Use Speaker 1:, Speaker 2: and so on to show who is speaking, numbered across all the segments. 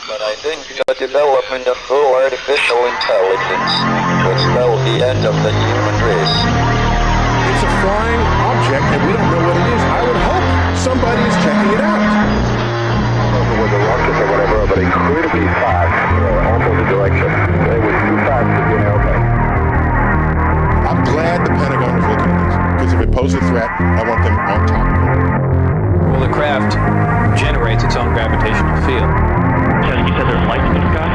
Speaker 1: But I think the development of full artificial intelligence will spell the end of the human race.
Speaker 2: It's a flying object and we don't know what it is. I would hope somebody is checking it out.
Speaker 3: With the rockets or whatever, but incredibly fast, opposite direction. It was too fast to be an airplane.
Speaker 2: I'm glad the Pentagon is looking at this, because if it poses a threat, I want them on top of it.
Speaker 4: Well, the craft generates its own gravitational field.
Speaker 5: So you said there's lights in the sky?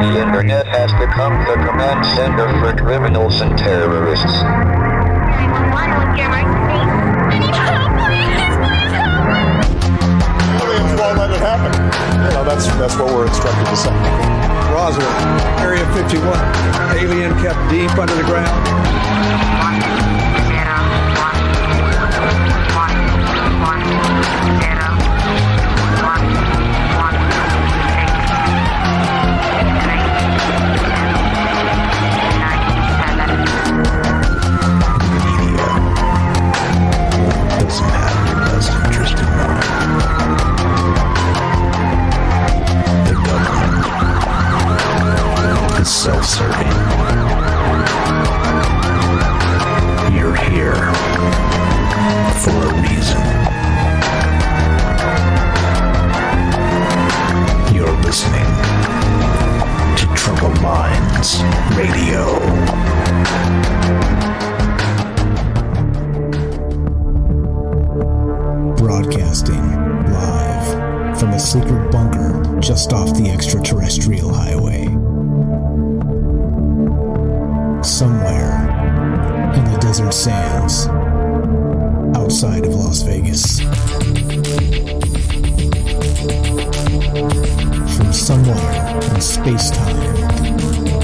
Speaker 1: The internet has become the command center for criminals and terrorists.
Speaker 6: 911, what's your emergency? I need help, please help me!
Speaker 2: Aliens won't let it happen. That's what we're instructed to say.
Speaker 7: Roswell, Area 51. Alien kept deep under the ground.
Speaker 6: 1, 0, 1, 1, 1, 0,
Speaker 8: 1, 1, 6, 9, 7. Doesn't have your best interest in mind. The government is self-serving. You're here for a reason. You're listening to Troubled Minds Radio. Broadcasting live from a secret bunker just off the extraterrestrial highway. Somewhere in the desert sands outside of Las Vegas. From somewhere in space-time,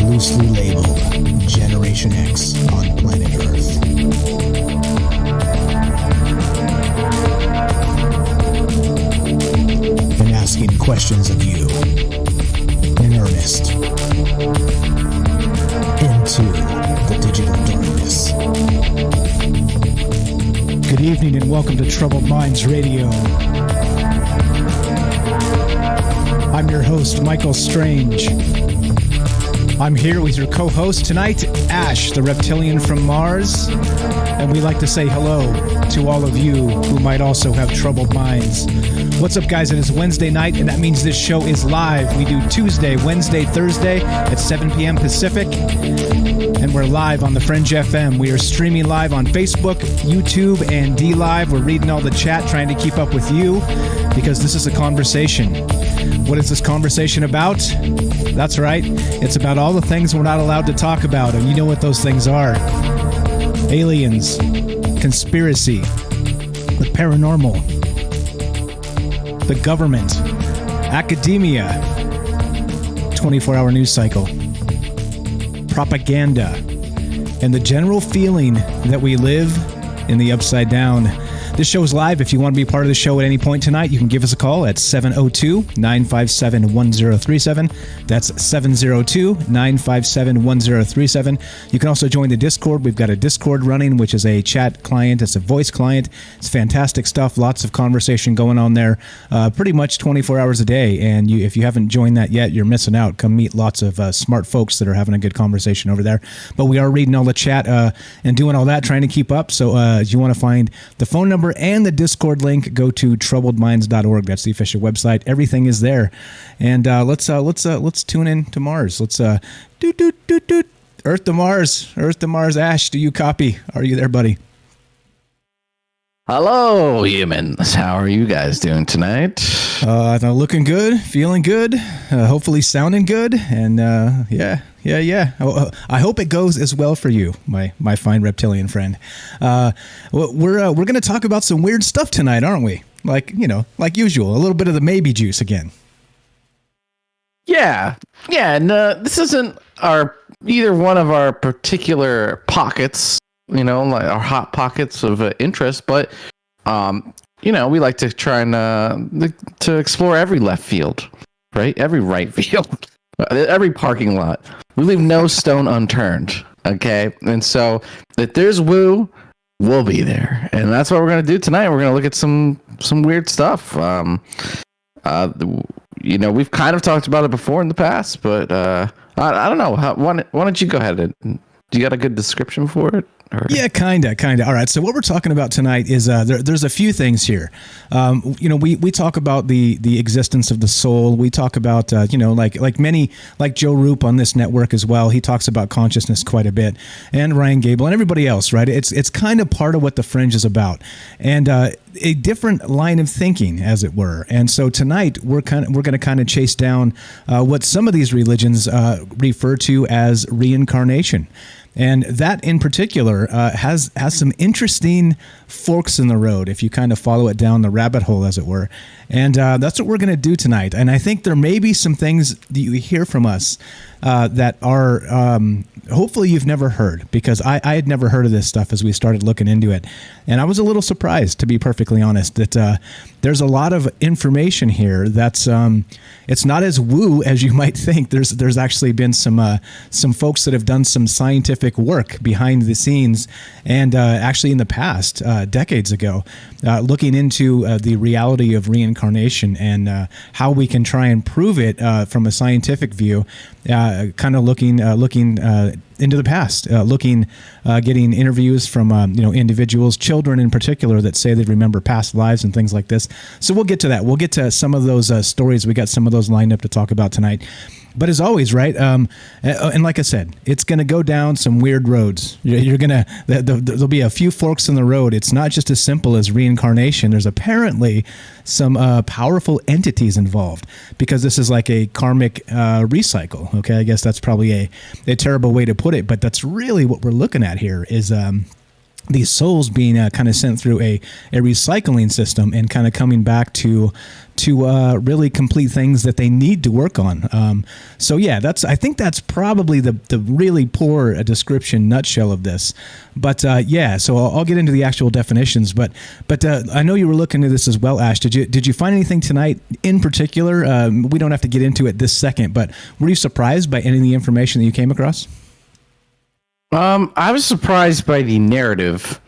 Speaker 8: loosely labeled Generation X on planet Earth. And asking questions of you in earnest into the digital darkness. Good evening and welcome to Troubled Minds Radio. I'm your host, Michael Strange. I'm here with your co-host tonight, Ash, the reptilian from Mars. And we'd like to say hello to all of you who might also have troubled minds. What's up, guys? It is Wednesday night, and that means this show is live. We do Tuesday, Wednesday, Thursday at 7 p.m. Pacific. And we're live on the Fringe FM. We are streaming live on Facebook, YouTube, and D-Live. We're reading all the chat, trying to keep up with you, because this is a conversation. What is this conversation about? That's right. It's about all the things we're not allowed to talk about, and you know what those things are. Aliens, conspiracy, the paranormal, the government, academia, 24-hour news cycle, propaganda, and the general feeling that we live in the upside down. This show is live. If you want to be part of the show at any point tonight, you can give us a call at 702-957-1037. That's 702-957-1037. You can also join the Discord. We've got a Discord running, which is a chat client. It's a voice client. It's fantastic stuff. Lots of conversation going on there pretty much 24 hours a day. And if you haven't joined that yet, you're missing out. Come meet lots of smart folks that are having a good conversation over there. But we are reading all the chat and doing all that, trying to keep up. So if you want to find the phone number and the Discord link, go to troubledminds.org. That's the official website. Everything is there. And let's tune in to Mars. Let's Earth to Mars. Earth to Mars. Ash, do you copy? Are you there, buddy?
Speaker 9: Hello, humans. How are you guys doing tonight?
Speaker 8: Looking good, feeling good, hopefully sounding good, and yeah. I hope it goes as well for you, my fine reptilian friend. We're going to talk about some weird stuff tonight, aren't we? Like usual, a little bit of the maybe juice again.
Speaker 9: Yeah, and this isn't either one of our particular pockets, like our hot pockets of interest, but we like to try and to explore every left field, right? Every right field, every parking lot. We leave no stone unturned, okay? And so if there's woo, we'll be there, and that's what we're gonna do tonight. We're gonna look at some weird stuff. we've kind of talked about it before in the past, but I don't know. Why don't you go ahead? Do you got a good description for it? Or? Yeah,
Speaker 8: kind of. All right. So what we're talking about tonight is there's a few things here. We talk about the existence of the soul. We talk about like Joe Roop on this network as well. He talks about consciousness quite a bit, and Ryan Gable and everybody else. Right. It's kind of part of what the Fringe is about, and a different line of thinking, as it were. And so tonight we're going to kind of chase down what some of these religions refer to as reincarnation. And that in particular has some interesting forks in the road if you kind of follow it down the rabbit hole, as it were. And that's what we're going to do tonight. And I think there may be some things that you hear from us that are hopefully you've never heard, because I had never heard of this stuff as we started looking into it. And I was a little surprised, to be perfectly honest, that there's a lot of information here that's it's not as woo as you might think. There's actually been some folks that have done some scientific work behind the scenes, and actually in the past, decades ago, looking into the reality of reincarnation and how we can try and prove it from a scientific view, kind of looking into the past, getting interviews from individuals, children in particular, that say they remember past lives and things like this. So we'll get to that. We'll get to some of those stories. We got some of those lined up to talk about tonight. But as always, right? And like I said, it's going to go down some weird roads. There'll be a few forks in the road. It's not just as simple as reincarnation. There's apparently some powerful entities involved, because this is like a karmic recycle. Okay, I guess that's probably a terrible way to put it, but that's really what we're looking at here is these souls being kind of sent through a recycling system and kind of coming back to really complete things that they need to work on. So yeah, I think that's probably the really poor description nutshell of this. But yeah, so I'll get into the actual definitions. But I know you were looking at this as well, Ash. Did you find anything tonight in particular? We don't have to get into it this second, but were you surprised by any of the information that you came across?
Speaker 9: I was surprised by the narrative,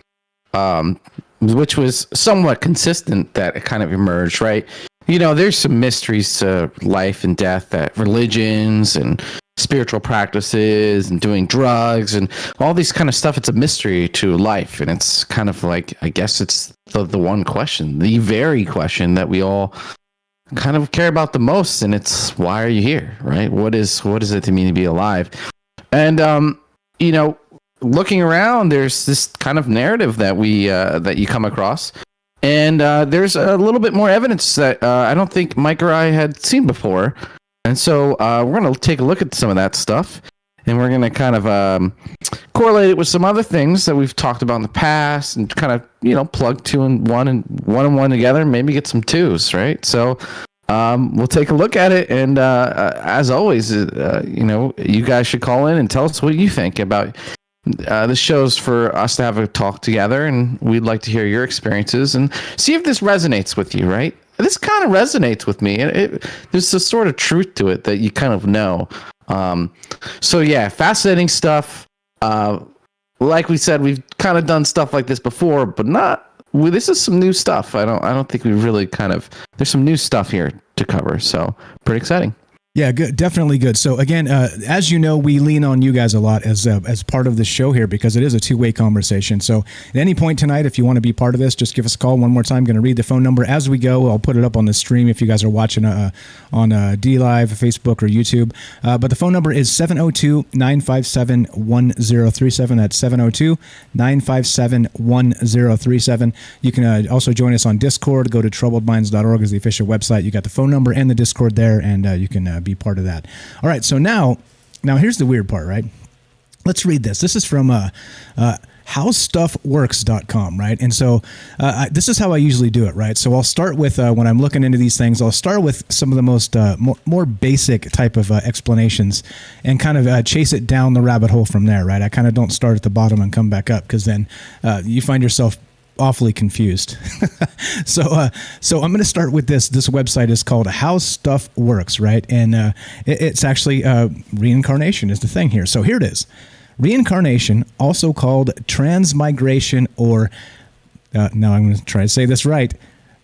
Speaker 9: which was somewhat consistent, that it kind of emerged, right? There's some mysteries to life and death, that religions and spiritual practices and doing drugs and all these kind of stuff. It's a mystery to life. And it's kind of like, I guess it's the one question, the very question that we all kind of care about the most. And it's, why are you here, right? What does it mean to be alive? And, looking around, there's this kind of narrative that that you come across, and there's a little bit more evidence that I don't think Mike or I had seen before, and so we're going to take a look at some of that stuff, and we're going to kind of correlate it with some other things that we've talked about in the past, and kind of plug two and one together, and maybe get some twos, right? So. We'll take a look at it, and as always, you guys should call in and tell us what you think about this. Show's for us to have a talk together, and we'd like to hear your experiences and see if this resonates with you, right? This kind of resonates with me. There's a sort of truth to it that you kind of know. So yeah, fascinating stuff. Like we said, we've kind of done stuff like this before, but not. This is some new stuff. I don't think we really there's some new stuff here to cover. So pretty exciting.
Speaker 8: Yeah, good, definitely good. So again, as you know, we lean on you guys a lot as part of the show here, because it is a two-way conversation. So at any point tonight, if you want to be part of this, just give us a call one more time. I'm going to read the phone number as we go. I'll put it up on the stream if you guys are watching on D Live, Facebook, or YouTube. But the phone number is 702-957-1037. That's 702-957-1037. You can also join us on Discord. Go to troubledminds.org is the official website. You got the phone number and the Discord there, and you can be part of that. All right, so now here's the weird part, right? Let's read this. This is from howstuffworks.com, right? And so this is how I usually do it, right? So I'll start with, when I'm looking into these things, I'll start with some of the most more basic type of explanations and kind of chase it down the rabbit hole from there, right? I kind of don't start at the bottom and come back up, because then you find yourself awfully confused. So I'm going to start with this. This website is called How Stuff Works, right? And it's actually reincarnation is the thing here. So here it is. Reincarnation, also called transmigration, or now I'm going to try to say this right,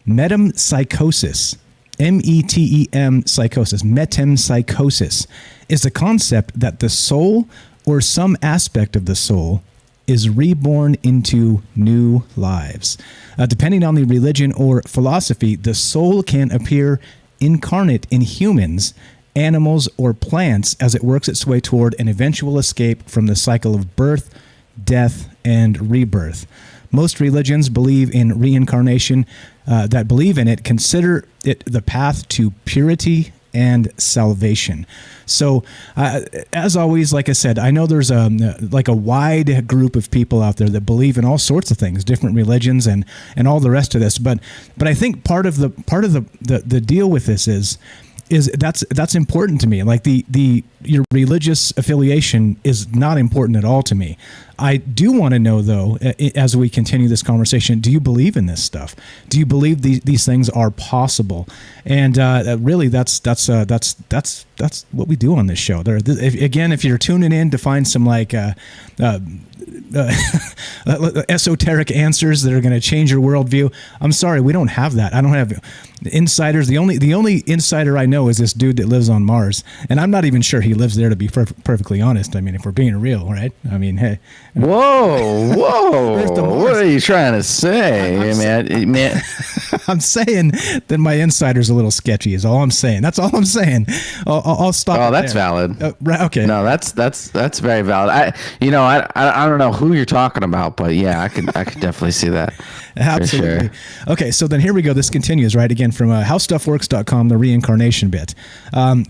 Speaker 8: metempsychosis, METEM psychosis, metempsychosis, is the concept that the soul or some aspect of the soul is reborn into new lives. Depending on the religion or philosophy, the soul can appear incarnate in humans, animals, or plants as it works its way toward an eventual escape from the cycle of birth, death, and rebirth. Most religions believe in reincarnation, that believe in it consider it the path to purity and salvation. So, as always, like I said, I know there's a wide group of people out there that believe in all sorts of things, different religions, and all the rest of this. But I think part of the deal with this is that's important to me. Like your religious affiliation is not important at all to me. I do want to know, though, as we continue this conversation, do you believe in this stuff? Do you believe these things are possible? And really, that's what we do on this show. If you're tuning in to find some esoteric answers that are going to change your worldview, I'm sorry, we don't have that. I don't have insiders. The only insider I know is this dude that lives on Mars, and I'm not even sure he lives there, to be perfectly honest. I mean, if we're being real, right? I mean, hey.
Speaker 9: Whoa! What are you trying to say, man?
Speaker 8: I'm saying that my insider's a little sketchy. Is all I'm saying. That's all I'm saying. I'll stop.
Speaker 9: Oh, that's valid.
Speaker 8: Right? Okay.
Speaker 9: No, that's very valid. I don't know who you're talking about, but yeah, I could definitely see that.
Speaker 8: Absolutely. Sure. Okay, so then here we go. This continues, right, again from howstuffworks.com, the reincarnation bit.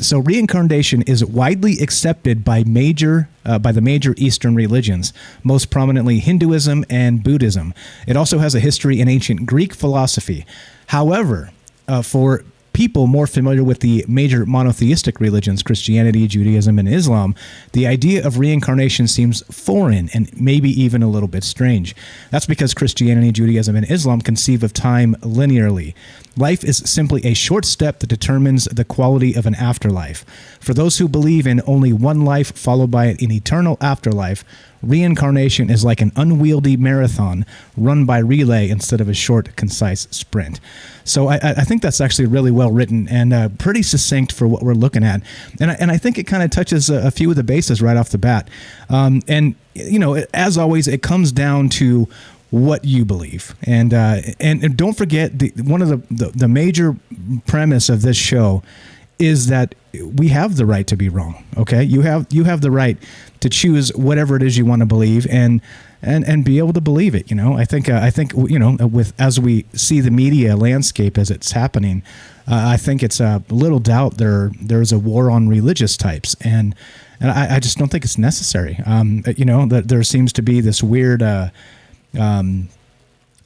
Speaker 8: So reincarnation is widely accepted by the major Eastern religions, most prominently Hinduism and Buddhism. It also has a history in ancient Greek philosophy. However, for people more familiar with the major monotheistic religions, Christianity, Judaism, and Islam, the idea of reincarnation seems foreign and maybe even a little bit strange. That's because Christianity, Judaism, and Islam conceive of time linearly. Life is simply a short step that determines the quality of an afterlife. For those who believe in only one life followed by an eternal afterlife, reincarnation is like an unwieldy marathon run by relay instead of a short, concise sprint. So I think that's actually really well written and pretty succinct for what we're looking at. And I think it kind of touches a few of the bases right off the bat. And, you know, as always, it comes down to what you believe. And don't forget, one of the major premise of this show is that we have the right to be wrong. Okay, you have the right to choose whatever it is you want to believe and be able to believe it. You know, I think you know, with as we see the media landscape as it's happening, I think it's a little doubt there's a war on religious types, and I just don't think it's necessary. You know, that there seems to be this weird.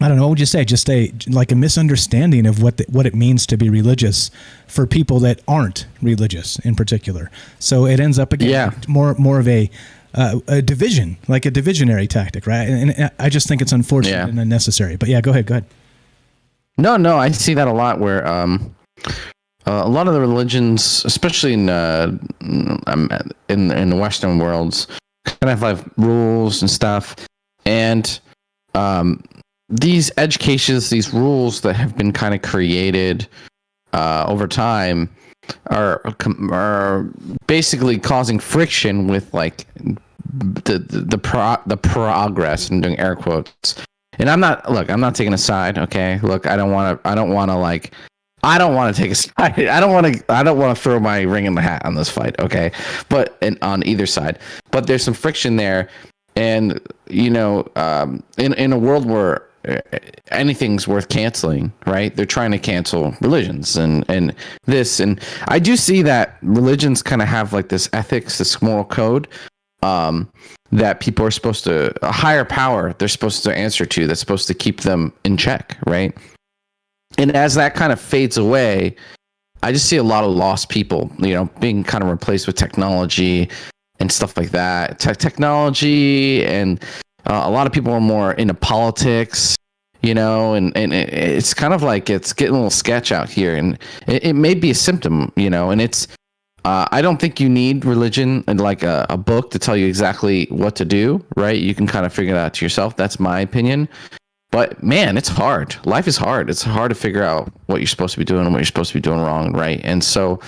Speaker 8: I don't know, what would you say? Just a misunderstanding of what it means to be religious for people that aren't religious in particular. So it ends up again more of a division, like a divisionary tactic, right? And I just think it's unfortunate and unnecessary. But yeah, go ahead.
Speaker 9: No, I see that a lot where a lot of the religions, especially in the Western worlds, kind of have rules and stuff, and these edge cases, these rules that have been kind of created over time are basically causing friction with like the progress, and doing air quotes. And I'm not taking a side. Okay, look, I don't want to take a side. I don't want to throw my ring in the hat on this fight. Okay, but on either side, but there's some friction there, and you know, in a world where anything's worth canceling, right? They're trying to cancel religions and this, and I do see that religions kind of have like this ethics, this moral code, that people are supposed to, a higher power they're supposed to answer to, that's supposed to keep them in check, right? And as that kind of fades away, I just see a lot of lost people, you know, being kind of replaced with technology and stuff like that. Technology, and a lot of people are more into politics, you know, and it's kind of like it's getting a little sketch out here, and it may be a symptom, you know, and it's I don't think you need religion and like a book to tell you exactly what to do, right? You can kind of figure it out to yourself. That's my opinion. But man, it's hard. Life is hard. It's hard to figure out what you're supposed to be doing and what you're supposed to be doing wrong and right. And so,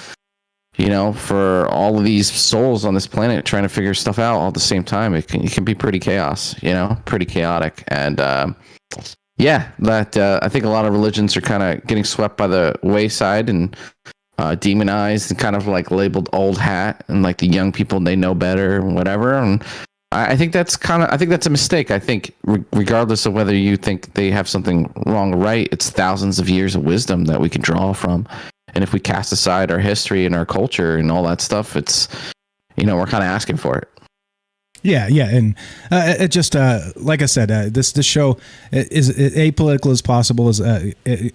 Speaker 9: for all of these souls on this planet trying to figure stuff out all at the same time, it can be pretty pretty chaotic. And I think a lot of religions are kind of getting swept by the wayside and demonized and kind of like labeled old hat, and like the young people, they know better and whatever. And I think that's a mistake. I think regardless of whether you think they have something wrong or right, it's thousands of years of wisdom that we can draw from. And if we cast aside our history and our culture and all that stuff, it's, we're kind of asking for it.
Speaker 8: Yeah, and it just like I said, this show is apolitical as possible,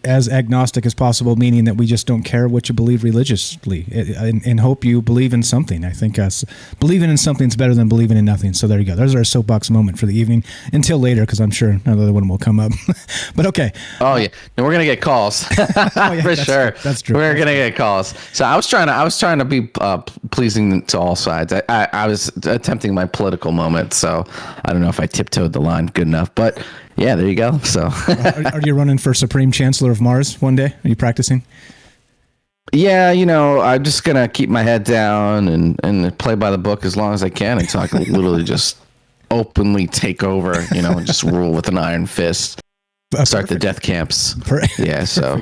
Speaker 8: as agnostic as possible, meaning that we just don't care what you believe religiously, and hope you believe in something. I think believing in something is better than believing in nothing. So there you go. There's our soapbox moment for the evening. Until later, because I'm sure another one will come up. But okay.
Speaker 9: Oh yeah, no, we're gonna get calls for sure.
Speaker 8: That's true.
Speaker 9: We're gonna get calls. So I was trying to be pleasing to all sides. I was attempting my political moment, so I don't know if I tiptoed the line good enough, but yeah, there you go. So
Speaker 8: are you running for Supreme Chancellor of Mars one day? Are you practicing?
Speaker 9: Yeah, I'm just gonna keep my head down and play by the book as long as I can until I can literally just openly take over, and just rule with an iron fist. Start the death camps. Yeah, so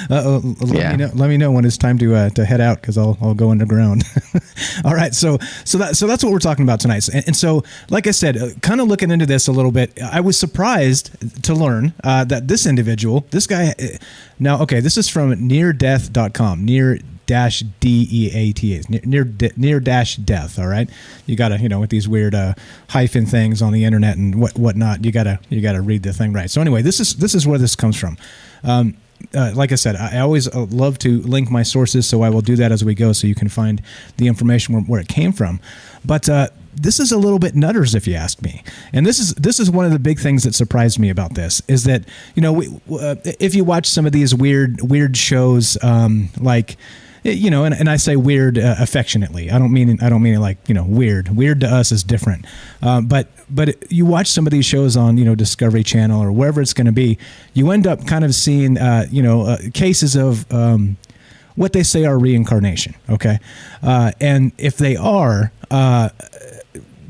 Speaker 8: let me know when it's time to head out, because I'll go underground. All right, so that's what we're talking about tonight. And so, like I said, kind of looking into this a little bit, I was surprised to learn that this individual, this guy, this is from neardeath.com, near-death. All right, you gotta, with these weird hyphen things on the internet and whatnot, you gotta read the thing right. So anyway, this is where this comes from. Like I said, I always love to link my sources, so I will do that as we go, so you can find the information where it came from. But this is a little bit nutters, if you ask me. And this is one of the big things that surprised me about this, is that if you watch some of these weird shows, like. And I say weird affectionately. I don't mean it like weird. Weird to us is different. But you watch some of these shows on Discovery Channel or wherever it's going to be, you end up kind of seeing cases of what they say are reincarnation. Okay, and if they are.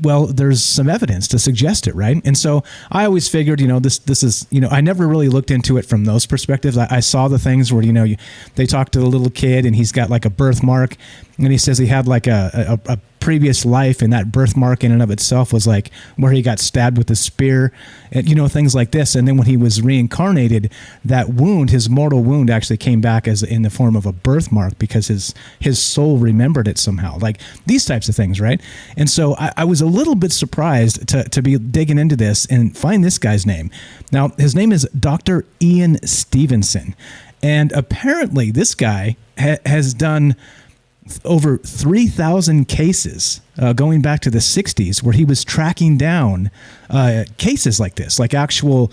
Speaker 8: Well, there's some evidence to suggest it, right? And so I always figured, this is, I never really looked into it from those perspectives. I saw the things where, they talk to the little kid and he's got like a birthmark, and he says he had like a previous life, and that birthmark in and of itself was like where he got stabbed with a spear, and things like this. And then when he was reincarnated, that wound, his mortal wound, actually came back as in the form of a birthmark, because his soul remembered it somehow, like these types of things, right? And so I was a little bit surprised to be digging into this and find this guy's name. Now, his name is Dr. Ian Stevenson, and apparently this guy has done over 3,000 cases going back to the 60s, where he was tracking down cases like this, like actual,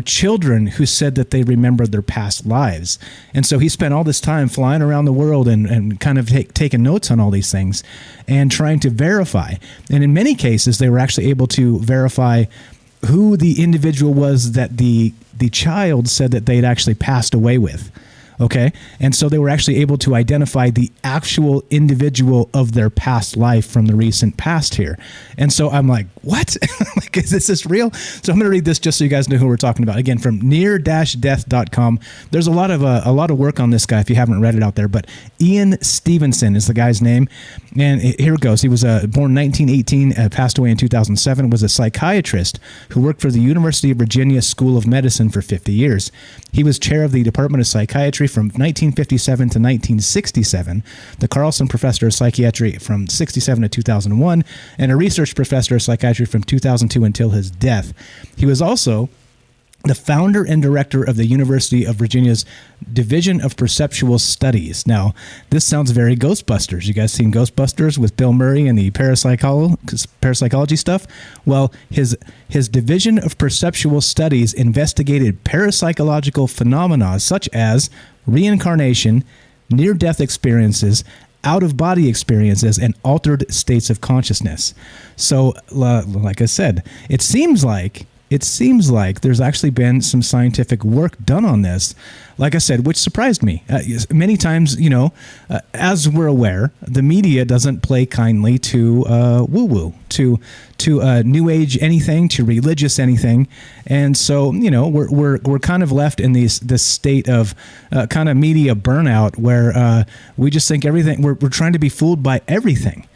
Speaker 8: children who said that they remembered their past lives. And so he spent all this time flying around the world and kind of taking notes on all these things and trying to verify. And in many cases, they were actually able to verify who the individual was that the child said that they'd actually passed away with. Okay, and so they were actually able to identify the actual individual of their past life from the recent past here. And so I'm like, what? Like, is this real? So I'm going to read this just so you guys know who we're talking about. Again, from near-death.com. There's a lot of work on this guy if you haven't read it out there. But Ian Stevenson is the guy's name. And here it goes. He was born 1918, passed away in 2007, was a psychiatrist who worked for the University of Virginia School of Medicine for 50 years. He was chair of the Department of Psychiatry from 1957 to 1967, the Carlson Professor of Psychiatry from 67 to 2001, and a research professor of psychiatry from 2002 until his death. He was also the founder and director of the University of Virginia's Division of Perceptual Studies. Now, this sounds very Ghostbusters. You guys seen Ghostbusters with Bill Murray and the parapsychology stuff? Well, his Division of Perceptual Studies investigated parapsychological phenomena such as reincarnation, near-death experiences, out-of-body experiences, and altered states of consciousness. So, like I said, it seems like it seems like there's actually been some scientific work done on this, like I said, which surprised me. Many times, as we're aware, the media doesn't play kindly to woo-woo, to new age anything, to religious anything. And so, we're kind of left in this state of kind of media burnout where we just think everything, we're trying to be fooled by everything.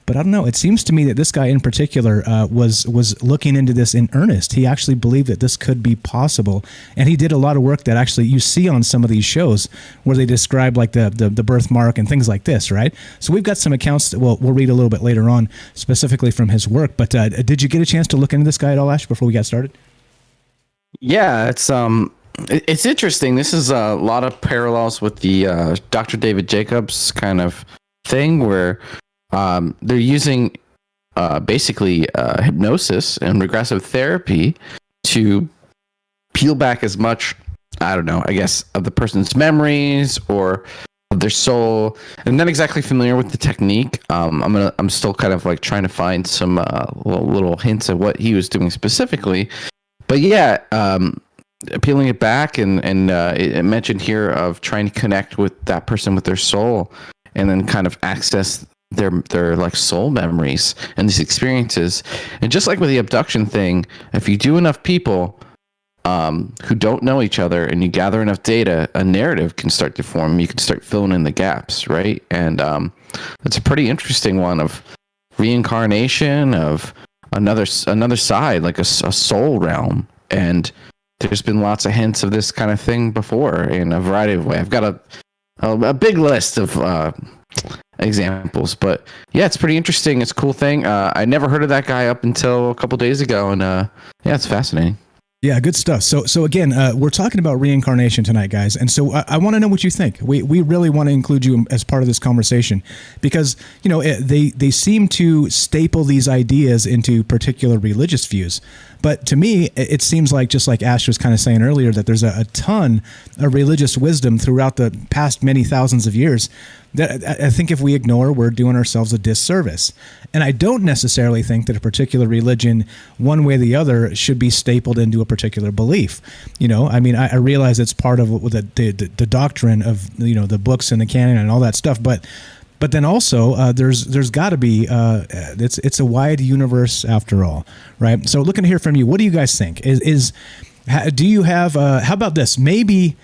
Speaker 8: But I don't know. It seems to me that this guy in particular was looking into this in earnest. He actually believed that this could be possible, and he did a lot of work that actually you see on some of these shows where they describe like the birthmark and things like this, right? So we've got some accounts that we'll read a little bit later on, specifically from his work. But did you get a chance to look into this guy at all, Ash, before we got started?
Speaker 9: Yeah, it's interesting. This is a lot of parallels with the Dr. David Jacobs kind of thing where. They're using basically hypnosis and regressive therapy to peel back as much, I don't know, I guess, of the person's memories or of their soul. I'm not exactly familiar with the technique. I'm still kind of like trying to find some little hints of what he was doing specifically. But yeah, peeling it back and it mentioned here of trying to connect with that person with their soul and then kind of access their like soul memories and these experiences. And just like with the abduction thing, if you do enough people who don't know each other and you gather enough data, a narrative can start to form. You can start filling in the gaps, right? And it's a pretty interesting one of reincarnation, of another side, like a soul realm. And there's been lots of hints of this kind of thing before in a variety of ways. I've got a big list of examples, but yeah, it's pretty interesting. It's a cool thing. I never heard of that guy up until a couple days ago, and yeah, it's fascinating.
Speaker 8: Yeah, good stuff. So again, we're talking about reincarnation tonight, guys. And so I want to know what you think. We really want to include you as part of this conversation because, they seem to staple these ideas into particular religious views. But to me, it seems like, just like Ash was kind of saying earlier, that there's a ton of religious wisdom throughout the past many thousands of years that I think if we ignore, we're doing ourselves a disservice. And I don't necessarily think that a particular religion, one way or the other, should be stapled into a particular belief. I realize it's part of the doctrine of, the books and the canon and all that stuff, but then also there's got to be it's a wide universe after all, right? So looking to hear from you, what do you guys think? Do you have how about this? Maybe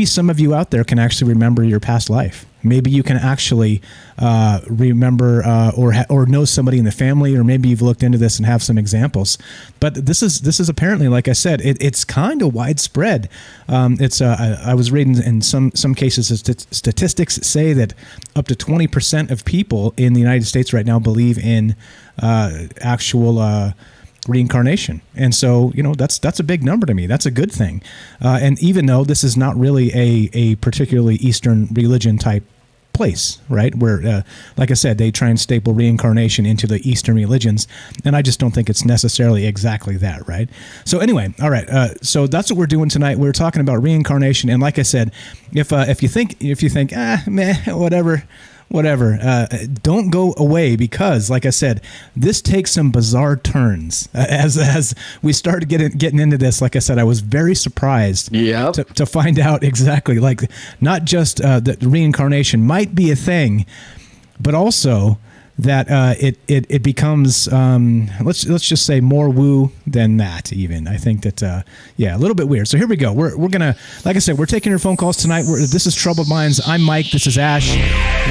Speaker 8: some of you out there can actually remember your past life. Maybe you can actually remember or know somebody in the family, or maybe you've looked into this and have some examples. But this is apparently, like I said, it's kind of widespread. I was reading in some cases statistics say that up to 20% of people in the United States right now believe in actual reincarnation. And so, that's a big number to me. That's a good thing. And even though this is not really a particularly Eastern religion type place, right? Where, like I said, they try and staple reincarnation into the Eastern religions. And I just don't think it's necessarily exactly that, right? So anyway, all right. So that's what we're doing tonight. We're talking about reincarnation. And like I said, if you think, whatever, don't go away, because like I said, this takes some bizarre turns as we started getting into this. Like I said, I was very surprised to find out exactly, like, not just that reincarnation might be a thing, but also that it becomes let's just say more woo than that. Even I think that a little bit weird. So here we go. We're gonna, like I said, we're taking your phone calls tonight. This is Troubled Minds. I'm Mike. This is Ash.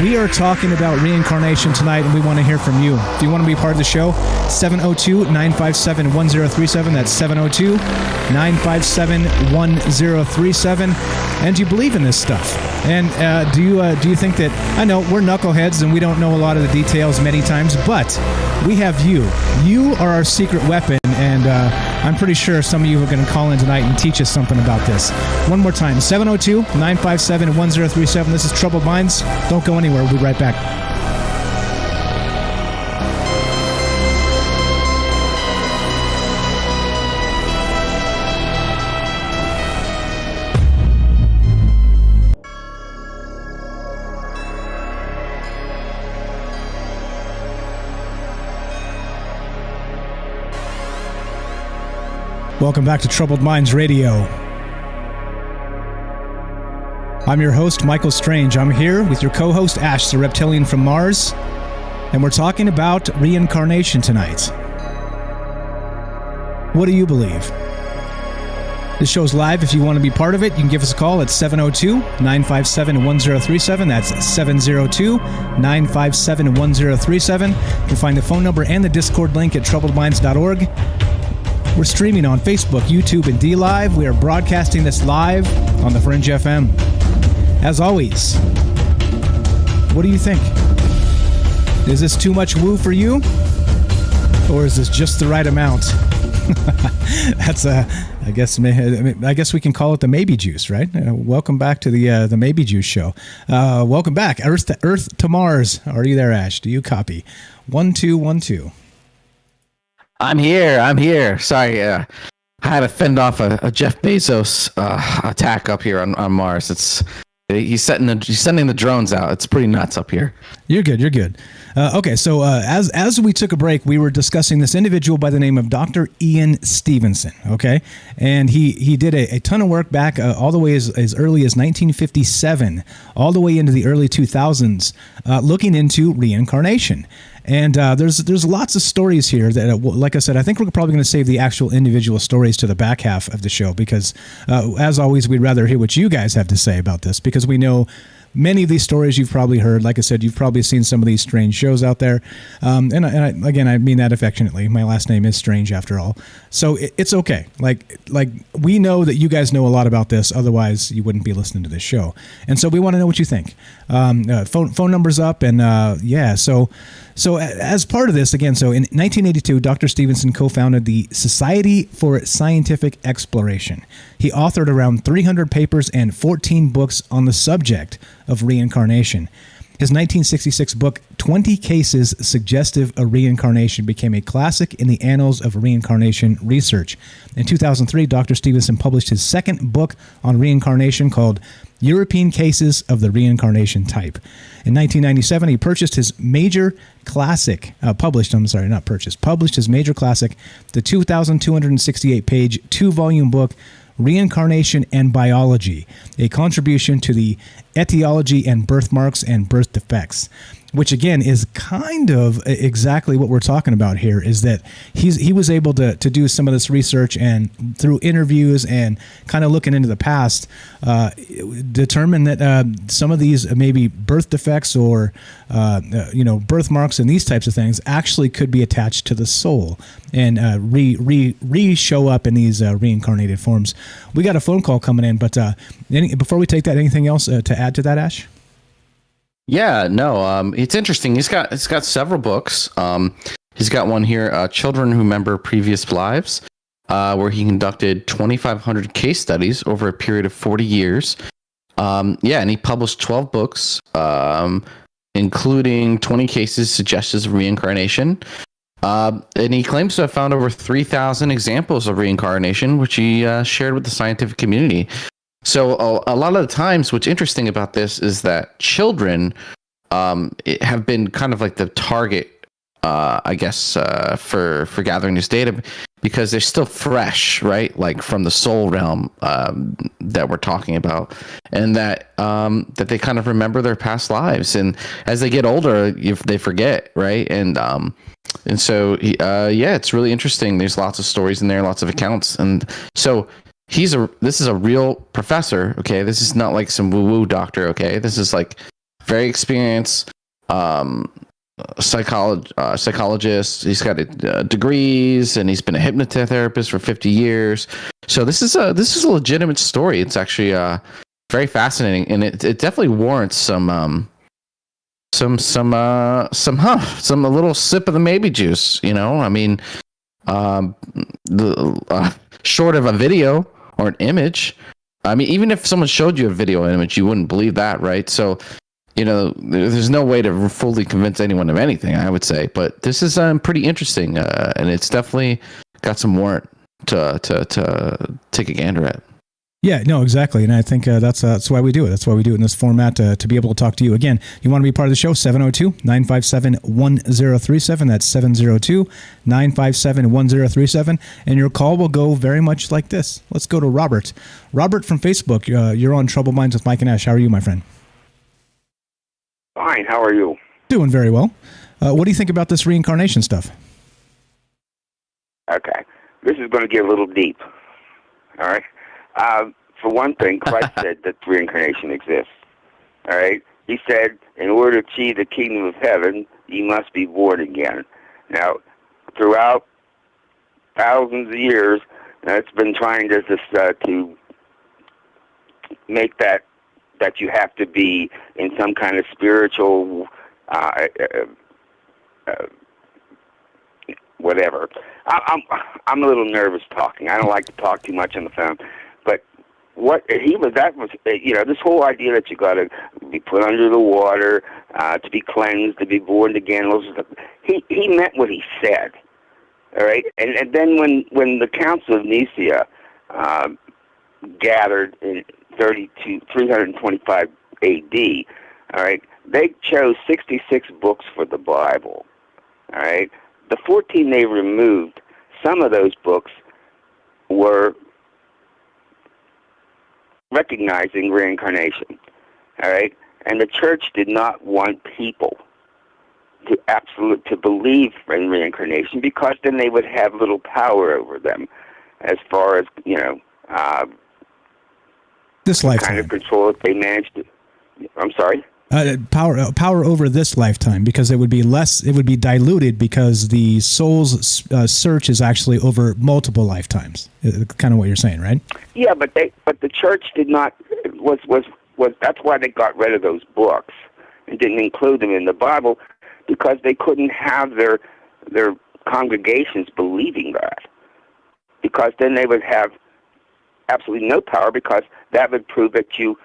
Speaker 8: We are talking about reincarnation tonight, and we want to hear from you. If you want to be part of the show, 702-957-1037. That's 702-957-1037. And do you believe in this stuff? And do you think that, I know we're knuckleheads and we don't know a lot of the details many times, but we have you. You are our secret weapon, and I'm pretty sure some of you are going to call in tonight and teach us something about this. One more time, 702-957-1037. This is Troubled Minds. Don't go anywhere. We'll be right back. Welcome back to Troubled Minds Radio. I'm your host, Michael Strange. I'm here with your co-host, Ash, the reptilian from Mars, and we're talking about reincarnation tonight. What do you believe? This show's live. If you want to be part of it, you can give us a call at 702-957-1037. That's 702-957-1037. You can find the phone number and the Discord link at troubledminds.org. We're streaming on Facebook, YouTube, and DLive. We are broadcasting this live on the Fringe FM. As always, what do you think? Is this too much woo for you? Or is this just the right amount? That's I guess we can call it the maybe juice, right? Welcome back to the maybe juice show. Welcome back, Earth to Mars. Are you there, Ash? Do you copy? 1212.
Speaker 9: I'm here. Sorry, I had to fend off a Jeff Bezos attack up here on Mars. He's sending the drones out. It's pretty nuts up here.
Speaker 8: You're good. Okay, so as we took a break, we were discussing this individual by the name of Dr. Ian Stevenson, okay? And he did a ton of work back all the way as early as 1957, all the way into the early 2000s, looking into reincarnation. And there's lots of stories here that, like I said, I think we're probably going to save the actual individual stories to the back half of the show because, as always, we'd rather hear what you guys have to say about this because we know many of these stories you've probably heard. Like I said, you've probably seen some of these strange shows out there. And I mean that affectionately. My last name is Strange after all. So it's okay. Like we know that you guys know a lot about this. Otherwise, you wouldn't be listening to this show. And so we want to know what you think. Phone numbers up. And So as part of this, again, so in 1982, Dr. Stevenson co-founded the Society for Scientific Exploration. He authored around 300 papers and 14 books on the subject of reincarnation. His 1966 book, 20 Cases Suggestive of Reincarnation, became a classic in the annals of reincarnation research. In 2003, Dr. Stevenson published his second book on reincarnation called European Cases of the Reincarnation Type. In 1997, he purchased his major classic, published his major classic, the 2,268-page, 2-volume book, Reincarnation and Biology, a contribution to the etiology and birthmarks and birth defects, which again is kind of exactly what we're talking about here, is that he was able to do some of this research and through interviews and kind of looking into the past, determine that some of these maybe birth defects or birthmarks and these types of things actually could be attached to the soul and show up in these reincarnated forms. We got a phone call coming in, but before we take that, anything else to add to that, Ash?
Speaker 9: Yeah, no, it's interesting. It's got several books. He's got one here, Children Who Remember Previous Lives, where he conducted 2,500 case studies over a period of 40 years. And he published 12 books, including 20 cases suggestions of reincarnation. And he claims to have found over 3,000 examples of reincarnation, which he shared with the scientific community. So a lot of the times, what's interesting about this is that children have been kind of like the target, for gathering this data because they're still fresh, right? Like from the soul realm that we're talking about, and that they kind of remember their past lives, and as they get older, they forget, right? And so it's really interesting. There's lots of stories in there, lots of accounts, and so. This is a real professor, okay? This is not like some woo-woo doctor, okay? This is like very experienced psychologist. He's got degrees, and he's been a hypnotherapist for 50 years. So this is a legitimate story. It's actually very fascinating, and it definitely warrants some a little sip of the maybe juice. I mean, short of a video or an image. I mean, even if someone showed you a video or image, you wouldn't believe that, right? So, there's no way to fully convince anyone of anything, I would say. But this is pretty interesting, and it's definitely got some warrant to take a gander at.
Speaker 8: Yeah, no, exactly. And I think that's why we do it. That's why we do it in this format, to be able to talk to you. Again, you want to be part of the show, 702-957-1037. That's 702-957-1037. And your call will go very much like this. Let's go to Robert. Robert from Facebook, you're on Troubled Minds with Mike and Ash. How are you, my friend?
Speaker 3: Fine, how are you?
Speaker 8: Doing very well. What do you think about this reincarnation stuff?
Speaker 3: Okay. This is going to get a little deep. All right? For one thing, Christ said that reincarnation exists. All right? He said, in order to achieve the kingdom of heaven, you must be born again. Now, throughout thousands of years, it's been trying to make that you have to be in some kind of spiritual whatever. I'm a little nervous talking. I don't like to talk too much on the phone. But this whole idea that you got to be put under the water, to be cleansed, to be born again. He meant what he said. All right, and then when the Council of Nicaea gathered in 325 A.D., all right, they chose 66 books for the Bible. All right, the 14 they removed, some of those books were recognizing reincarnation. All right, and the church did not want people to believe in reincarnation, because then they would have little power over them, as far as
Speaker 8: this lifetime
Speaker 3: kind of control if they managed to. I'm sorry.
Speaker 8: Power over this lifetime, because it would be diluted, because the soul's search is actually over multiple lifetimes. Kind of what you're saying, right?
Speaker 3: Yeah, but the church did not was that's why they got rid of those books and didn't include them in the Bible, because they couldn't have their congregations believing that, because then they would have absolutely no power, because that would prove that you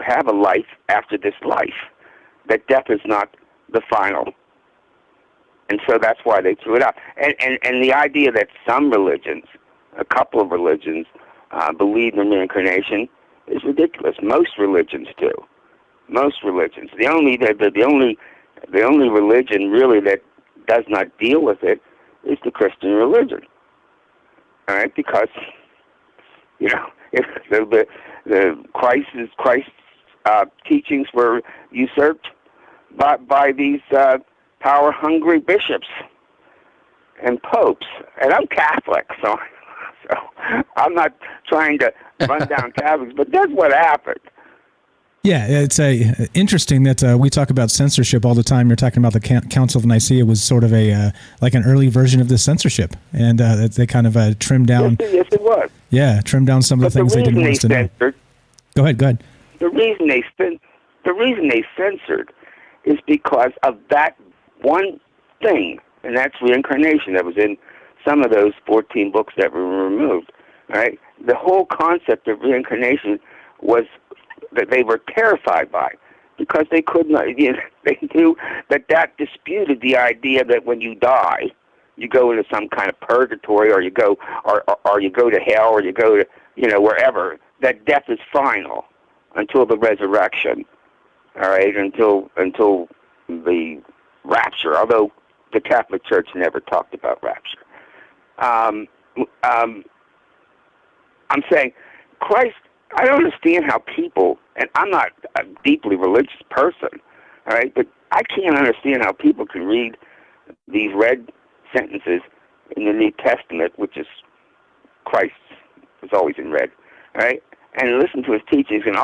Speaker 3: have a life after this life, that death is not the final. And so that's why they threw it out. And the idea that some religions, a couple of religions, believe in reincarnation is ridiculous. Most religions do. Most religions. The only religion really that does not deal with it is the Christian religion. All right, because if the Christ's teachings were usurped by these power-hungry bishops and popes, and I'm Catholic, so I'm not trying to run down Catholics, but that's what happened.
Speaker 8: Yeah, it's interesting that we talk about censorship all the time. You're talking about the Council of Nicaea was sort of like an early version of the censorship, and they kind of trimmed down.
Speaker 3: Yes, it was.
Speaker 8: Yeah, trimmed down some of the things they didn't want us to know. Go ahead.
Speaker 3: The reason they censored is because of that one thing, and that's reincarnation that was in some of those 14 books that were removed. Right? The whole concept of reincarnation was that they were terrified by, because they could not. They knew that disputed the idea that when you die, you go into some kind of purgatory, or you go to hell, or you go to wherever. That death is final until the resurrection. All right, until the rapture. Although the Catholic Church never talked about rapture. I'm saying Christ. I don't understand how people, and I'm not a deeply religious person, all right, but I can't understand how people can read these red sentences in the New Testament, which is Christ is always in red, all right, and listen to his teachings and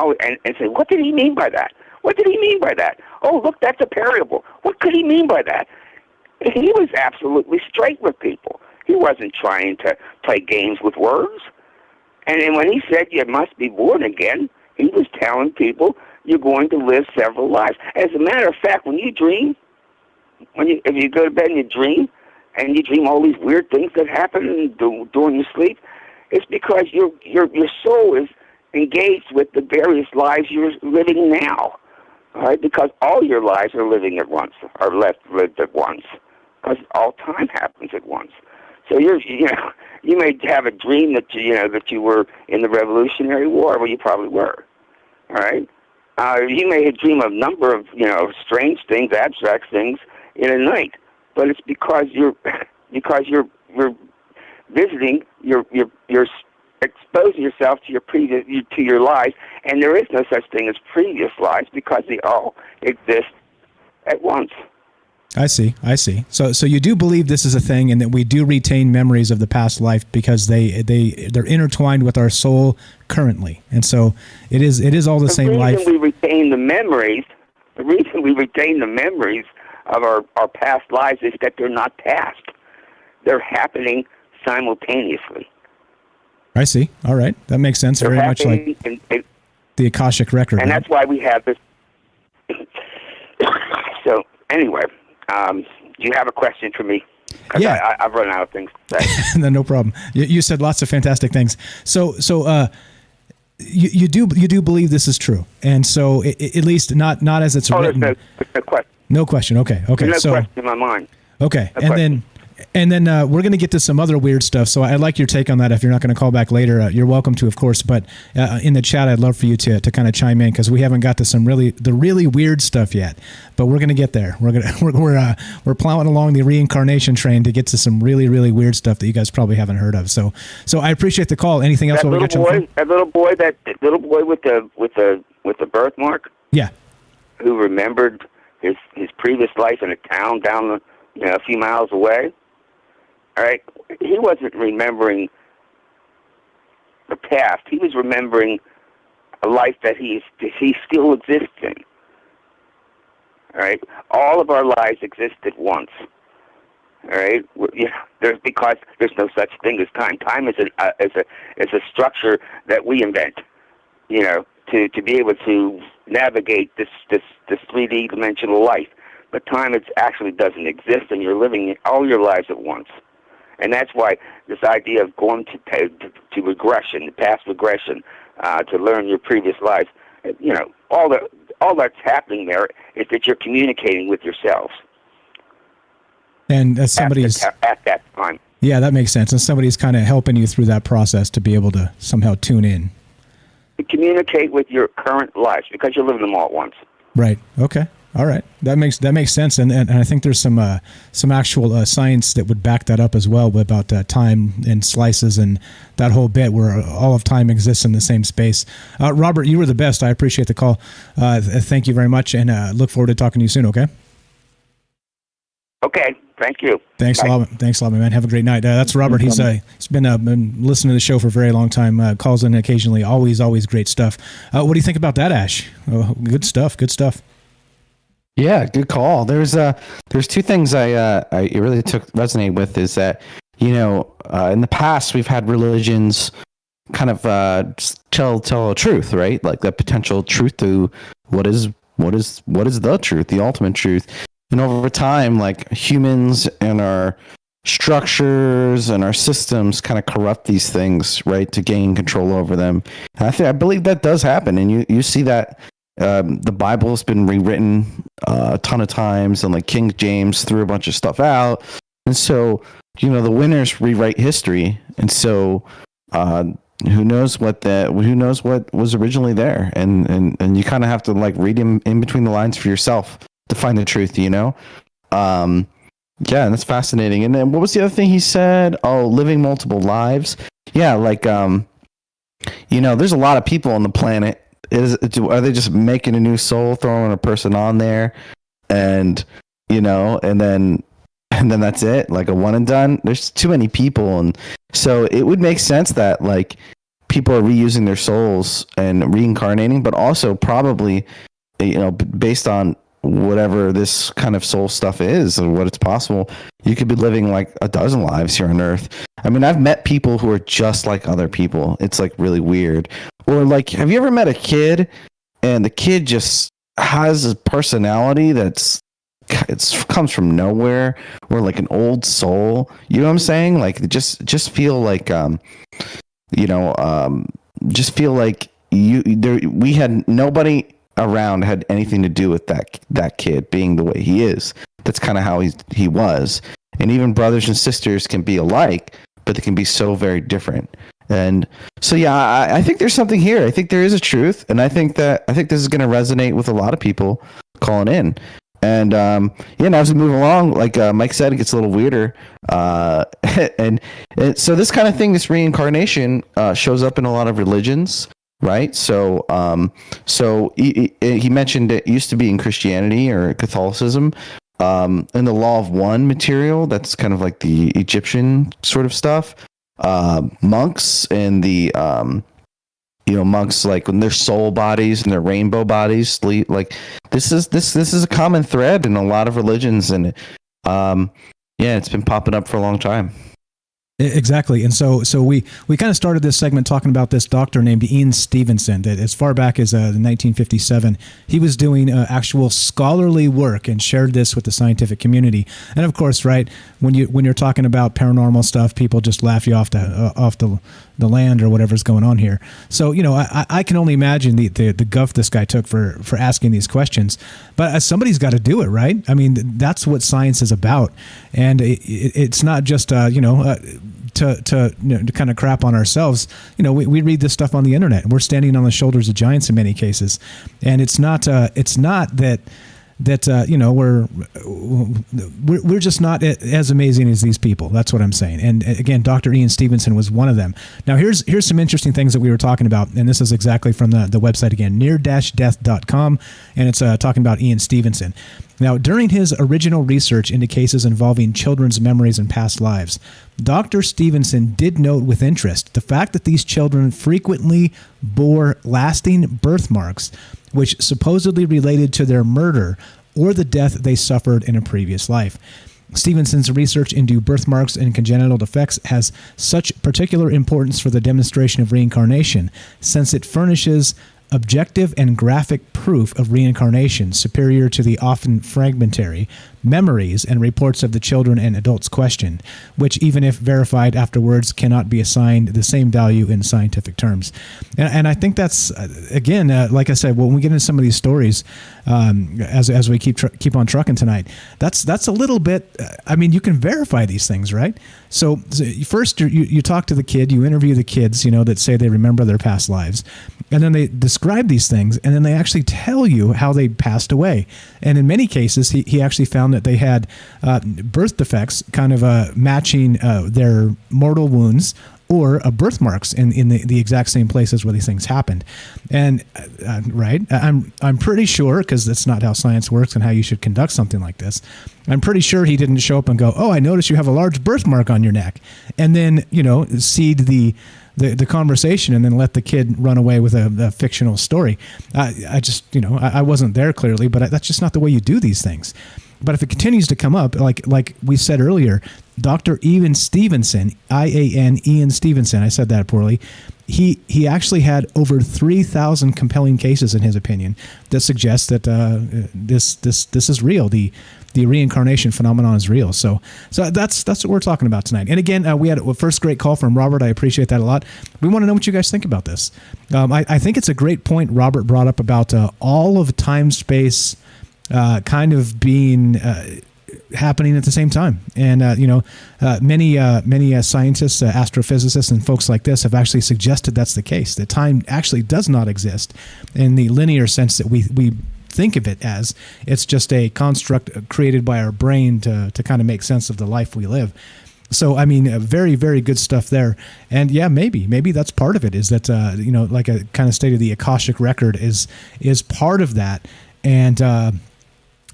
Speaker 3: say, what did he mean by that? What did he mean by that? Oh, look, that's a parable. What could he mean by that? He was absolutely straight with people. He wasn't trying to play games with words. And then when he said you must be born again, he was telling people you're going to live several lives. As a matter of fact, when you dream, if you go to bed and you dream all these weird things that happen during your sleep, it's because your soul is engaged with the various lives you're living now. All right, because all your lives are lived at once, because all time happens at once. So you may have a dream that that you were in the Revolutionary War. Well, you probably were. All right. You may dream of a number of strange things, abstract things in a night, but it's because you're visiting, you're exposing yourself to your lives, and there is no such thing as previous lives because they all exist at once.
Speaker 8: I see. So you do believe this is a thing, and that we do retain memories of the past life because they're intertwined with our soul currently, and so it is all the same life.
Speaker 3: The reason we retain the memories of our past lives is that they're not past; they're happening simultaneously.
Speaker 8: I see. All right, that makes sense.
Speaker 3: They're
Speaker 8: very much like the Akashic record,
Speaker 3: and that's why we have this. So anyway. Do you have a question for me?
Speaker 8: Yeah.
Speaker 3: I've run out of things to say.
Speaker 8: No problem. You said lots of fantastic things. So you do believe this is true, and so at least not as it's written.
Speaker 3: There's no question.
Speaker 8: No question. Okay.
Speaker 3: There's no question in my mind.
Speaker 8: Okay,
Speaker 3: No question.
Speaker 8: And then we're going to get to some other weird stuff. So I'd like your take on that. If you're not going to call back later, you're welcome to, of course. But in the chat, I'd love for you to kind of chime in because we haven't got to the really weird stuff yet. But we're going to get there. We're plowing along the reincarnation train to get to some really weird stuff that you guys probably haven't heard of. So I appreciate the call. Anything else?
Speaker 3: That little boy with the birthmark.
Speaker 8: Yeah.
Speaker 3: Who remembered his previous life in a town down a few miles away. All right, he wasn't remembering the past. He was remembering a life that he still exists in. All right, all of our lives exist at once. All right, because there's no such thing as time. Time is a structure that we invent. To be able to navigate this 3D dimensional life. But time actually doesn't exist, and you're living all your lives at once. And that's why this idea of going to regression, past regression, to learn your previous lives, all that's happening there is that you're communicating with yourselves.
Speaker 8: And as somebody's
Speaker 3: at that time.
Speaker 8: Yeah, that makes sense. And somebody's kind of helping you through that process to be able to somehow tune in.
Speaker 3: To communicate with your current lives because you're living them all at once.
Speaker 8: Right. Okay. All right, that makes sense, and I think there's some actual science that would back that up as well about time and slices and that whole bit where all of time exists in the same space. Robert, you were the best. I appreciate the call. Thank you very much, and look forward to talking to you soon. Okay.
Speaker 3: Okay. Thank you.
Speaker 8: Thanks a lot, my man. Have a great night. That's Robert. He's been listening to the show for a very long time. Calls in occasionally. Always great stuff. What do you think about that, Ash? Good stuff.
Speaker 9: Yeah, good call. There's two things I really resonate with is that in the past we've had religions kind of tell a truth, right? Like the potential truth to what is the truth, the ultimate truth. And over time, like humans and our structures and our systems kind of corrupt these things, right, to gain control over them. And I believe that does happen, and you see that. The Bible has been rewritten a ton of times, and like King James threw a bunch of stuff out, and so the winners rewrite history, and so who knows what was originally there, and you kind of have to like read in between the lines for yourself to find the truth, Yeah, and that's fascinating. And then what was the other thing he said? Oh, living multiple lives. Yeah, like there's a lot of people on the planet. Are they just making a new soul, throwing a person on there, and then that's it, like a one and done? There's too many people, and so it would make sense that like people are reusing their souls and reincarnating, but also probably based on whatever this kind of soul stuff is and what it's possible, you could be living like a dozen lives here on Earth. I mean, I've met people who are just like other people. It's like really weird. Or like, have you ever met a kid and the kid just has a personality it comes from nowhere, or like an old soul? You know what I'm saying? Like just feel like just feel like we had nobody around had anything to do with that kid being the way he is. That's kind of how he was. and even brothers and sisters can be alike, but they can be so very different. And so, yeah, I think there's something here. I think there is a truth, and I think this is going to resonate with a lot of people calling in. And and as we move along, like Mike said, it gets a little weirder. And so this kind of thing, this reincarnation, shows up in a lot of religions, right? So he mentioned it used to be in Christianity or Catholicism. In the Law of One material, that's kind of like the Egyptian sort of stuff. Monks and the monks, like when their soul bodies and their rainbow bodies sleep, like this is a common thread in a lot of religions, and it's been popping up for a long time.
Speaker 8: Exactly. And so we kind of started this segment talking about this doctor named Ian Stevenson that as far back as 1957, he was doing actual scholarly work and shared this with the scientific community. And of course, right, when you're talking about paranormal stuff, people just laugh you off the land or whatever's going on here. So, I can only imagine the guff this guy took for asking these questions, but somebody's got to do it, right? I mean, that's what science is about. And it's not just, to kind of crap on ourselves. We read this stuff on the internet. We're standing on the shoulders of giants in many cases. And it's not that we're just not as amazing as these people. That's what I'm saying. And again, Dr. Ian Stevenson was one of them. Now here's some interesting things that we were talking about, and this is exactly from the website again, near-death.com, and it's talking about Ian Stevenson. Now, during his original research into cases involving children's memories and past lives, Dr. Stevenson did note with interest the fact that these children frequently bore lasting birthmarks which supposedly related to their murder or the death they suffered in a previous life. Stevenson's research into birthmarks and congenital defects has such particular importance for the demonstration of reincarnation, since it furnishes objective and graphic proof of reincarnation superior to the often fragmentary memories and reports of the children and adults questioned, which, even if verified afterwards, cannot be assigned the same value in scientific terms. And I think that's, again, like I said, when we get into some of these stories, as we keep on trucking tonight, that's a little bit, I mean, you can verify these things, right? So first you talk to the kid, you interview the kids, that say they remember their past lives, and then they describe these things, and then they actually tell you how they passed away. And in many cases, he actually found that they had birth defects kind of matching their mortal wounds or birthmarks in the exact same places where these things happened. And right, I'm pretty sure, because that's not how science works and how you should conduct something like this, I'm pretty sure he didn't show up and go, "Oh, I noticed you have a large birthmark on your neck," and then seed the conversation and then let the kid run away with a fictional story. I just, I wasn't there clearly, but that's just not the way you do these things. But if it continues to come up, like we said earlier, Dr. Ian Stevenson, I-A-N, Ian Stevenson, I said that poorly, he actually had over 3,000 compelling cases, in his opinion, that suggest that this is real. The reincarnation phenomenon is real. So that's what we're talking about tonight. And again, we had a first great call from Robert. I appreciate that a lot. We want to know what you guys think about this. I think it's a great point Robert brought up about all of time, space, kind of being happening at the same time. And many scientists, astrophysicists, and folks like this have actually suggested that's the case, that time actually does not exist in the linear sense that we think of it as. It's just a construct created by our brain to kind of make sense of the life we live. So, I mean, very, very good stuff there. And yeah, maybe that's part of it, is that, like a kind of state of the Akashic record is part of that. And,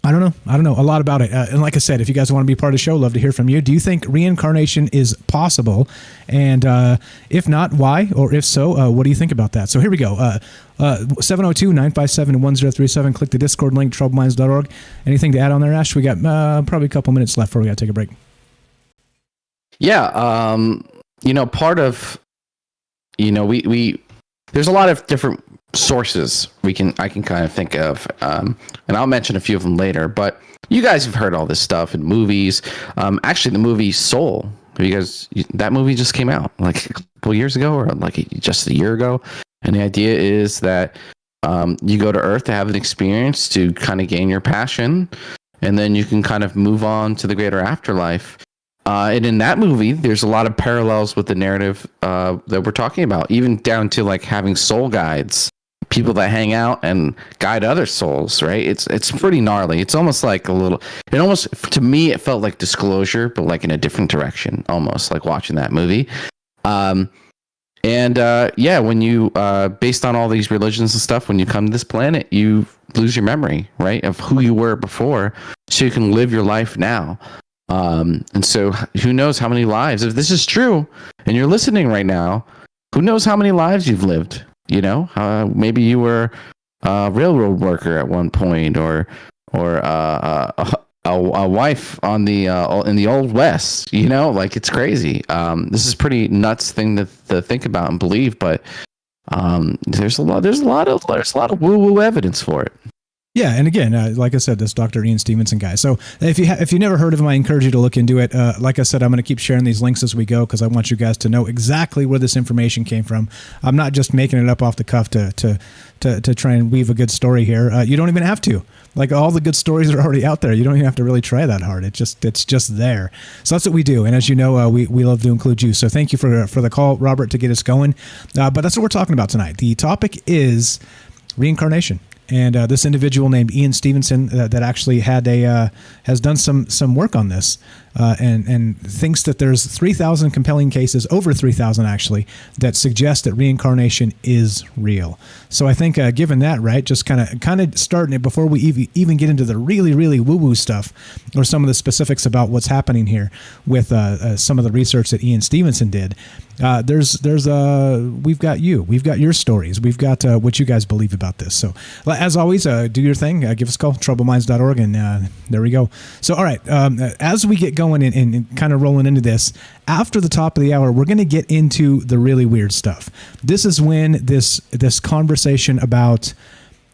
Speaker 8: I don't know a lot about it. And like I said, if you guys want to be part of the show, love to hear from you. Do you think reincarnation is possible? And if not, why? Or if so, what do you think about that? So here we go. 702-957-1037. Click the Discord link, troubleminds.org. Anything to add on there, Ash? We got probably a couple minutes left before we got to take a break.
Speaker 9: Yeah. Part of, we there's a lot of different sources I can kind of think of, and I'll mention a few of them later, but you guys have heard all this stuff in movies. Actually, the movie Soul, that movie just came out like a couple years ago, or like just a year ago, and the idea is that you go to Earth to have an experience to kind of gain your passion, and then you can kind of move on to the greater afterlife. And in that movie, there's a lot of parallels with the narrative that we're talking about, even down to like having soul guides, people that hang out and guide other souls, right? It's pretty gnarly. It's almost like to me, it felt like Disclosure, but like in a different direction, almost like watching that movie. When you, based on all these religions and stuff, when you come to this planet, you lose your memory, right, of who you were before, so you can live your life now. And so who knows how many lives, if this is true and you're listening right now, who knows how many lives you've lived, you know? Maybe you were a railroad worker at one point, or a wife on the in the old west, you know, like it's crazy. This is pretty nuts thing to think about and believe, but there's a lot of woo-woo evidence for it.
Speaker 8: Yeah, and again, like I said, this Dr. Ian Stevenson guy. So if you never heard of him, I encourage you to look into it. Like I said, I'm going to keep sharing these links as we go because I want you guys to know exactly where this information came from. I'm not just making it up off the cuff to try and weave a good story here. You don't even have to. Like, all the good stories are already out there. You don't even have to really try that hard. It's just there. So that's what we do. And as you know, we love to include you. So thank you for the call, Robert, to get us going. But that's what we're talking about tonight. The topic is reincarnation. And this individual named Ian Stevenson that actually has done some work on this and thinks that there's 3,000 compelling cases, over 3,000 actually, that suggest that reincarnation is real. So I think given that, right, just kind of starting it before we even get into the really, really woo-woo stuff or some of the specifics about what's happening here with some of the research that Ian Stevenson did. We've got your stories. We've got what you guys believe about this. So as always, do your thing. Give us a call, troubleminds.org, and there we go. So, all right, as we get going and kind of rolling into this, after the top of the hour, we're going to get into the really weird stuff. This is when this conversation about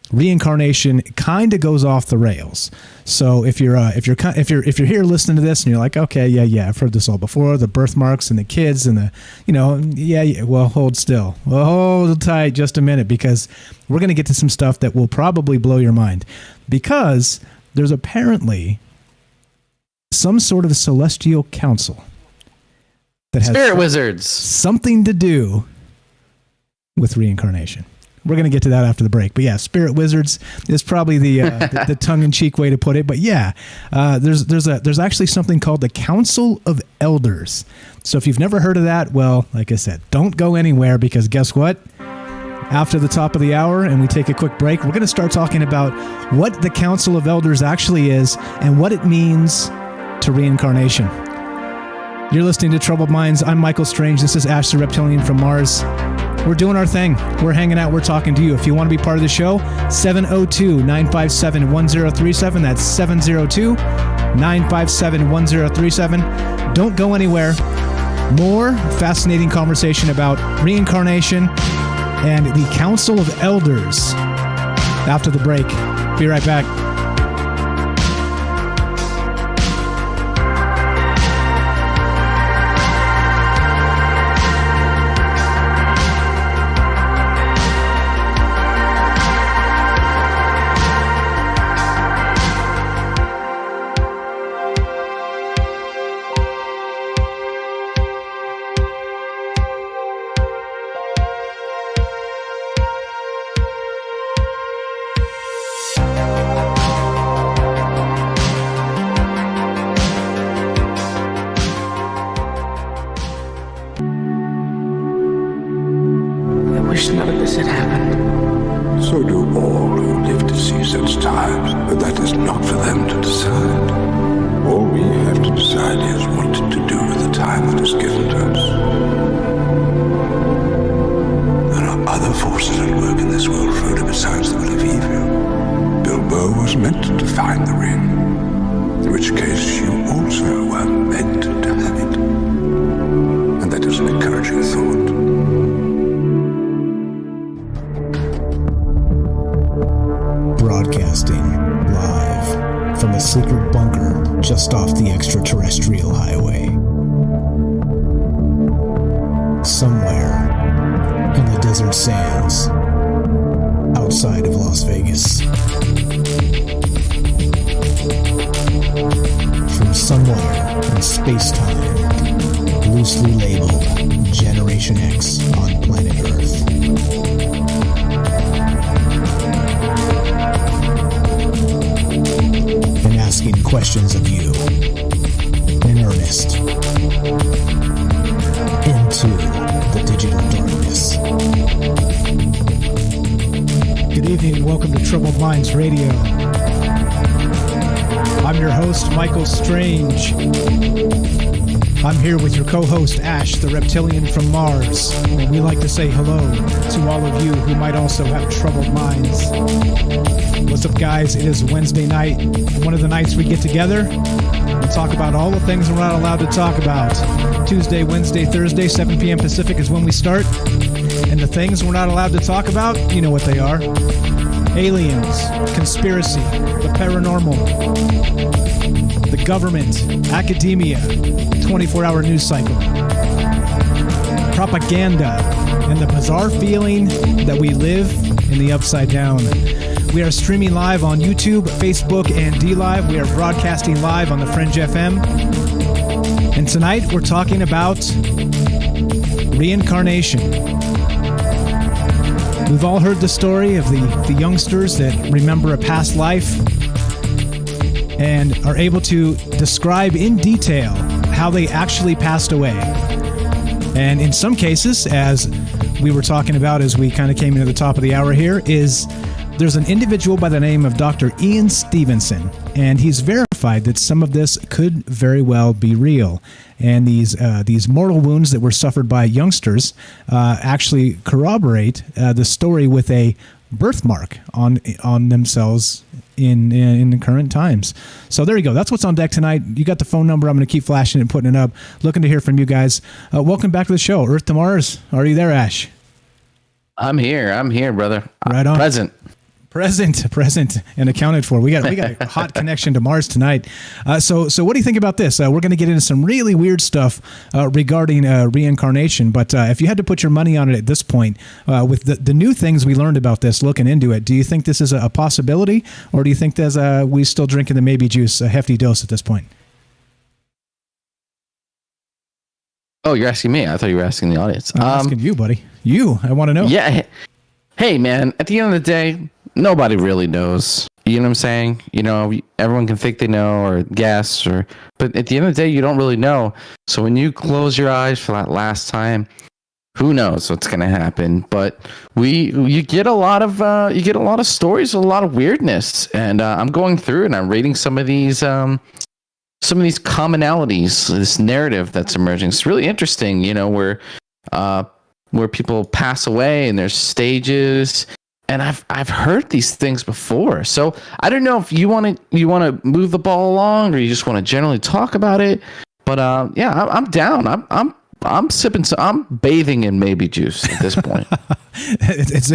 Speaker 8: reincarnation kind of goes off the rails. So if you're here listening to this and you're like, okay, yeah, I've heard this all before, the birthmarks and the kids and well, hold still. Well, hold tight just a minute, because we're going to get to some stuff that will probably blow your mind, because there's apparently some sort of celestial council that has
Speaker 9: spirit wizards,
Speaker 8: something to do with reincarnation. We're going to get to that after the break. But yeah, spirit wizards is probably the tongue-in-cheek way to put it. But yeah, there's actually something called the Council of Elders. So if you've never heard of that, well, like I said, don't go anywhere, because guess what? After the top of the hour and we take a quick break, we're going to start talking about what the Council of Elders actually is and what it means to reincarnation. You're listening to Troubled Minds. I'm Michael Strange. This is Ash the Reptilian from Mars. We're doing our thing. We're hanging out. We're talking to you. If you want to be part of the show, 702-957-1037. That's 702-957-1037. Don't go anywhere. More fascinating conversation about reincarnation and the Council of Elders after the break. Be right back. Somewhere in space-time, loosely labeled Generation X on planet Earth. And asking questions of you in earnest into the digital darkness. Good evening and welcome to Troubled Minds Radio. I'm your host, Michael Strange. I'm here with your co-host, Ash, the reptilian from Mars. And we like to say hello to all of you who might also have troubled minds. What's up, guys? It is Wednesday night, one of the nights we get together and talk about all the things we're not allowed to talk about. Tuesday, Wednesday, Thursday, 7 p.m. Pacific is when we start. And the things we're not allowed to talk about, you know what they are. Aliens, conspiracy, the paranormal, the government, academia, 24-hour news cycle, propaganda, and the bizarre feeling that we live in the upside down. We are streaming live on YouTube, Facebook, and DLive. We are broadcasting live on the Fringe FM. And tonight we're talking about reincarnation. We've all heard the story of the youngsters that remember a past life and are able to describe in detail how they actually passed away. And in some cases, as we were talking about as we kind of came into the top of the hour here, is there's an individual by the name of Dr. Ian Stevenson, and he's verified that some of this could very well be real. And these mortal wounds that were suffered by youngsters actually corroborate the story with a birthmark on themselves in the current times. So there you go. That's what's on deck tonight. You got the phone number. I'm going to keep flashing and putting it up. Looking to hear from you guys. Welcome back to the show. Earth to Mars. Are you there, Ash?
Speaker 9: I'm here, brother.
Speaker 8: Right on.
Speaker 9: Present,
Speaker 8: and accounted for. We got a hot connection to Mars tonight. So what do you think about this? We're going to get into some really weird stuff regarding reincarnation. But if you had to put your money on it at this point, with the new things we learned about this, looking into it, do you think this is a possibility, or do you think we still drinking the maybe juice, a hefty dose at this point?
Speaker 9: Oh, you're asking me? I thought you were asking the audience.
Speaker 8: I'm asking you, buddy. I want to know.
Speaker 9: Yeah. Hey, man. At the end of the day, nobody really knows. You know what I'm saying? You know, everyone can think they know or guess, but at the end of the day, you don't really know. So when you close your eyes for that last time, who knows what's going to happen? But you get a lot of stories, a lot of weirdness, and I'm going through and I'm reading some of these commonalities, this narrative that's emerging. It's really interesting, you know, where people pass away and there's stages. And I've heard these things before, so I don't know if you want to move the ball along, or you just want to generally talk about it. But yeah, I'm down. I'm sipping. I'm bathing in maybe juice at this point.
Speaker 8: It's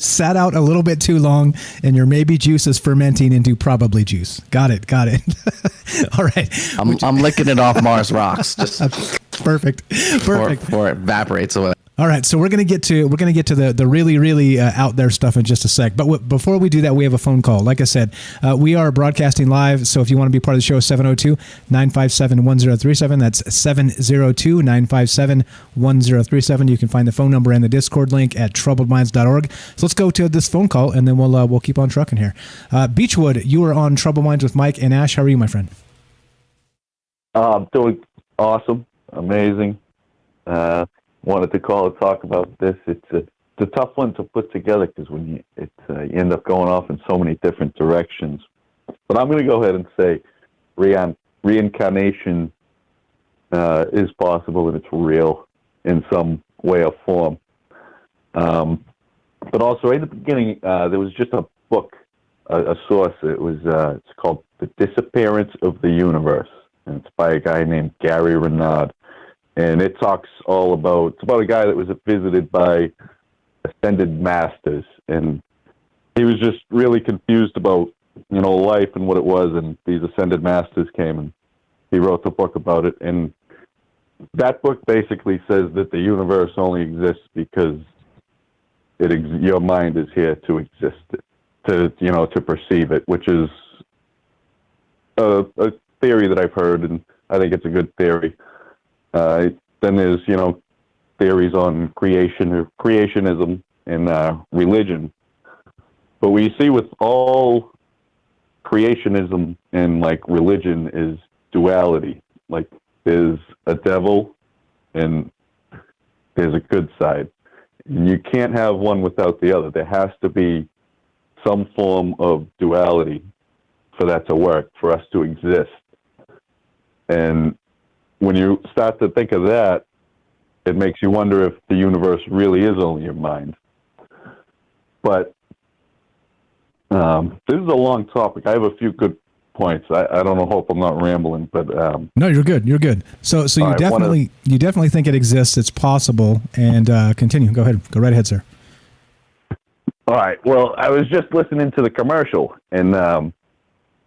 Speaker 8: sat out a little bit too long, and your maybe juice is fermenting into probably juice. Got it. All right.
Speaker 9: I'm licking it off Mars rocks. Just
Speaker 8: perfect.
Speaker 9: Before it evaporates away.
Speaker 8: All right, so we're gonna get to the really out there stuff in just a sec. But before we do that, we have a phone call. Like I said, we are broadcasting live. So if you want to be part of the show, 702-957-1037. That's 702-957-1037. You can find the phone number and the Discord link at troubledminds.org. So let's go to this phone call, and then we'll keep on trucking here. Beechwood, you are on Troubled Minds with Mike and Ash. How are you, my friend?
Speaker 10: I'm doing awesome, amazing. Wanted to call and talk about this. It's a tough one to put together because when you end up going off in so many different directions. But I'm going to go ahead and say reincarnation is possible and it's real in some way or form. But also, right at the beginning, there was just a book, a source. It's called "The Disappearance of the Universe," and it's by a guy named Gary Renard. And it talks it's about a guy that was visited by ascended masters, and he was just really confused about, life and what it was, and these ascended masters came and he wrote the book about it. And that book basically says that the universe only exists because your mind is here to exist, to perceive it, which is a theory that I've heard, and I think it's a good theory. Then there's, theories on creationism and religion. But what you see with all creationism and like religion is duality. Like there's a devil and there's a good side. You can't have one without the other. There has to be some form of duality for that to work, for us to exist. And when you start to think of that, it makes you wonder if the universe really is only your mind. But this is a long topic. I have a few good points. I don't know. Hope I'm not rambling, but
Speaker 8: no, you're good. You're good. So you definitely think it exists. It's possible. And continue. Go ahead. Go right ahead, sir.
Speaker 10: All right. Well, I was just listening to the commercial, and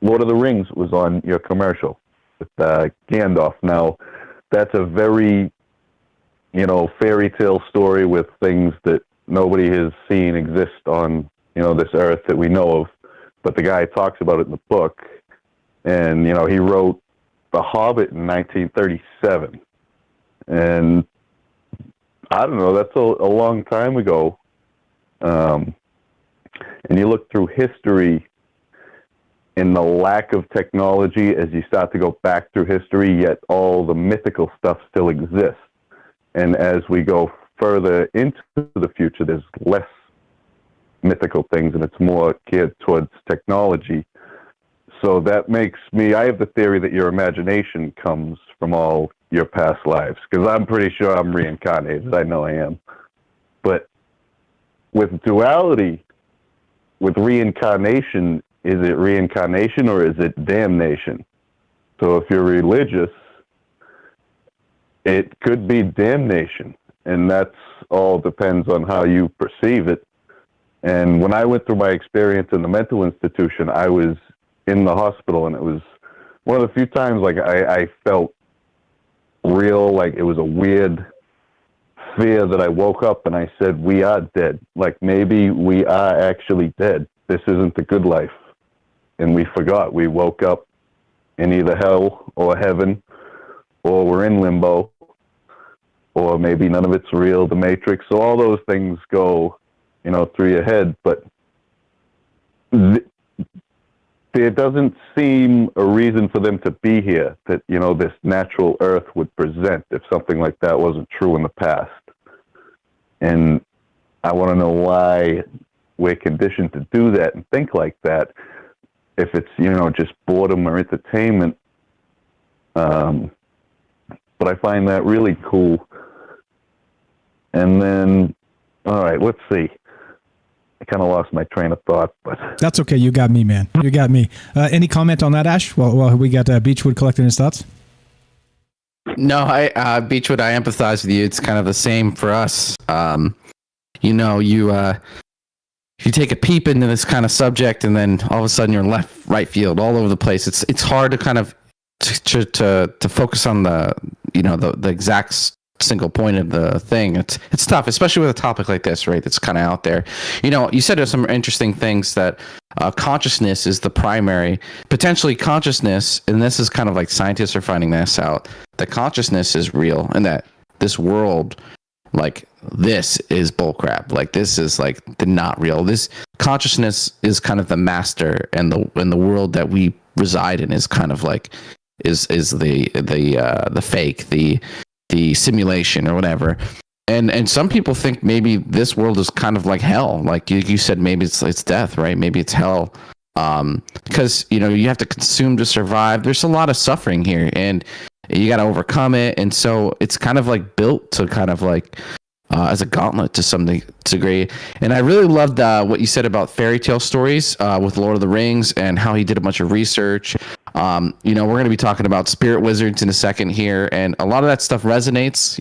Speaker 10: Lord of the Rings was on your commercial with Gandalf. Now, that's a very, fairy tale story with things that nobody has seen exist on, this earth that we know of. But the guy talks about it in the book, and, he wrote The Hobbit in 1937. And I don't know, that's a long time ago. And you look through history in the lack of technology as you start to go back through history, yet all the mythical stuff still exists. And as we go further into the future, there's less mythical things and it's more geared towards technology. So that makes me, I have the theory that your imagination comes from all your past lives, because I'm pretty sure I'm reincarnated. I know I am. But with duality, with reincarnation, is it reincarnation or is it damnation? So if you're religious, it could be damnation, and that's all depends on how you perceive it. And when I went through my experience in the mental institution, I was in the hospital, and it was one of the few times like I felt real, like it was a weird fear that I woke up and I said, we are dead. Like maybe we are actually dead. This isn't the good life. And we forgot. We woke up in either hell or heaven, or we're in limbo, or maybe none of it's real, the Matrix. So all those things go, through your head. But there doesn't seem a reason for them to be here that, this natural earth would present if something like that wasn't true in the past. And I want to know why we're conditioned to do that and think like that. If it's, just boredom or entertainment. But I find that really cool. And then, all right, let's see. I kind of lost my train of thought, but
Speaker 8: that's okay. You got me, man. You got me. Any comment on that, Ash? Well, we got Beechwood collecting his thoughts.
Speaker 9: No, Beechwood, I empathize with you. It's kind of the same for us. You take a peep into this kind of subject, and then all of a sudden you're in left, right field, all over the place. It's hard to kind of to focus on the exact single point of the thing. It's tough, especially with a topic like this, right? That's kind of out there. You said there's some interesting things that consciousness is the primary, potentially consciousness, and this is kind of like scientists are finding this out, that consciousness is real, and that this world, like this is bullcrap. Like this is like not real. This consciousness is kind of the master, and the world that we reside in is kind of like is the fake, the simulation or whatever. And some people think maybe this world is kind of like hell. Like you said, maybe it's death, right? Maybe it's hell. Because you have to consume to survive. There's a lot of suffering here, and you got to overcome it. And so it's kind of like built to kind of like as a gauntlet to some degree. And I really loved what you said about fairy tale stories with Lord of the Rings and how he did a bunch of research. We're going to be talking about spirit wizards in a second here, and a lot of that stuff resonates.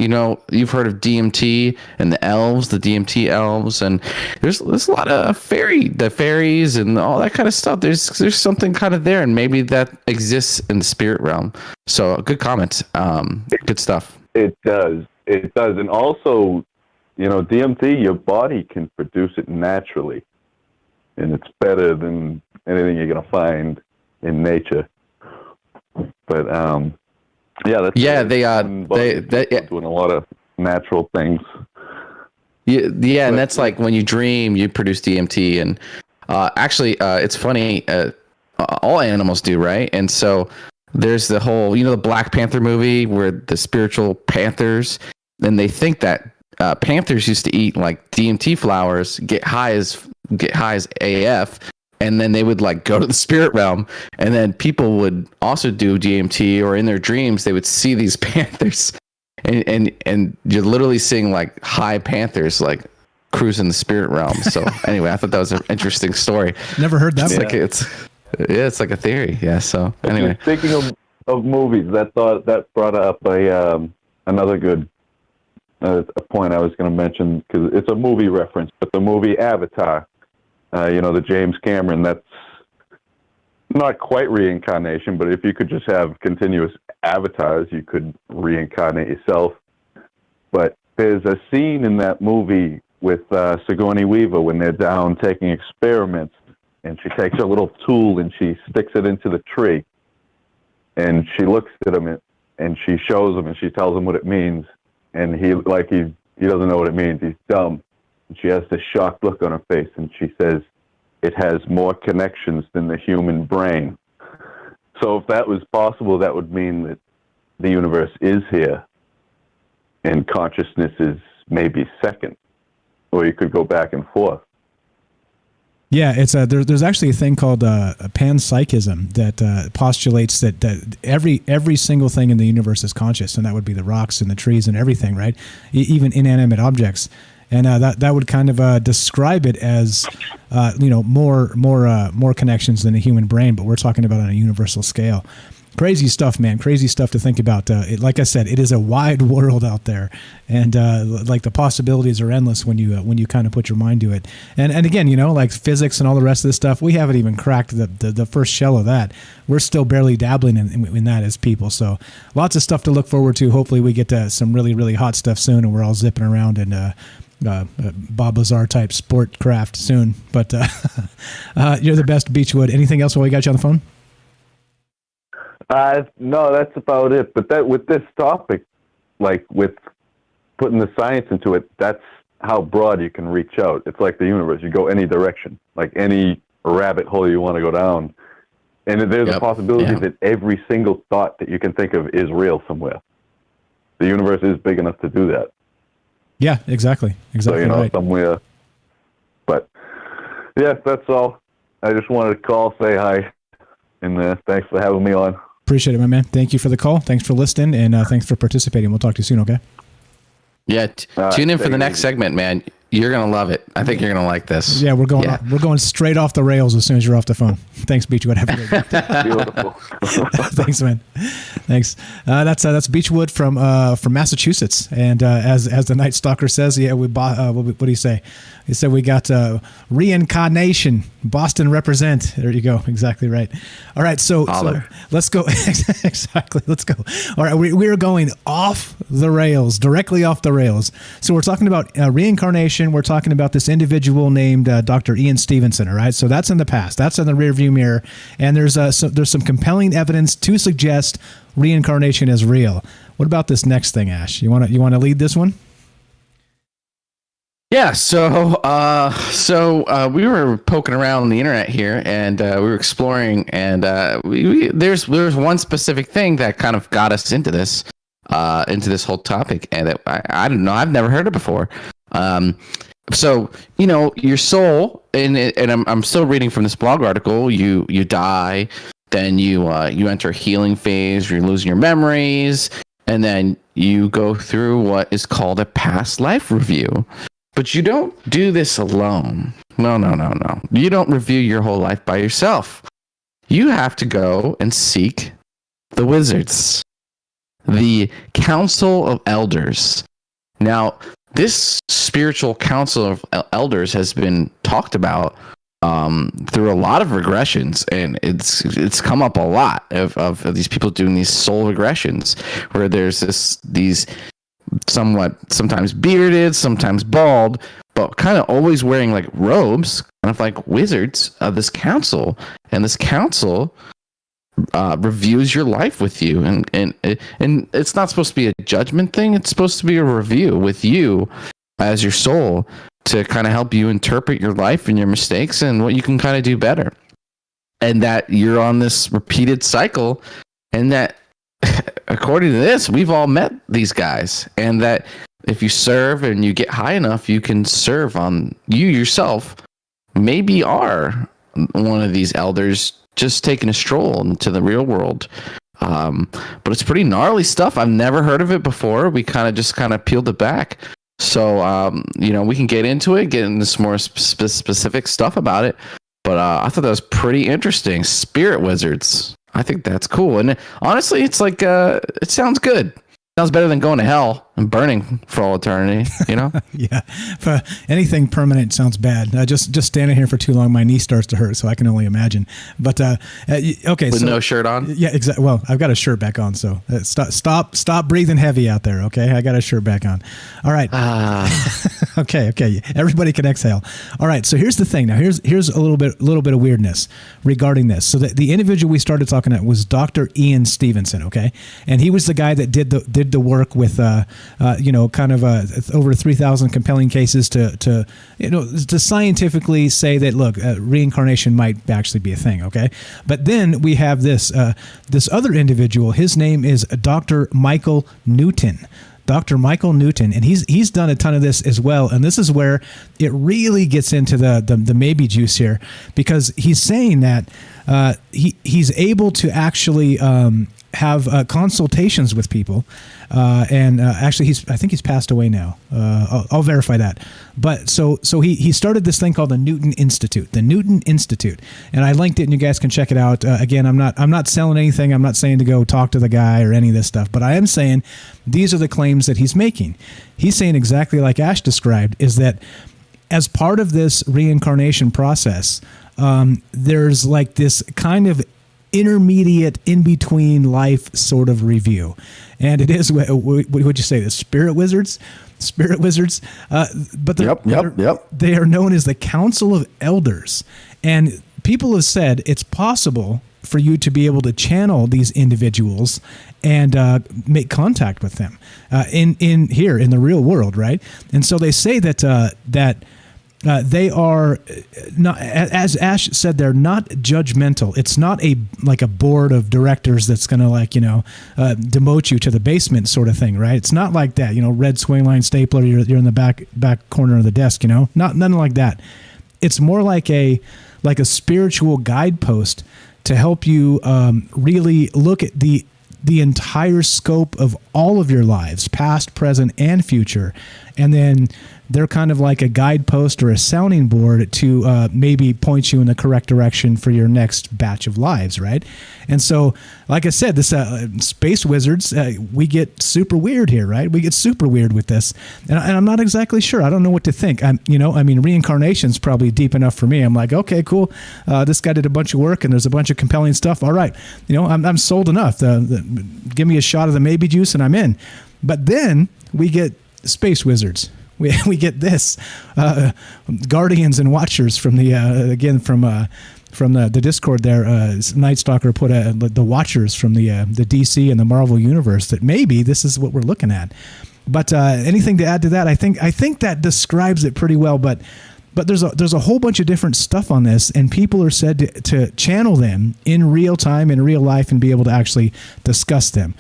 Speaker 9: You've heard of DMT and the elves, the DMT elves, and there's a lot of the fairies and all that kind of stuff. There's something kind of there, and maybe that exists in the spirit realm. So good comment. Good stuff.
Speaker 10: It does. And also, DMT, your body can produce it naturally, and it's better than anything you're going to find in nature. But Yeah, that's
Speaker 9: Yeah,
Speaker 10: they doing a lot of natural things.
Speaker 9: Yeah, and that's like when you dream, you produce DMT, and actually, it's funny. All animals do, right? And so there's the whole, the Black Panther movie where the spiritual panthers, and they think that panthers used to eat like DMT flowers, get high as AF, and then they would like go to the spirit realm, and then people would also do DMT, or in their dreams they would see these panthers, and you're literally seeing like high panthers like cruising the spirit realm. So anyway, I thought that was an interesting story.
Speaker 8: Never heard that.
Speaker 9: It's like a theory. Yeah. So anyway,
Speaker 10: speaking of movies, that brought up another good a point I was going to mention, because it's a movie reference, but the movie Avatar, the James Cameron, that's not quite reincarnation, but if you could just have continuous avatars, you could reincarnate yourself. But there's a scene in that movie with Sigourney Weaver when they're down taking experiments, and she takes a little tool and she sticks it into the tree, and she looks at him and she shows him and she tells him what it means, and he doesn't know what it means. He's dumb. And she has this shocked look on her face, and she says, "It has more connections than the human brain." So if that was possible, that would mean that the universe is here, and consciousness is maybe second, or you could go back and forth.
Speaker 8: Yeah, it's there's actually a thing called panpsychism that postulates that every single thing in the universe is conscious, and that would be the rocks and the trees and everything, right? Even inanimate objects, and that would kind of describe it as more connections than the human brain, but we're talking about on a universal scale. Crazy stuff, man. Crazy stuff to think about. Like I said, it is a wide world out there, and like the possibilities are endless when you kind of put your mind to it. And again, like physics and all the rest of this stuff, we haven't even cracked the first shell of that. We're still barely dabbling in that as people. So lots of stuff to look forward to. Hopefully, we get to some really, really hot stuff soon, and we're all zipping around in Bob Lazar type sport craft soon. But you're the best, Beechwood. Anything else while we got you on the phone?
Speaker 10: No, that's about it. But that with this topic, like with putting the science into it, that's how broad you can reach out. It's like the universe. You go any direction, like any rabbit hole you want to go down. And there's a possibility that every single thought that you can think of is real somewhere. The universe is big enough to do that.
Speaker 8: Yeah, exactly.
Speaker 10: So,
Speaker 8: right.
Speaker 10: Somewhere. But, yeah, that's all. I just wanted to call, say hi, and thanks for having me on.
Speaker 8: Appreciate it, my man. Thank you for the call. Thanks for listening, and thanks for participating. We'll talk to you soon, okay?
Speaker 9: Yeah, tune in for the next segment, man. You're gonna love it. I think you're gonna like this.
Speaker 8: Yeah, we're going straight off the rails as soon as you're off the phone. Thanks, Beechwood. Have a great day.
Speaker 10: Beautiful.
Speaker 8: Thanks, man. Thanks. That's Beechwood from Massachusetts, and as the Night Stalker says, yeah, we what do you say? He said we got Reincarnation, Boston represent. There you go. Exactly right. All right, so let's go. Exactly. Let's go. All right, we are going off the rails, directly off the rails. So we're talking about reincarnation. We're talking about this individual named Dr. Ian Stevenson. All right, so that's in the past. That's in the rearview mirror, and there's some compelling evidence to suggest reincarnation is real. What about this next thing, Ash? You want to lead this one?
Speaker 9: Yeah, so we were poking around on the internet here, and we were exploring, and there's one specific thing that kind of got us into this whole topic, and I don't know, I've never heard it before. So your soul, and I'm still reading from this blog article. You die, then you enter a healing phase. You're losing your memories, and then you go through what is called a past life review. But you don't do this alone. No. You don't review your whole life by yourself. You have to go and seek the wizards, the Council of Elders. Now, this spiritual council of elders has been talked about through a lot of regressions, and it's come up a lot of these people doing these soul regressions, where there's these sometimes bearded, sometimes bald, but kind of always wearing like robes, kind of like wizards of this council. And this council reviews your life with you, and it's not supposed to be a judgment thing. It's supposed to be a review with you as your soul to kind of help you interpret your life and your mistakes and what you can kind of do better. And that you're on this repeated cycle, and that according to this, we've all met these guys, and that if you serve and you get high enough, you can serve on you yourself. Maybe are one of these elders just taking a stroll into the real world. But it's pretty gnarly stuff. I've never heard of it before. We kind of peeled it back. So, we can get into it, get into some more specific stuff about it. But I thought that was pretty interesting. Spirit wizards. I think that's cool. And honestly, it's like, it sounds good. Sounds better than going to hell and burning for all eternity,
Speaker 8: Yeah. For anything permanent sounds bad. Just standing here for too long, my knee starts to hurt, so I can only imagine. But okay,
Speaker 9: with no shirt on.
Speaker 8: Yeah, exactly. Well, I've got a shirt back on, so stop breathing heavy out there. Okay, I got a shirt back on. All right. Okay. Everybody can exhale. All right. So here's the thing. Now here's a little bit of weirdness regarding this. So the individual we started talking about was Dr. Ian Stevenson. Okay, and he was the guy that did the work with over 3,000 compelling cases to scientifically say that, look, reincarnation might actually be a thing. Okay, but then we have this other individual. His name is Dr. Michael Newton. Dr. Michael Newton, and he's done a ton of this as well. And this is where it really gets into the maybe juice here, because he's saying that he's able to actually have consultations with people, and actually I think he's passed away now. I'll verify that. But so he started this thing called the Newton Institute, and I linked it, and you guys can check it out. Again, I'm not selling anything. I'm not saying to go talk to the guy or any of this stuff, but I am saying these are the claims that he's making. He's saying exactly like Ash described, is that as part of this reincarnation process, there's like this kind of intermediate in-between life sort of review. And it is, what would you say, the spirit wizards? But they are known as the Council of Elders. And people have said it's possible for you to be able to channel these individuals and make contact with them in the real world, right? And so they say that they are not, as Ash said, they're not judgmental. It's not a board of directors that's going to demote you to the basement sort of thing, right? It's not like that, red swing line stapler. You're in the back corner of the desk, nothing like that. It's more like a spiritual guidepost to help you really look at the entire scope of all of your lives, past, present, and future, and then they're kind of like a guidepost or a sounding board to maybe point you in the correct direction for your next batch of lives, right? And so, like I said, this space wizards, we get super weird here, right? We get super weird with this, and I'm not exactly sure. I don't know what to think. Reincarnation's probably deep enough for me. I'm like, okay, cool. This guy did a bunch of work, and there's a bunch of compelling stuff. All right, I'm sold enough. Give me a shot of the maybe juice, and I'm in. But then we get space wizards. We get this guardians and watchers from the Discord there. Night Stalker put the watchers from the DC and the Marvel universe, that maybe this is what we're looking at. But anything to add to that? I think that describes it pretty well. But there's a whole bunch of different stuff on this, and people are said to channel them in real time, in real life, and be able to actually discuss them.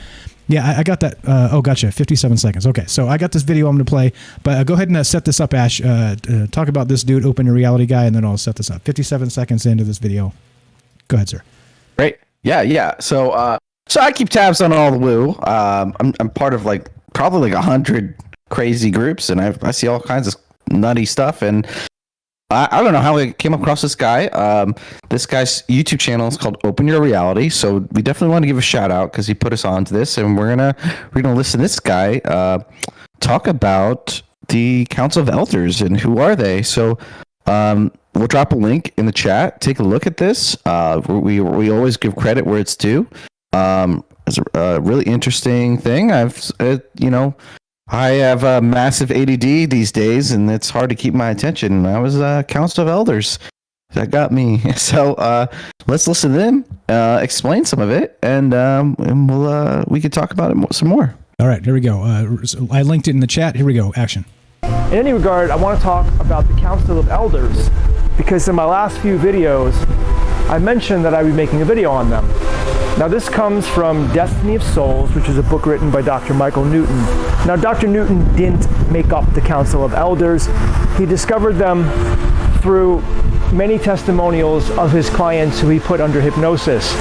Speaker 8: Yeah, I got that. Gotcha. 57 seconds. Okay, so I got this video I'm going to play, but go ahead and set this up, Ash. Talk about this dude, Open Your Reality guy, and then I'll set this up. 57 seconds into this video. Go ahead, sir.
Speaker 9: Great. Yeah. So I keep tabs on all the woo. I'm part of probably 100 crazy groups, and I see all kinds of nutty stuff, and I don't know how I came across this guy. This guy's YouTube channel is called Open Your Reality, so we definitely want to give a shout out because he put us onto this, and we're gonna listen to this guy talk about the Council of Elders and who are they. So we'll drop a link in the chat. Take a look at this. We always give credit where it's due. It's a really interesting thing. I have a massive ADD these days, and it's hard to keep my attention. I was Council of Elders. That got me. So let's listen to them explain some of it, and we can talk about it some more.
Speaker 8: All right, here we go. I linked it in the chat. Here we go. Action.
Speaker 11: In any regard, I want to talk about the Council of Elders, because in my last few videos, I mentioned that I would be making a video on them. Now this comes from Destiny of Souls, which is a book written by Dr. Michael Newton. Now Dr. Newton didn't make up the Council of Elders. He discovered them through many testimonials of his clients who he put under hypnosis.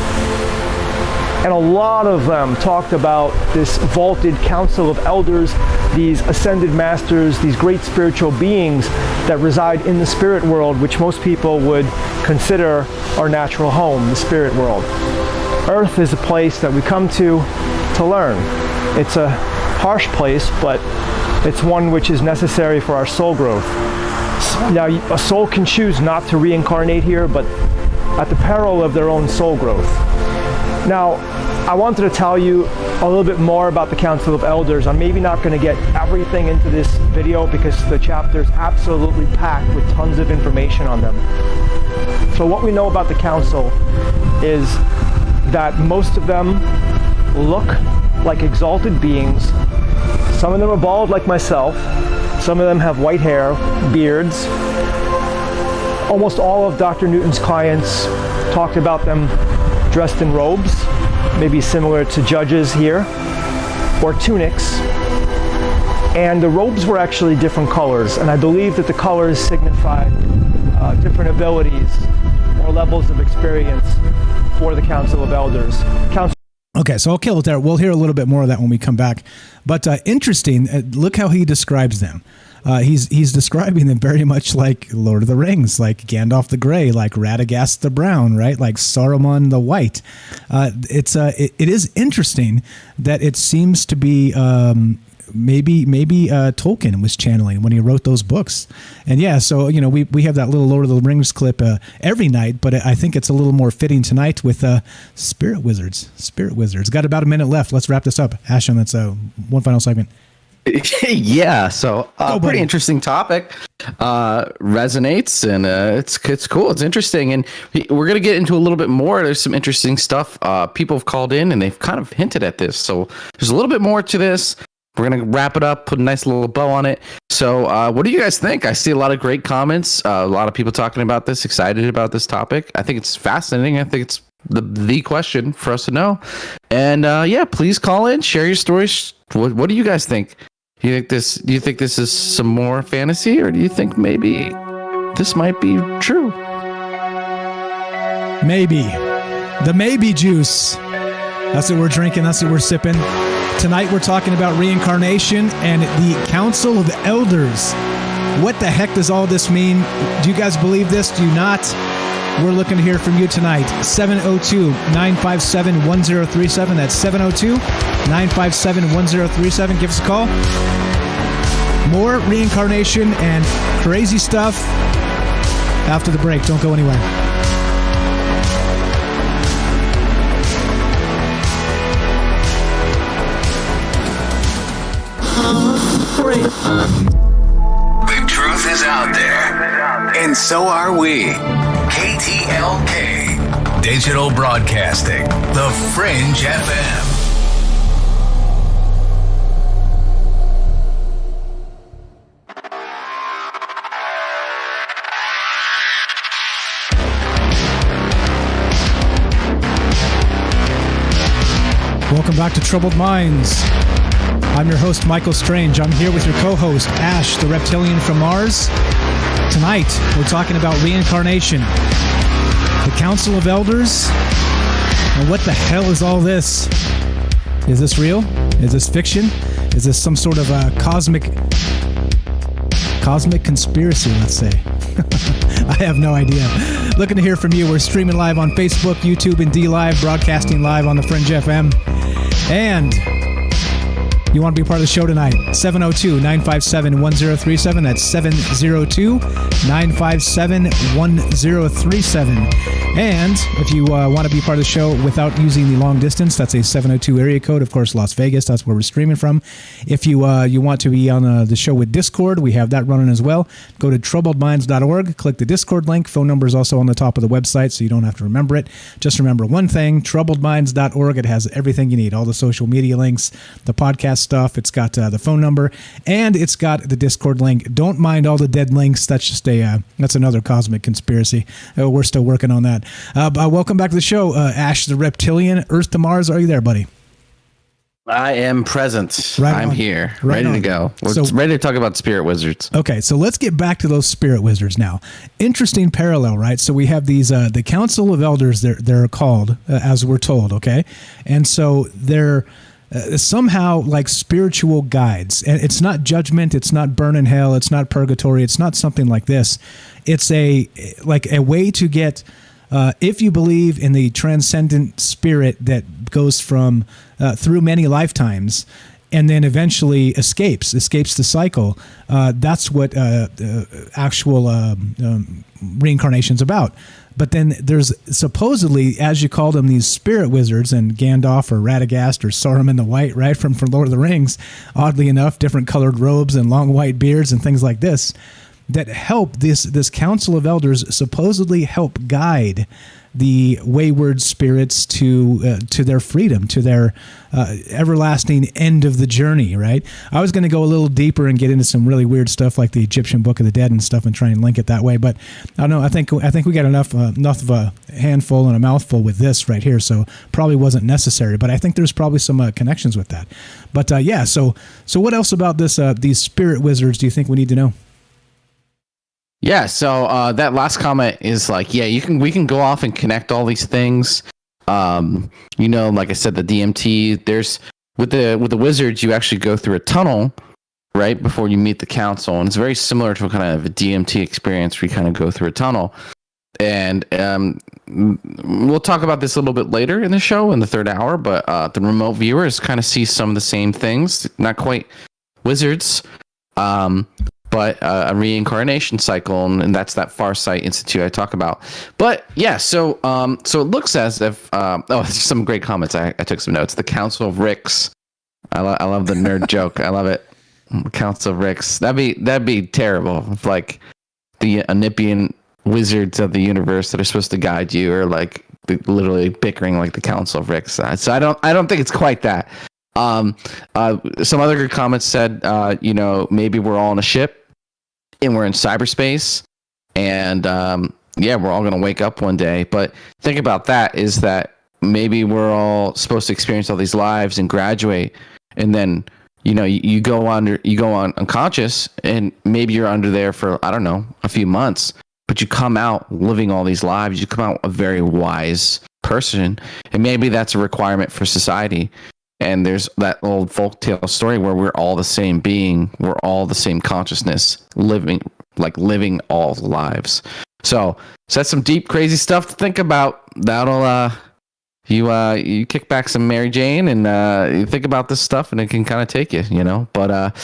Speaker 11: And a lot of them talked about this vaulted Council of Elders, these ascended masters, these great spiritual beings that reside in the spirit world, which most people would consider our natural home, the spirit world. Earth is a place that we come to learn. It's a harsh place, but it's one which is necessary for our soul growth. Now, a soul can choose not to reincarnate here, but at the peril of their own soul growth. Now, I wanted to tell you a little bit more about the Council of Elders. I'm maybe not going to get everything into this video because the chapter is absolutely packed with tons of information on them. So what we know about the Council is that most of them look like exalted beings. Some of them are bald like myself. Some of them have white hair, beards. Almost all of Dr. Newton's clients talked about them dressed in robes, maybe similar to judges here, or tunics. And the robes were actually different colors, and I believe that the colors signified different abilities or levels of experience for the Council of Elders.
Speaker 8: Okay, so I'll kill it there. We'll hear a little bit more of that when we come back. But interesting, look how he describes them. He's describing them very much like Lord of the Rings, like Gandalf the Grey, like Radagast the Brown, right? Like Saruman the White. It is interesting that it seems to be maybe Tolkien was channeling when he wrote those books. And yeah, so we have that little Lord of the Rings clip every night, but I think it's a little more fitting tonight with Spirit Wizards. Got about a minute left. Let's wrap this up. Ashton, that's one final segment.
Speaker 9: Yeah, so pretty interesting topic. Resonates, and it's cool. It's interesting, and we're gonna get into a little bit more. There's some interesting stuff. People have called in, and they've kind of hinted at this. So there's a little bit more to this. We're gonna wrap it up, put a nice little bow on it. So, what do you guys think? I see a lot of great comments. A lot of people talking about this, excited about this topic. I think it's fascinating. I think it's the question for us to know. And yeah, please call in, share your stories. What do you guys think? Do you think this is some more fantasy, or do you think maybe this might be true?
Speaker 8: Maybe. The maybe juice. That's what we're drinking. That's what we're sipping. Tonight we're talking about reincarnation and the Council of Elders. What the heck does all this mean? Do you guys believe this? Do you not? We're looking to hear from you tonight. 702-957-1037. That's 702-957-1037. Give us a call. More reincarnation and crazy stuff after the break. Don't go anywhere.
Speaker 12: The truth is out there, and so are we. KTLK, Digital Broadcasting, The Fringe FM.
Speaker 8: Welcome back to Troubled Minds. I'm your host, Michael Strange. I'm here with your co-host, Ash, the reptilian from Mars. Tonight, we're talking about reincarnation, the Council of Elders, and what the hell is all this? Is this real? Is this fiction? Is this some sort of a cosmic conspiracy, let's say? I have no idea. Looking to hear from you. We're streaming live on Facebook, YouTube, and D Live, broadcasting live on the Fringe FM. And You want to be part of the show tonight? 702-957-1037. That's 702-957-1037. And if you want to be part of the show without using the long distance, that's a 702 area code. Of course, Las Vegas, that's where we're streaming from. If you want to be on the show with Discord, we have that running as well. Go to troubledminds.org, click the Discord link. Phone number is also on the top of the website, so you don't have to remember it. Just remember one thing, troubledminds.org. It has everything you need, all the social media links, the podcast stuff. It's got the phone number, and it's got the Discord link. Don't mind all the dead links. That's just that's another cosmic conspiracy. We're still working on that. Welcome back to the show, Ash the Reptilian, Earth to Mars. Are you there, buddy?
Speaker 9: I am present.
Speaker 8: Right
Speaker 9: I'm
Speaker 8: on.
Speaker 9: here,
Speaker 8: Right
Speaker 9: ready
Speaker 8: on.
Speaker 9: to go. We're
Speaker 8: So-
Speaker 9: ready to talk about spirit wizards.
Speaker 8: Okay, so let's get back to those spirit wizards now. Interesting parallel, right? So we have these, the Council of Elders, they're called, as we're told, okay? And so they're somehow like spiritual guides. And it's not judgment, it's not burn in hell, it's not purgatory, it's not something like this. It's a way to get... if you believe in the transcendent spirit that goes from through many lifetimes and then eventually escapes the cycle, that's what actual reincarnation's about. But then there's supposedly, as you call them, these spirit wizards, and Gandalf or Radagast or Saruman the White, right, from Lord of the Rings, oddly enough, different colored robes and long white beards and things like this, that help this Council of Elders supposedly help guide the wayward spirits to their freedom, to their everlasting end of the journey, right? I was going to go a little deeper and get into some really weird stuff like the Egyptian Book of the Dead and stuff and try and link it that way, but I don't know. I think we got enough of a handful and a mouthful with this right here, so probably wasn't necessary, but I think there's probably some connections with that. But yeah, so what else about this these spirit wizards do you think we need to know?
Speaker 9: Yeah, so that last comment is like, yeah, we can go off and connect all these things. Like I said, the DMT. There's with the wizards, you actually go through a tunnel right before you meet the council, and it's very similar to a kind of a DMT experience where you kind of go through a tunnel. And we'll talk about this a little bit later in the show in the third hour. But the remote viewers kind of see some of the same things, not quite wizards. But a reincarnation cycle, and that's that Farsight Institute I talk about. But yeah, so it looks as if there's some great comments. I took some notes. The Council of Ricks. I love the nerd joke. I love it. Council of Ricks. That'd be terrible if like the Onipian wizards of the universe that are supposed to guide you are like literally bickering like the Council of Ricks. So I don't think it's quite that. Some other good comments said, maybe we're all on a ship and we're in cyberspace, and we're all going to wake up one day. But think about that, is that maybe we're all supposed to experience all these lives and graduate, and then you go on unconscious, and maybe you're under there for, I don't know, a few months, but you come out living all these lives. You come out a very wise person, and maybe that's a requirement for society. And there's that old folktale story where we're all the same being, we're all the same consciousness, living all the lives. So that's some deep, crazy stuff to think about. That'll you kick back some Mary Jane and you think about this stuff, and it can kind of take you, But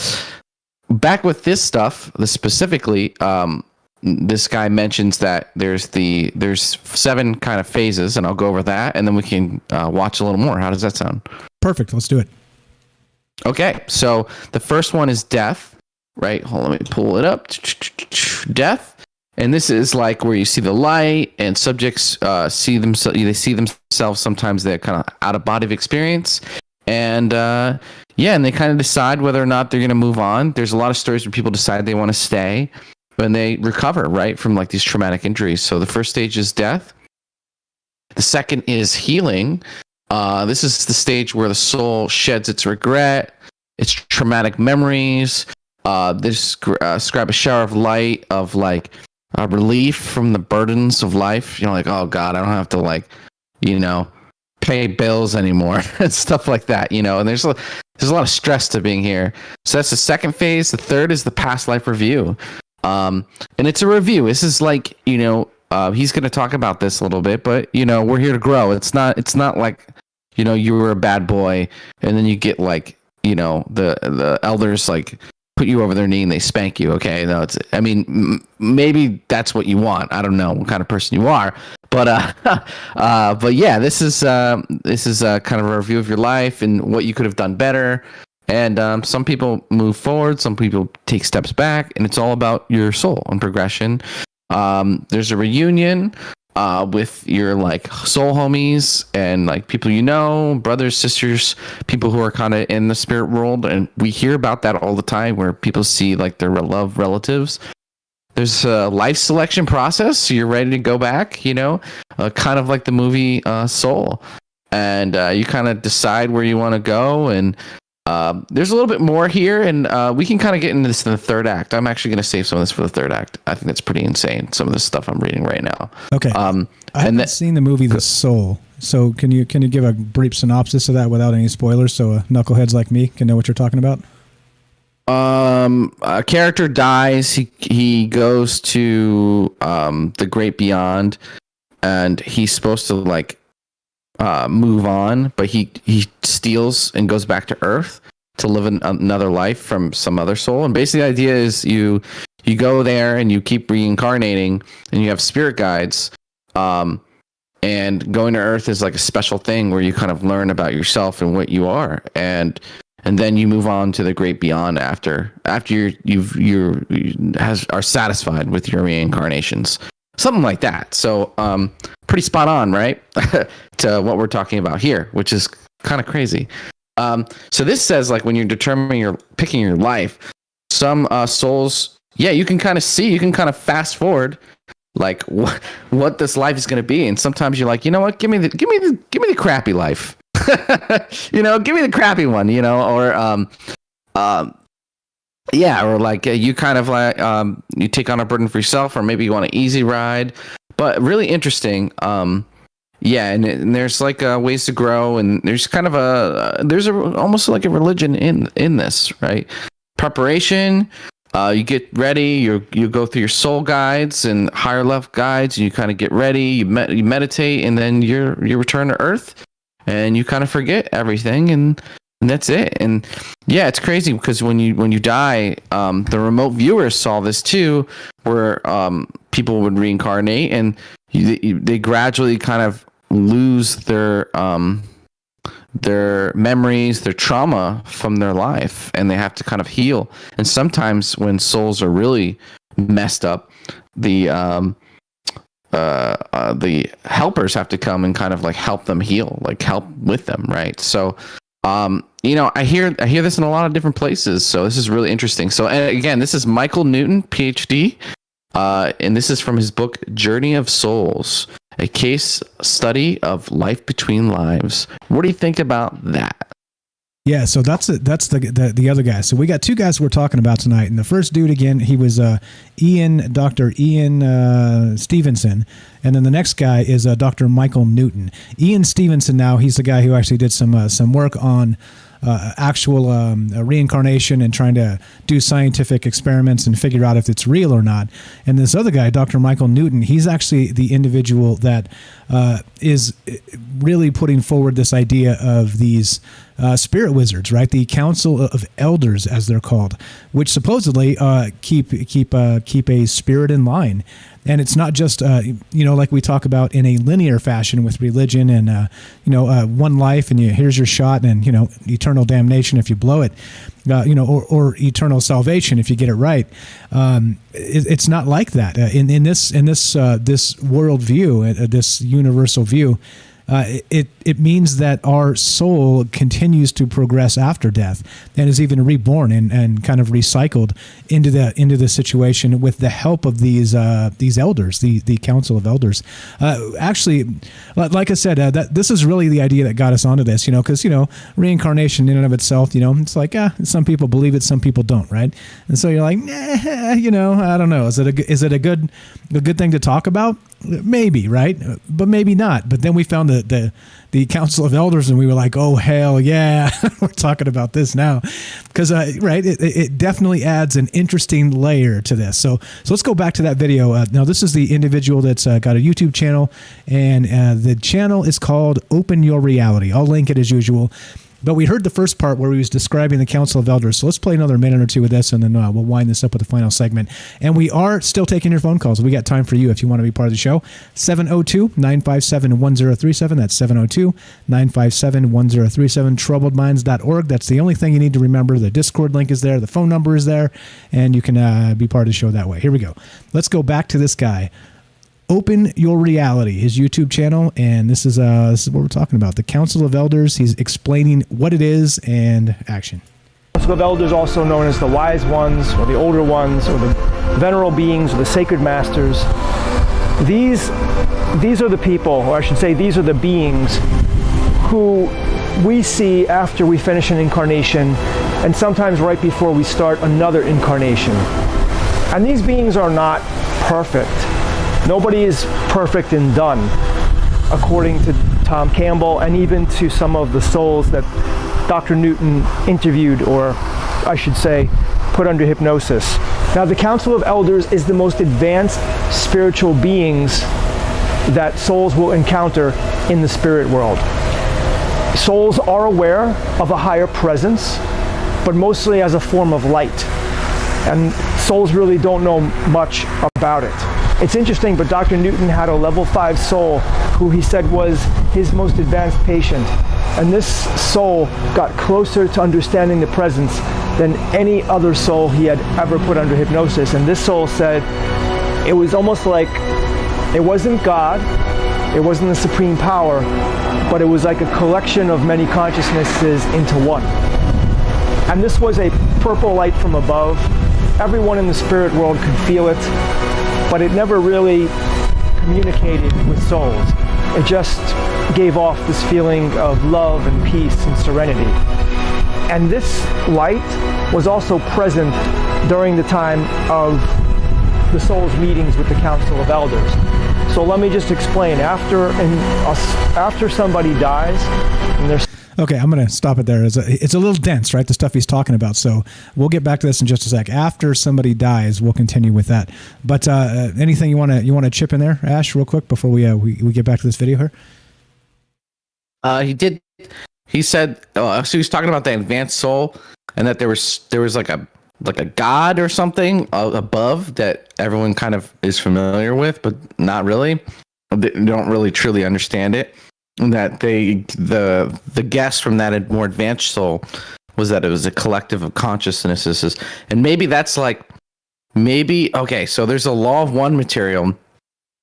Speaker 9: back with this stuff, specifically, this guy mentions that there's 7 kind of phases, and I'll go over that, and then we can watch a little more. How does that sound?
Speaker 8: Perfect. Let's do it.
Speaker 9: Okay, so the first one is death, right? Hold on, let me pull it up. Death, and this is like where you see the light, and subjects see themselves. Sometimes they're kind of out of body experience, and and they kind of decide whether or not they're going to move on. There's a lot of stories where people decide they want to stay when they recover, right, from like these traumatic injuries. So the first stage is death. The second is healing. This is the stage where the soul sheds its regret, its traumatic memories. Describe a shower of light, of like relief from the burdens of life. Like, oh God, I don't have to pay bills anymore and stuff like that. And there's a lot of stress to being here. So that's the second phase. The third is the past life review. And it's a review. This is like, he's going to talk about this a little bit, but we're here to grow. It's not like, you were a bad boy and then you get like the elders like put you over their knee and they spank you. Okay, no, maybe that's what you want. I don't know what kind of person you are, but yeah, this is kind of a review of your life and what you could have done better. And some people move forward, some people take steps back, and it's all about your soul and progression. There's a reunion with your like soul homies and like people brothers, sisters, people who are kind of in the spirit world, and we hear about that all the time where people see like their loved relatives. There's a life selection process, so you're ready to go back, kind of like the movie Soul, and you kind of decide where you want to go. And there's a little bit more here, and we can kind of get into this in the third act. I'm actually going to save some of this for the third act. I think that's pretty insane, some of the stuff I'm reading right now.
Speaker 8: Okay. I haven't seen the movie The Soul, so can you give a brief synopsis of that without any spoilers, so knuckleheads like me can know what you're talking about?
Speaker 9: A character dies. He goes to the great beyond, and he's supposed to like move on, but he steals and goes back to Earth to live another life from some other soul. And basically the idea is you go there and you keep reincarnating, and you have spirit guides, and going to Earth is like a special thing where you kind of learn about yourself and what you are, and then you move on to the great beyond after you are satisfied with your reincarnations. Something like that. So pretty spot on, right? To what we're talking about here, which is kind of crazy. So this says like when you're picking your life, some souls, you can kind of see, you can kind of fast forward like what this life is going to be. And sometimes you're like, you know what, give me the crappy life. Give me the crappy one, or or like you kind of like you take on a burden for yourself, or maybe you want an easy ride. But really interesting. And there's like ways to grow, and there's kind of almost like a religion in this, right? Preparation. You get ready. You go through your soul guides and higher level guides, and you kind of get ready. You meditate, and then you return to Earth, and you kind of forget everything, and that's it. And yeah, it's crazy because when you die, the remote viewers saw this too, where people would reincarnate, and they gradually kind of lose their memories, their trauma from their life, and they have to kind of heal. And sometimes when souls are really messed up, the helpers have to come and kind of like help them heal, like help with them, right? So I hear this in a lot of different places, so this is really interesting. So, and again, this is Michael Newton, PhD, and this is from his book Journey of Souls, a case study of life between lives. What do you think about that?
Speaker 8: Yeah, so that's the other guy. So we got two guys we're talking about tonight, and the first dude again, he was Dr. Ian Stevenson, and then the next guy is Dr. Michael Newton. Ian Stevenson, now he's the guy who actually did some work on actual reincarnation and trying to do scientific experiments and figure out if it's real or not. And this other guy, Dr. Michael Newton, he's actually the individual that is really putting forward this idea of these spirit wizards, right? The Council of Elders, as they're called, which supposedly keep a spirit in line. And it's not just, like we talk about in a linear fashion with religion and, one life and here's your shot and, eternal damnation if you blow it, or eternal salvation if you get it right. It's not like that. In this worldview, this universal view, it means that our soul continues to progress after death and is even reborn and kind of recycled into the situation with the help of these elders, the Council of Elders. Actually, like I said, that this is really the idea that got us onto this, because reincarnation in and of itself, it's like some people believe it, some people don't, right? And so you're like, I don't know, is it a good thing to talk about? Maybe, right? But maybe not. But then we found the Council of Elders, and we were like, oh, hell yeah, we're talking about this now. Because, right, it definitely adds an interesting layer to this. So let's go back to that video. Now, this is the individual that's got a YouTube channel, and the channel is called Open Your Reality. I'll link it as usual. But we heard the first part where he was describing the Council of Elders. So let's play another minute or two with this, and then we'll wind this up with the final segment. And we are still taking your phone calls. We got time for you if you want to be part of the show. 702-957-1037. That's 702-957-1037. Troubledminds.org. That's the only thing you need to remember. The Discord link is there. The phone number is there. And you can be part of the show that way. Here we go. Let's go back to this guy. Open Your Reality, his YouTube channel, and this is what we're talking about. The Council of Elders. He's explaining what it is and action.
Speaker 11: Council of Elders, also known as the Wise Ones, or the Older Ones, or the Venerable Beings, or the Sacred Masters. These are the people, or I should say, these are the beings who we see after we finish an incarnation, and sometimes right before we start another incarnation. And these beings are not perfect. Nobody is perfect and done, according to Tom Campbell, and even to some of the souls that Dr. Newton interviewed, or I should say, put under hypnosis. Now, the Council of Elders is the most advanced spiritual beings that souls will encounter in the spirit world. Souls are aware of a higher presence, but mostly as a form of light. And souls really don't know much about it. It's interesting, but Dr. Newton had a level 5 soul who he said was his most advanced patient. And this soul got closer to understanding the presence than any other soul he had ever put under hypnosis. And this soul said it was almost like it wasn't God, it wasn't the supreme power, but it was like a collection of many consciousnesses into one. And this was a purple light from above. Everyone in the spirit world could feel it, but it never really communicated with souls. It just gave off this feeling of love and peace and serenity. And this light was also present during the time of the soul's meetings with the Council of Elders. So let me just explain. After somebody dies, and there's
Speaker 8: Okay, I'm going to stop it there. It's a little dense, right? The stuff he's talking about. So we'll get back to this in just a sec. After somebody dies, we'll continue with that. But anything you want to chip in there, Ash, real quick before we get back to this video here?
Speaker 9: He did. He said. So he was talking about the advanced soul, and that there was like a god or something above that everyone kind of is familiar with, but not really. They don't really truly understand it. And that the guess from that more advanced soul was that it was a collective of consciousnesses, and maybe that's like okay. So there's a law of one material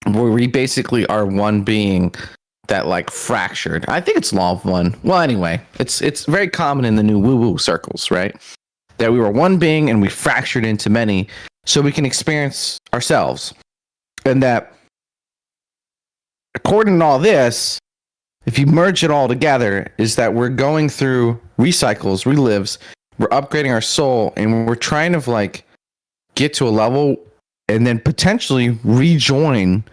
Speaker 9: where we basically are one being that like fractured. I think it's law of one. Well, anyway, it's very common in the new woo-woo circles, right? That we were one being and we fractured into many, so we can experience ourselves, and that according to all this, if you merge it all together, is that we're going through recycles, relives, we're upgrading our soul, and we're trying to like get to a level and then potentially rejoin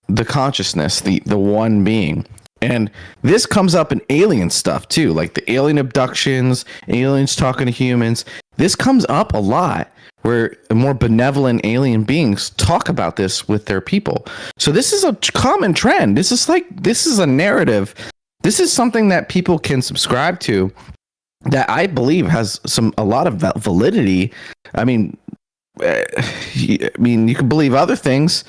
Speaker 9: the consciousness, the one being. And this comes up in alien stuff too, like the alien abductions, aliens talking to humans. This comes up a lot, where more benevolent alien beings talk about this with their people. So this is a common trend. This is a narrative. This is something that people can subscribe to that I believe has a lot of validity. I mean, you can believe other things,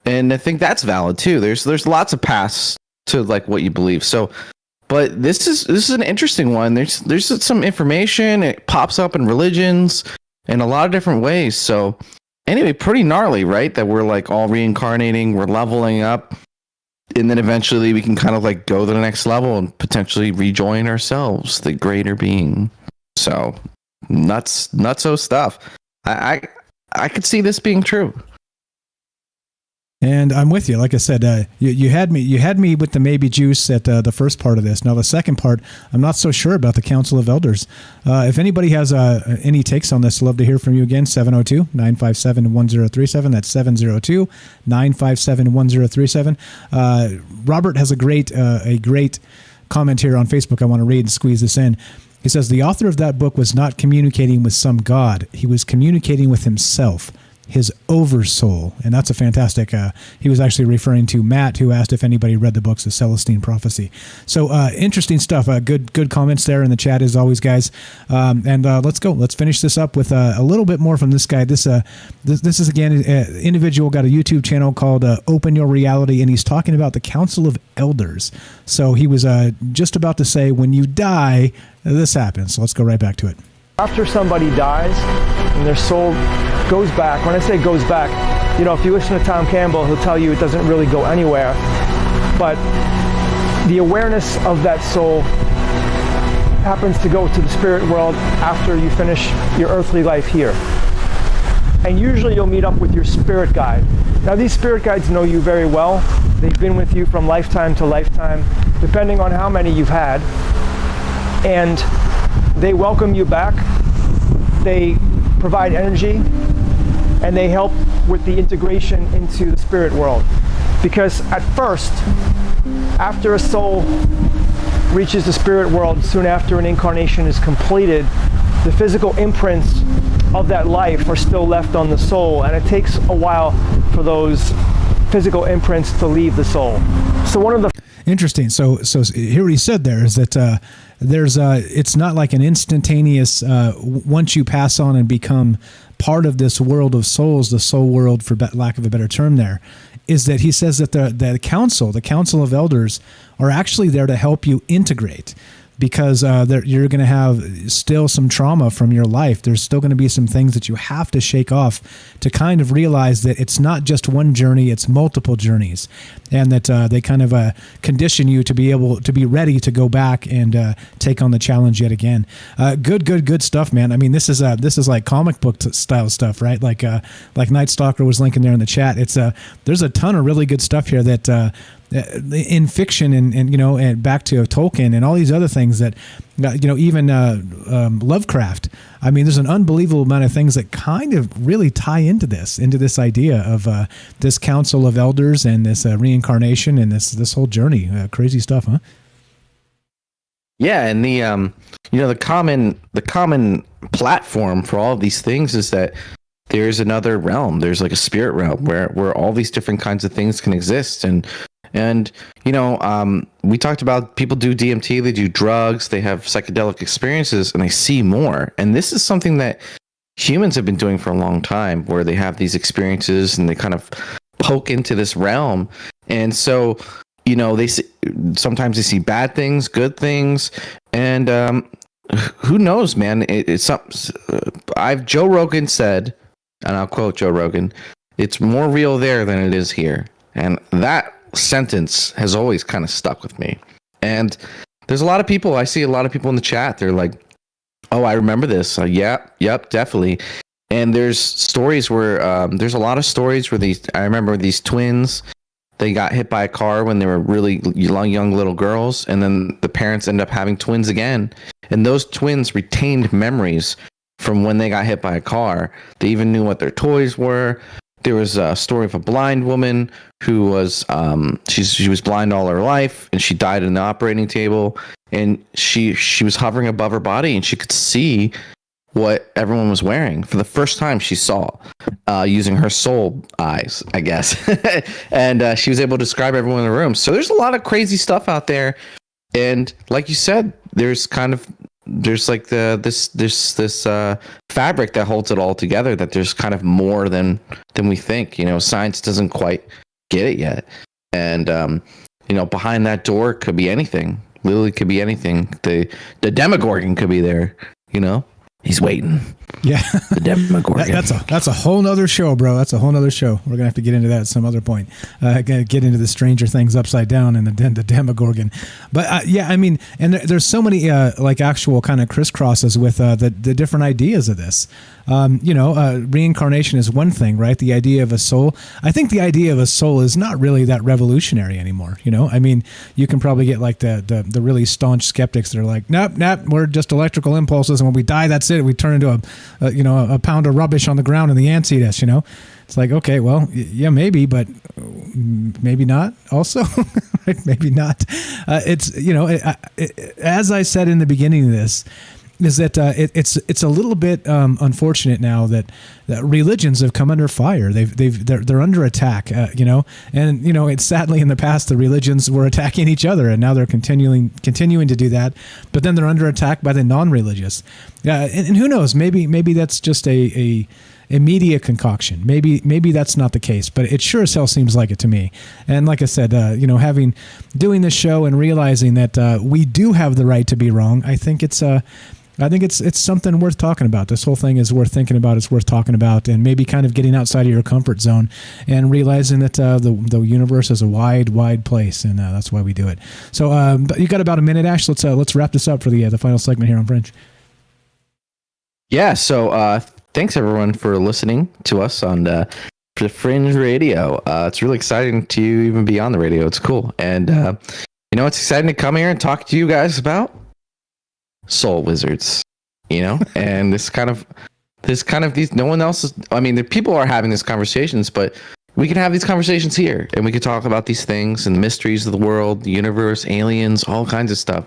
Speaker 9: and I think that's valid too. There's lots of paths to like what you believe. So, but this is an interesting one. There's some information. It pops up in religions in a lot of different ways. So anyway, pretty gnarly, right? That we're like all reincarnating, we're leveling up, and then eventually we can kind of like go to the next level and potentially rejoin ourselves, the greater being. So nutso stuff. I could see this being true.
Speaker 8: And I'm with you. Like I said, you had me with the maybe juice at the first part of this. Now the second part, I'm not so sure about the Council of Elders. If anybody has any takes on this, I'd love to hear from you again. 702-957-1037. That's 702-957-1037. Robert has a great comment here on Facebook. I want to read and squeeze this in. He says, the author of that book was not communicating with some god. He was communicating with himself. his oversoul. And that's a fantastic, he was actually referring to Matt, who asked if anybody read the books of Celestine Prophecy. So interesting stuff. Good comments there in the chat as always, guys. And let's go. Let's finish this up with a little bit more from this guy. This is, again, an individual got a YouTube channel called Open Your Reality, and he's talking about the Council of Elders. So he was just about to say, when you die, this happens. So let's go right back to it.
Speaker 11: After somebody dies and their soul goes back, when I say goes back, if you listen to Tom Campbell, he'll tell you it doesn't really go anywhere. But the awareness of that soul happens to go to the spirit world after you finish your earthly life here. And usually you'll meet up with your spirit guide. Now, these spirit guides know you very well. They've been with you from lifetime to lifetime, depending on how many you've had. And they welcome you back, they provide energy, and they help with the integration into the spirit world. Because at first, after a soul reaches the spirit world, soon after an incarnation is completed, the physical imprints of that life are still left on the soul, and it takes a while for those physical imprints to leave the soul. So one of the
Speaker 8: interesting. So here what he said there is that it's not like an instantaneous once you pass on and become part of this world of souls, the soul world, for lack of a better term, there is that he says that the council of elders are actually there to help you integrate. Because you're going to have still some trauma from your life. There's still going to be some things that you have to shake off to kind of realize that it's not just one journey, it's multiple journeys. And that they kind of condition you to be able to be ready to go back and take on the challenge yet again. Good stuff, man. I mean, this is like comic book style stuff, right? Like Night Stalker was linking there in the chat. There's a ton of really good stuff here that in fiction and back to Tolkien and all these other things that even Lovecraft. I mean, there's an unbelievable amount of things that kind of really tie into this idea of this council of elders and this reincarnation and this whole journey. Crazy stuff, huh?
Speaker 9: Yeah, and the common platform for all of these things is that there's another realm. There's like a spirit realm where all these different kinds of things can exist. And we talked about people do DMT, they do drugs, they have psychedelic experiences, and they see more. And this is something that humans have been doing for a long time, where they have these experiences and they kind of poke into this realm. And so, sometimes they see bad things, good things, and who knows, man? Joe Rogan said, and I'll quote Joe Rogan, "It's more real there than it is here," and that sentence has always kind of stuck with me. And there's I see a lot of people in the chat, they're like, oh, I remember this. Yep, definitely. And there's stories where there's a lot of stories where I remember these twins, they got hit by a car when they were really young little girls, and then the parents end up having twins again, and those twins retained memories from when they got hit by a car. They even knew what their toys were. There was a story of a blind woman who was she was blind all her life, and she died in the operating table, and she was hovering above her body, and she could see what everyone was wearing for the first time. She saw using her soul eyes, I guess. And she was able to describe everyone in the room. So there's a lot of crazy stuff out there, and like you said, there's like this fabric that holds it all together, that there's kind of more than we think. Science doesn't quite get it yet. And behind that door could be anything. Literally could be anything. The Demogorgon could be there, He's waiting.
Speaker 8: Yeah.
Speaker 9: The Demogorgon.
Speaker 8: That's a whole nother show, bro. That's a whole nother show. We're going to have to get into that at some other point. Get into the Stranger Things upside down and the Demogorgon. But and there's so many actual kind of crisscrosses with the different ideas of this. Reincarnation is one thing, right? The idea of a soul. I think the idea of a soul is not really that revolutionary anymore. You can probably get like the really staunch skeptics that are like, nope, we're just electrical impulses, and when we die, that's it. We turn into a pound of rubbish on the ground and the ants eat us. It's like, okay, well, yeah, maybe, but maybe not also. Maybe not. As I said in the beginning of this, is that it's a little bit unfortunate now that religions have come under fire. They're under attack, and it's sadly in the past the religions were attacking each other, and now they're continuing to do that. But then they're under attack by the non-religious, and who knows? Maybe that's just a media concoction. Maybe that's not the case, but it sure as hell seems like it to me. And like I said, doing this show and realizing that we do have the right to be wrong, I think it's something worth talking about. This whole thing is worth thinking about. It's worth talking about, and maybe kind of getting outside of your comfort zone and realizing that the universe is a wide place, and that's why we do it. So you got about a minute, Ash. Let's wrap this up for the final segment here on Fringe.
Speaker 9: Yeah. So thanks everyone for listening to us on the Fringe Radio. It's really exciting to even be on the radio. It's cool, and it's exciting to come here and talk to you guys about soul wizards, and this kind of these, no one else is, the people are having these conversations, but we can have these conversations here and we can talk about these things and the mysteries of the world, the universe, aliens, all kinds of stuff.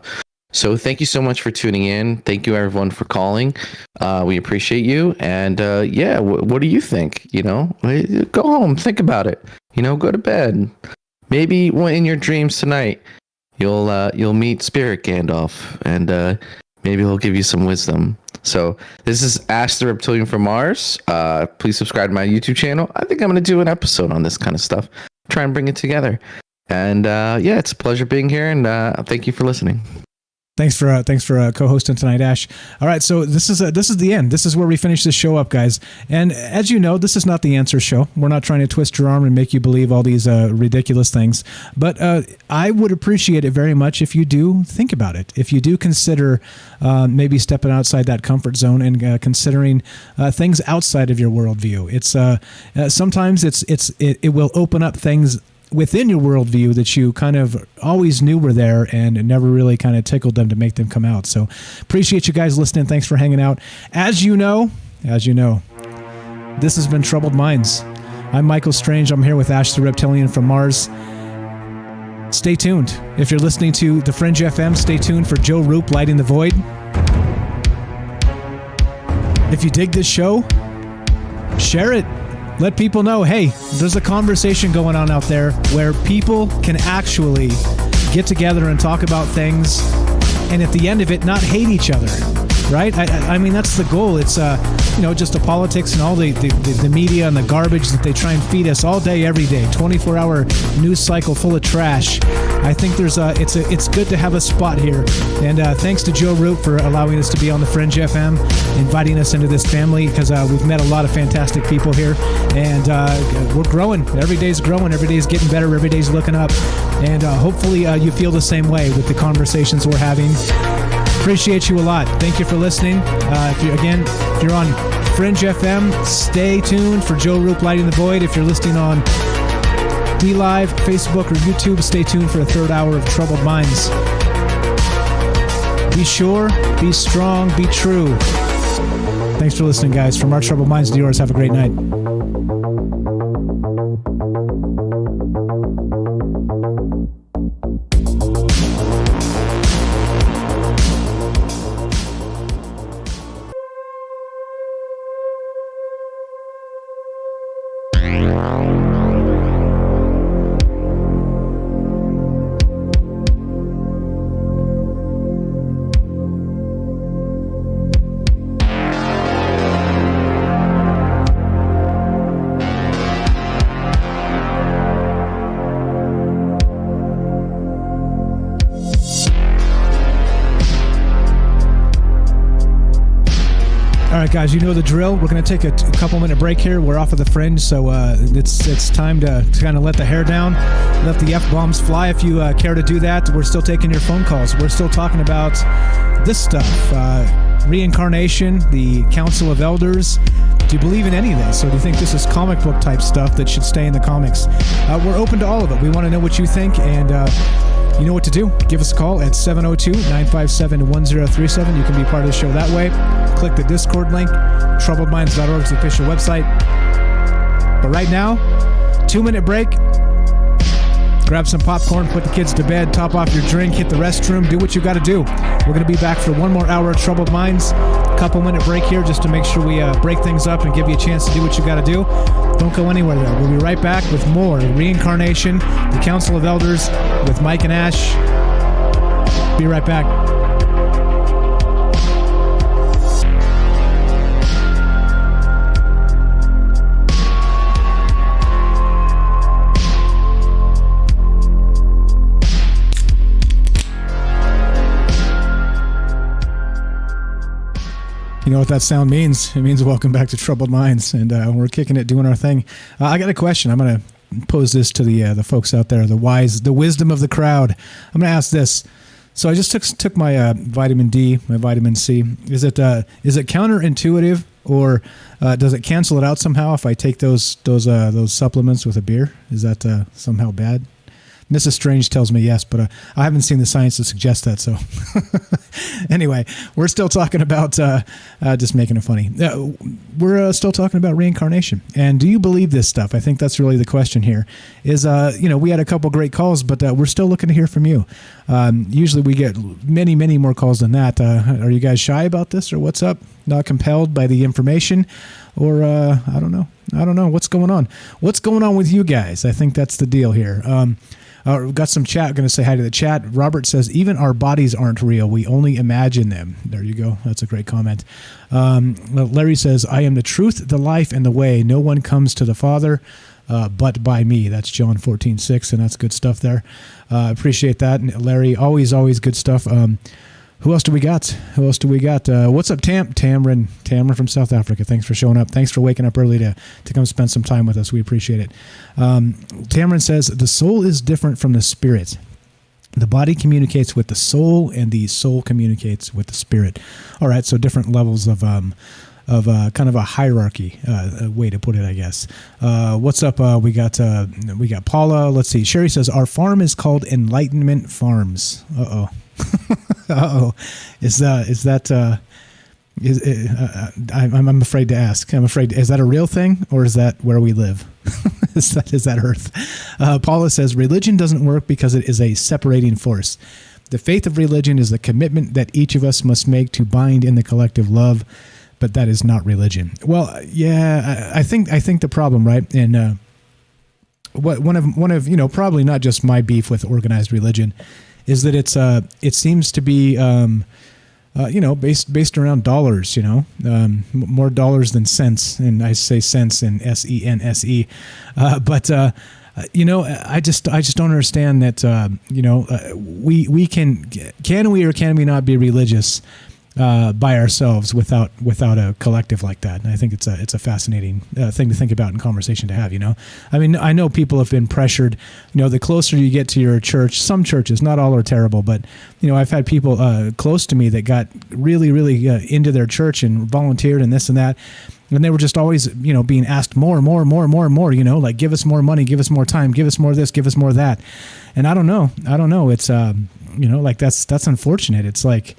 Speaker 9: So thank you so much for tuning in. Thank you everyone for calling. We appreciate you. And what do you think? Go home, think about it, go to bed. Maybe in your dreams tonight, you'll meet Spirit Gandalf, and maybe he'll give you some wisdom. So this is Ash the Reptilian from Mars. Please subscribe to my YouTube channel. I think I'm going to do an episode on this kind of stuff. Try and bring it together. And it's a pleasure being here. And thank you for listening.
Speaker 8: Thanks for co-hosting tonight, Ash. All right, so this is the end. This is where we finish this show up, guys. And as you know, this is not the answer show. We're not trying to twist your arm and make you believe all these ridiculous things. But I would appreciate it very much if you do think about it. If you do consider maybe stepping outside that comfort zone and considering things outside of your worldview. It's sometimes it will open up things within your worldview that you kind of always knew were there and never really kind of tickled them to make them come out. So appreciate you guys listening. Thanks for hanging out. As you know, this has been Troubled Minds. I'm Michael Strange. I'm here with Ash the Reptilian from Mars. Stay tuned. If you're listening to the Fringe FM, stay tuned for Joe Roop Lighting the Void. If you dig this show, share it. Let people know, hey, there's a conversation going on out there where people can actually get together and talk about things, and at the end of it, not hate each other, right? I mean, that's the goal. It's, just the politics and all the media and the garbage that they try and feed us all day, every day, 24-hour news cycle full of trash. I think it's good to have a spot here. And thanks to Joe Roop for allowing us to be on the Fringe FM, inviting us into this family, because we've met a lot of fantastic people here. And we're growing. Every day's growing. Every day's getting better. Every day's looking up. And hopefully you feel the same way with the conversations we're having. Appreciate you a lot. Thank you for listening. If you're on Fringe FM, stay tuned for Joe Roop Lighting the Void. If you're listening on DLive, Facebook, or YouTube, stay tuned for a third hour of Troubled Minds. Be sure, be strong, be true. Thanks for listening, guys. From our Troubled Minds to yours, have a great night. Guys, you know the drill. We're going to take a couple minute break here. We're off of the Fringe, so it's time to kind of let the hair down, let the F-bombs fly. If you care to do that, we're still taking your phone calls. We're still talking about this stuff, reincarnation, the Council of Elders. Do you believe in any of this, or do you think this is comic book type stuff that should stay in the comics? We're open to all of it. We want to know what you think, and you know what to do. Give us a call at 702-957-1037. You can be part of the show that way. Click the Discord link. TroubledMinds.org is the official website. But right now, 2-minute break. grab some popcorn, put the kids to bed, top off your drink, hit the restroom, do what you got to do. We're going to be back for one more hour of Troubled Minds. Couple minute break here just to make sure we break things up and give you a chance to do what you got to do. Don't go anywhere though. We'll be right back with more Reincarnation, the Council of Elders with Mike and Ash. Be right back. You know what that sound means? It means welcome back to Troubled Minds, and we're kicking it, doing our thing. I got a question. I'm going to pose this to the folks out there, the wisdom of the crowd. I'm going to ask this. So I just took my vitamin D, my vitamin C. Is it counterintuitive, or does it cancel it out somehow if I take those supplements with a beer? Is that somehow bad? Mrs. Strange tells me yes, but I haven't seen the science to suggest that. So anyway, we're still talking about just making it funny. We're still talking about reincarnation. And do you believe this stuff? I think that's really the question here. Is we had a couple great calls, but we're still looking to hear from you. Usually we get many, many more calls than that. Are you guys shy about this, or what's up? Not compelled by the information, or I don't know. What's going on? What's going on with you guys? I think that's the deal here. We've got some chat. Going to say hi to the chat. Robert says, even our bodies aren't real. We only imagine them. There you go. That's a great comment. Larry says, I am the truth, the life, and the way. No one comes to the Father but by me. That's John 14:6, and that's good stuff there. Appreciate that. And Larry, always good stuff. Who else do we got? What's up, Tamron from South Africa. Thanks for showing up. Thanks for waking up early to come spend some time with us. We appreciate it. Tamron says, the soul is different from the spirit. The body communicates with the soul, and the soul communicates with the spirit. All right, so different levels of kind of a hierarchy, way to put it, I guess. What's up? We got Paula. Let's see. Sherry says, our farm is called Enlightenment Farms. Uh-oh. Uh-oh. I'm afraid to ask. Is that a real thing, or is that where we live? is that Earth? Paula says, religion doesn't work because it is a separating force. The faith of religion is the commitment that each of us must make to bind in the collective love, but that is not religion. Well, yeah, I think the problem, right? And one of probably not just my beef with organized religion is that it seems to be based around dollars, more dollars than cents, and I say sense in SENSE, but I just don't understand that we can we or can we not be religious by ourselves without a collective like that. And I think it's a fascinating thing to think about and conversation to have. I mean, I know people have been pressured. The closer you get to your church, some churches, not all are terrible, but I've had people close to me that got really, really into their church and volunteered and this and that. And they were just always, being asked more and more and more and more and more, like, give us more money, give us more time, give us more this, give us more that. And I don't know. It's, like that's unfortunate. It's like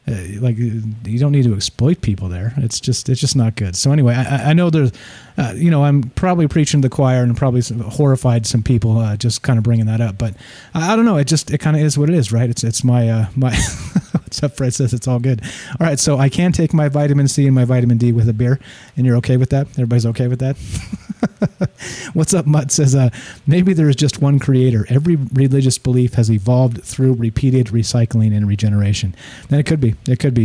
Speaker 8: you don't need to exploit people there. It's just not good. So anyway, I know there's, I'm probably preaching to the choir and probably horrified some people just kind of bringing that up. But I don't know. It kind of is what it is, right? It's my what's up, Fred says it's all good. All right, so I can take my vitamin C and my vitamin D with a beer, and you're okay with that? Everybody's okay with that? What's up, Mutt says, maybe there is just one creator. Every religious belief has evolved through repeated recycling and regeneration. Then it could be.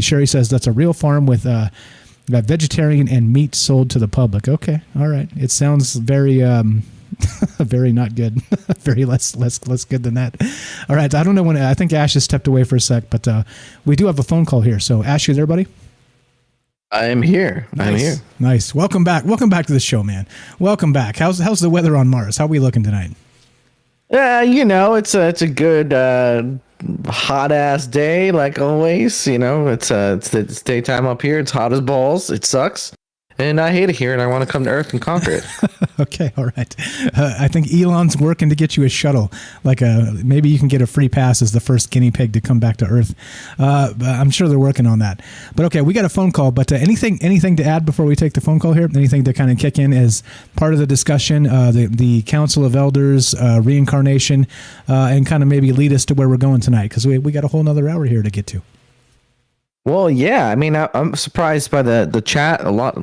Speaker 8: Sherry says that's a real farm with vegetarian and meat sold to the public. Okay, all right. It sounds very very not good. Very less good than that. All right, I don't know when. I think Ash has stepped away for a sec, but we do have a phone call here. So Ash, you there, buddy?
Speaker 9: I'm here.
Speaker 8: Nice.
Speaker 9: I'm here.
Speaker 8: Nice. Welcome back to the show, man. Welcome back. How's the weather on Mars? How are we looking tonight?
Speaker 9: It's a good hot ass day, like always. It's daytime up here. It's hot as balls. It sucks. and I hate it here, and I want to come to Earth and conquer it.
Speaker 8: Okay, all right. I think Elon's working to get you a shuttle. Maybe you can get a free pass as the first guinea pig to come back to Earth. I'm sure they're working on that. But okay, we got a phone call. But anything to add before we take the phone call here? Anything to kind of kick in as part of the discussion, the Council of Elders, reincarnation, and kind of maybe lead us to where we're going tonight? Because we got a whole nother hour here to get to.
Speaker 9: Well, yeah. I mean, I'm surprised by the chat a lot.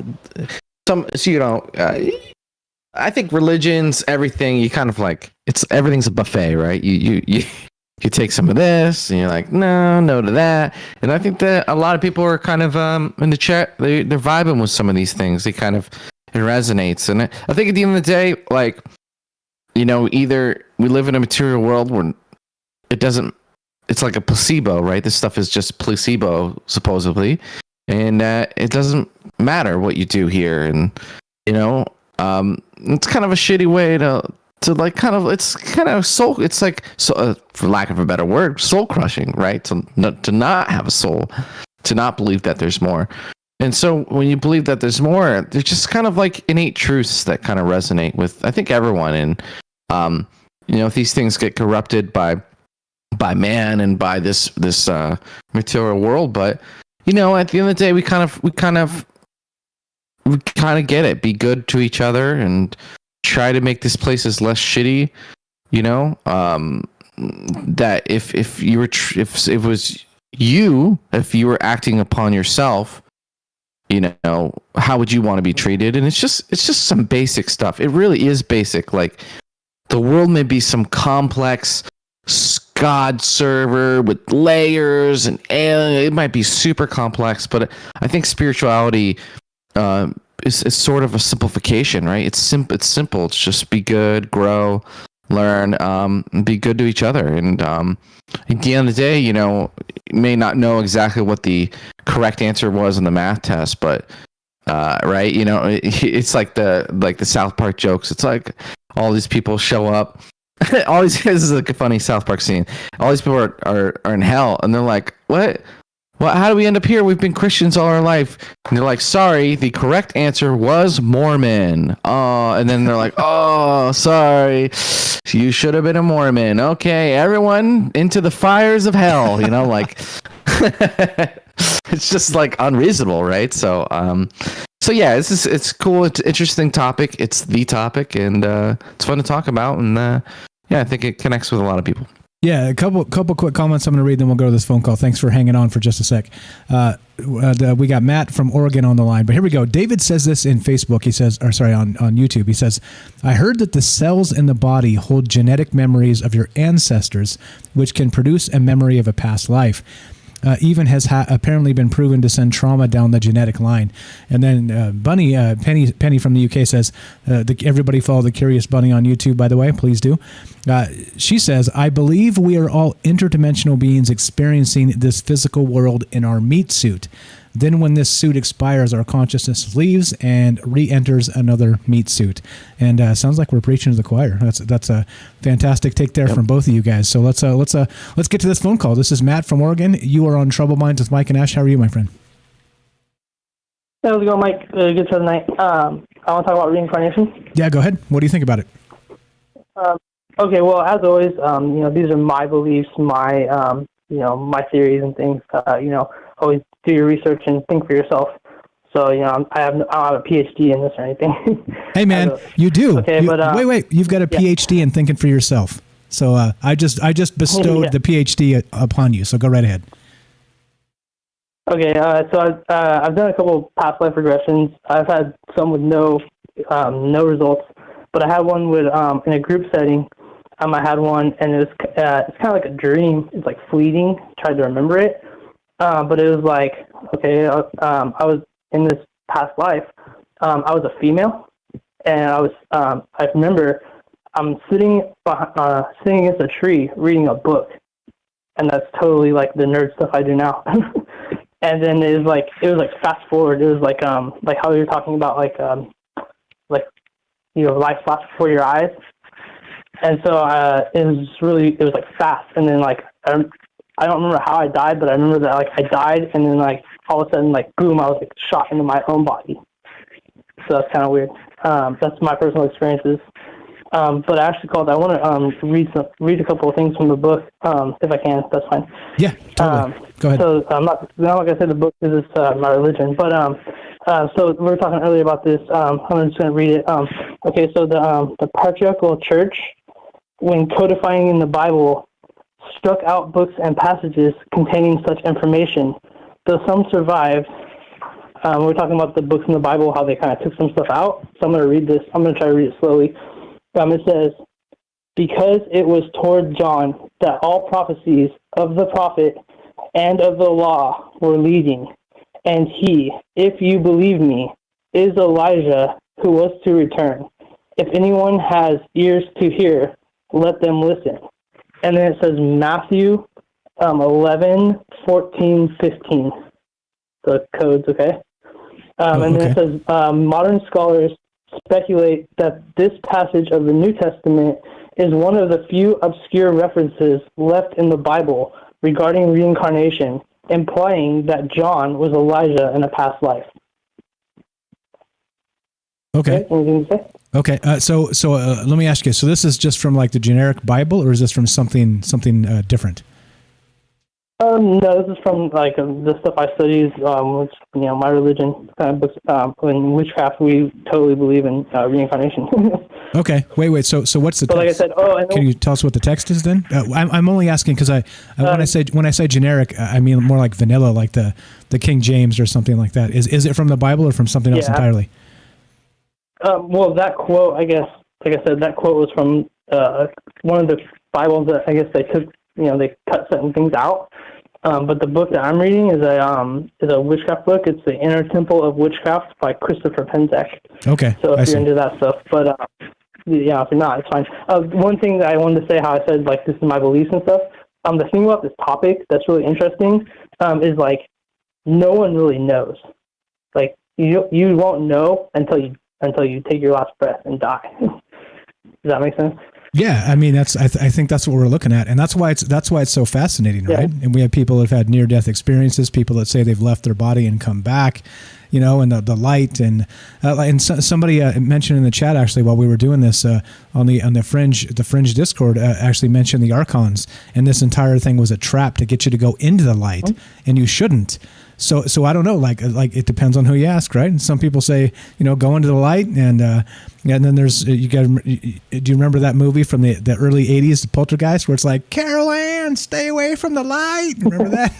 Speaker 9: I think religions, everything, you kind of like, everything's a buffet, right? You take some of this, and you're like, no to that. And I think that a lot of people are kind of in the chat, they're vibing with some of these things. It resonates. And I think at the end of the day, like, either we live in a material world where it's like a placebo, right? This stuff is just placebo, supposedly. And it doesn't matter what you do here. And, it's kind of a shitty way to like it's kind of soul. It's like, for lack of a better word, soul crushing, right? To not have a soul, to not believe that there's more. And so when you believe that there's more, there's just kind of like innate truths that kind of resonate with, I think, everyone. And if these things get corrupted by man and by this material world, but at the end of the day, we kind of get it. Be good to each other and try to make this place as less shitty. That if you were acting upon yourself, how would you want to be treated? And it's just some basic stuff. It really is basic. Like, the world may be some complex God server with layers and alien. It might be super complex, but I think spirituality is sort of a simplification, right? It's simple. It's just be good, grow, learn, be good to each other. And at the end of the day, you may not know exactly what the correct answer was in the math test, but right, it's like the South Park jokes. It's like all these people show up. This is like a funny South Park scene. All these people are in hell, and they're like, "What? Well, how do we end up here? We've been Christians all our life." And they're like, "Sorry, the correct answer was Mormon." Oh, and then they're like, "Oh, sorry, you should have been a Mormon." Okay, everyone into the fires of hell. Like it's just like unreasonable, right? So yeah, it's cool. It's an interesting topic. It's the topic, and it's fun to talk about. And I think it connects with a lot of people.
Speaker 8: Yeah, a couple quick comments I'm going to read, then we'll go to this phone call. Thanks for hanging on for just a sec. We got Matt from Oregon on the line, but here we go. David says this in Facebook. He says, on YouTube. He says, "I heard that the cells in the body hold genetic memories of your ancestors, which can produce a memory of a past life. Even has apparently been proven to send trauma down the genetic line." And then Penny from the UK says, everybody follow the Curious Bunny on YouTube, by the way, please do. She says, "I believe we are all interdimensional beings experiencing this physical world in our meat suit. Then when this suit expires, our consciousness leaves and re-enters another meat suit." And sounds like we're preaching to the choir. That's a fantastic take there from both of you guys. So let's get to this phone call. This is Matt from Oregon. You are on Trouble Minds with Mike and Ash. How are you, my friend?
Speaker 13: How's it going, Mike? Good for the night. I want to talk about reincarnation.
Speaker 8: Yeah, go ahead. What do you think about it?
Speaker 13: Okay, well, as always, these are my beliefs, my my theories and things. Always do your research and think for yourself. So, I don't have a PhD in this or anything.
Speaker 8: Hey, man, you do.
Speaker 13: Okay,
Speaker 8: wait. You've got a PhD in thinking for yourself. So I just bestowed the PhD upon you. So go right ahead.
Speaker 13: Okay, so I've done a couple past life regressions. I've had some with no results, but I had one with in a group setting. I had one, and it's kind of like a dream. It's like fleeting. Tried to remember it, but it was like, okay, I was in this past life. I was a female, and I remember I'm sitting against a tree reading a book, and that's totally like the nerd stuff I do now. And then it was like fast forward. It was like how you were talking about life flash before your eyes. And so it was like fast. And then like I don't remember how I died, but I remember that like I died, and then like all of a sudden like boom, I was like shot into my own body. so that's kind of weird. That's my personal experiences. But I actually called. I want to read a couple of things from the book, if I can. If that's fine.
Speaker 8: Yeah, totally. Go ahead.
Speaker 13: So I'm not gonna say the book because it's my religion, but so we were talking earlier about this. I'm just gonna read it. Okay, so the patriarchal church, when codifying in the Bible, struck out books and passages containing such information. Though some survived, we're talking about the books in the Bible, how they kind of took some stuff out. So I'm going to read this. I'm going to try to read it slowly. It says, because it was toward John that all prophecies of the prophet and of the law were leading, and he, if you believe me, is Elijah who was to return. If anyone has ears to hear, let them listen. And then it says Matthew 11, 14, 15. The codes, okay? And then it says modern scholars speculate that this passage of the New Testament is one of the few obscure references left in the Bible regarding reincarnation, implying that John was Elijah in a past life.
Speaker 8: Okay.
Speaker 13: Anything to say?
Speaker 8: Okay. So let me ask you. So this is just from like the generic Bible, or is this from something different?
Speaker 13: No, this is from like the stuff I studied, which my religion kind of books. In witchcraft, we totally believe in reincarnation.
Speaker 8: Okay. Wait. So what's the text?
Speaker 13: Like I said,
Speaker 8: can you tell us what the text is then? I'm only asking because when I say generic, I mean more like vanilla, like the King James or something like that. Is it from the Bible or from something else entirely?
Speaker 13: Well, that quote, I guess, like I said, that quote was from one of the Bibles that I guess they took. They cut certain things out. But the book that I'm reading is a witchcraft book. It's The Inner Temple of Witchcraft by Christopher Penzak.
Speaker 8: Okay.
Speaker 13: So if you're into that stuff, but if you're not, it's fine. One thing that I wanted to say, how I said like this is my beliefs and stuff. The thing about this topic that's really interesting is like no one really knows. Like you won't know until you take your last breath and die. Does that make sense?
Speaker 8: Yeah, I mean I think that's what we're looking at, and that's why it's so fascinating, right? And we have people who've had near-death experiences, people that say they've left their body and come back, and the light, and somebody mentioned in the chat actually while we were doing this on the fringe Discord actually mentioned the archons, and this entire thing was a trap to get you to go into the light, and you shouldn't. So I don't know, like it depends on who you ask, right? And some people say, go into the light, and then there's do you remember that movie from the early '80s, Poltergeist, where it's like, Carol Ann, stay away from the light. Remember that?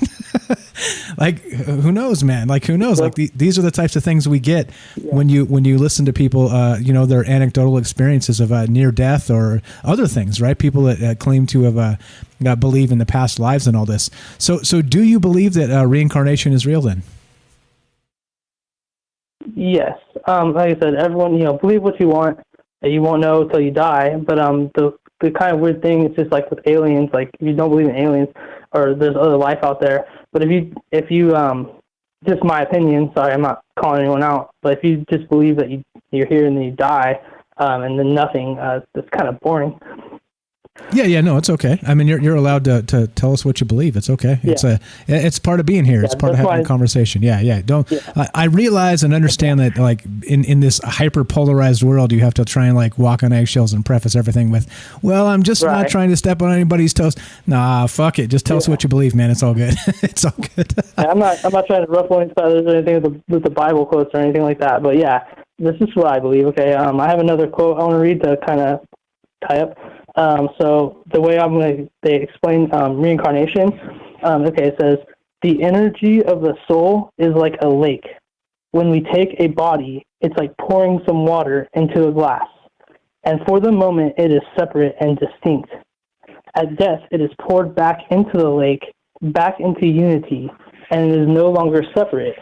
Speaker 8: Like, who knows, man? Like, who knows? Like these are the types of things we get when you listen to people, their anecdotal experiences of near death or other things, right? People that claim to have believe in the past lives and all this. So do you believe that reincarnation is real then?
Speaker 13: Yes. Like I said, everyone, believe what you want. You won't know until you die. But the kind of weird thing is just like with aliens, like if you don't believe in aliens or there's other life out there, but if you just my opinion, sorry, I'm not calling anyone out, but if you just believe that you're here and then you die, and then nothing, it's kind of boring.
Speaker 8: Yeah, no, it's okay. I mean, you're allowed to tell us what you believe. It's okay. Yeah. It's part of being here. It's part of having a conversation. Yeah. Don't. Yeah. I realize and understand that, like in this hyper polarized world, you have to try and like walk on eggshells and preface everything with, "Well, I'm just not trying to step on anybody's toes." Nah, fuck it. Just tell us what you believe, man. It's all good. It's all good.
Speaker 13: I'm not trying to ruffle any feathers or anything with the Bible quotes or anything like that. But yeah, this is what I believe. Okay. I have another quote I want to read to kind of tie up. So the way they explain reincarnation, it says, the energy of the soul is like a lake. When we take a body, it's like pouring some water into a glass. And for the moment, it is separate and distinct. At death, it is poured back into the lake, back into unity, and it is no longer separate.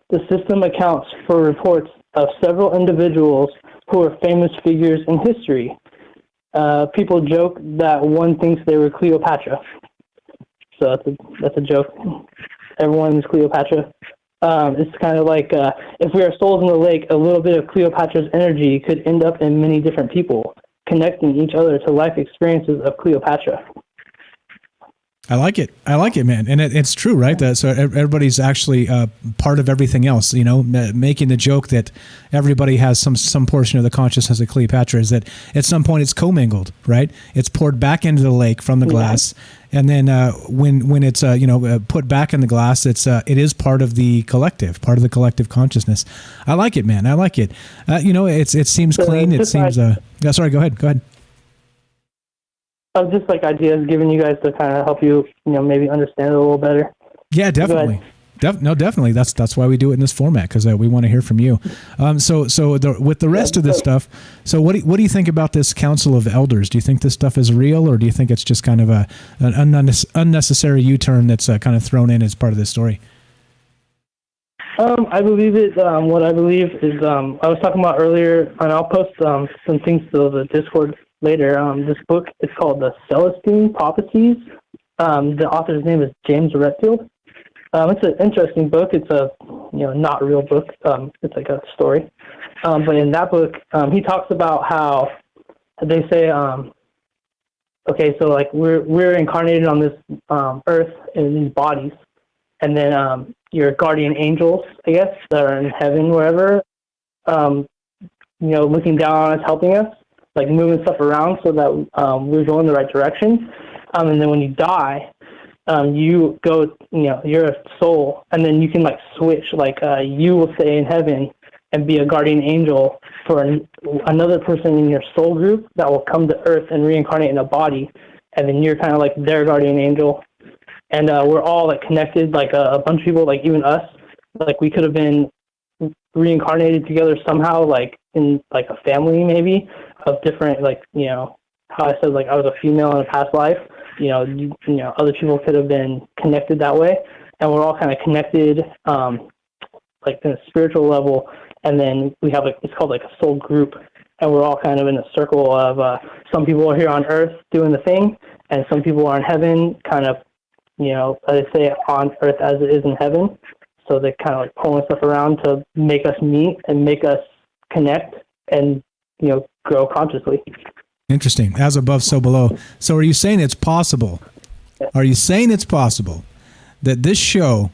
Speaker 13: The system accounts for reports of several individuals who are famous figures in history. People joke that one thinks they were Cleopatra. So that's a joke. Everyone is Cleopatra. It's kind of like if we are souls in the lake, a little bit of Cleopatra's energy could end up in many different people, connecting each other to life experiences of Cleopatra.
Speaker 8: I like it. I like it, man. And it's true, right? So everybody's actually part of everything else, making the joke that everybody has some portion of the consciousness of Cleopatra is that at some point it's commingled, right? It's poured back into the lake from the glass. And then when it's, put back in the glass, it is part of the collective consciousness. I like it, man. I like it. It seems clean. It seems, sorry, go ahead.
Speaker 13: Just like ideas giving you guys to kind of help you, maybe understand it a little better.
Speaker 8: Yeah, definitely. Definitely. That's why we do it in this format, because we want to hear from you. With the rest of this stuff, so what do you think about this Council of Elders? Do you think this stuff is real, or do you think it's just kind of an unnecessary U-turn that's kind of thrown in as part of this story?
Speaker 13: I believe it. What I believe is, I was talking about earlier, and I'll post some things to the Discord later. This book is called The Celestine Prophecies. The author's name is James Redfield. It's an interesting book. It's a not real book. It's like a story. But in that book, he talks about how they say, okay, so like we're incarnated on this earth in these bodies, and then your guardian angels, I guess, that are in heaven, wherever, looking down on us, helping us, like moving stuff around so that we're going the right direction. And then when you die, you go, you're a soul, and then you can like switch, like you will stay in heaven and be a guardian angel for another person in your soul group that will come to earth and reincarnate in a body, and then you're kind of like their guardian angel. And we're all like connected, like a bunch of people, like even us, like we could have been reincarnated together somehow, like in like a family maybe of different, like, how I said, like I was a female in a past life, other people could have been connected that way, and we're all kind of connected, like in a spiritual level. And then we have like, it's called like a soul group, and we're all kind of in a circle of some people are here on earth doing the thing, and some people are in heaven, kind of, as they say, on earth as it is in heaven. So they kind of like pulling stuff around to make us meet and make us connect and, grow consciously.
Speaker 8: Interesting. As above, so below. So are you saying it's possible? Are you saying it's possible that this show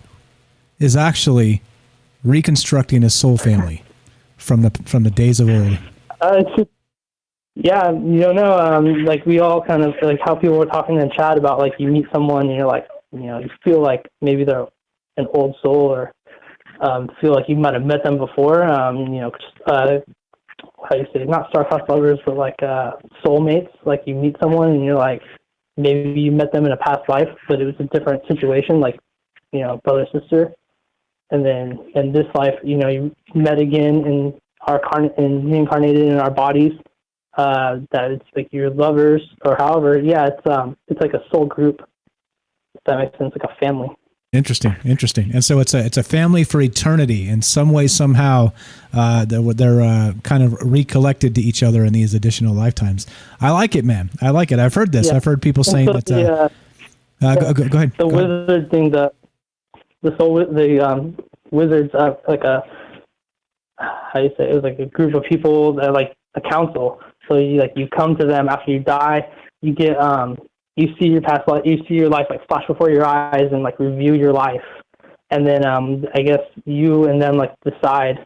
Speaker 8: is actually reconstructing a soul family from the days of old?
Speaker 13: Yeah, you don't know. Like we all kind of, like how people were talking in chat about, like you meet someone and you're like, you feel like maybe they're an old soul, or feel like you might have met them before. How do you say, not star-crossed lovers, but like soulmates. Like you meet someone and you're like, maybe you met them in a past life, but it was a different situation, like, brother, sister. And then in this life, you met again and reincarnated in our bodies. That it's like your lovers, or however. Yeah, it's like a soul group. If that makes sense, like a family.
Speaker 8: Interesting. And so it's a family for eternity. In some way, somehow, they're kind of recollected to each other in these additional lifetimes. I like it, man. I like it. I've heard this. Yeah. I've heard people saying that. Go ahead.
Speaker 13: The wizard thing, the wizards, like a, how do you say, it was like a group of people that are like a council. So you come to them after you die. You get you see your past life, you see your life like flash before your eyes, and like review your life. And then I guess you and them like decide,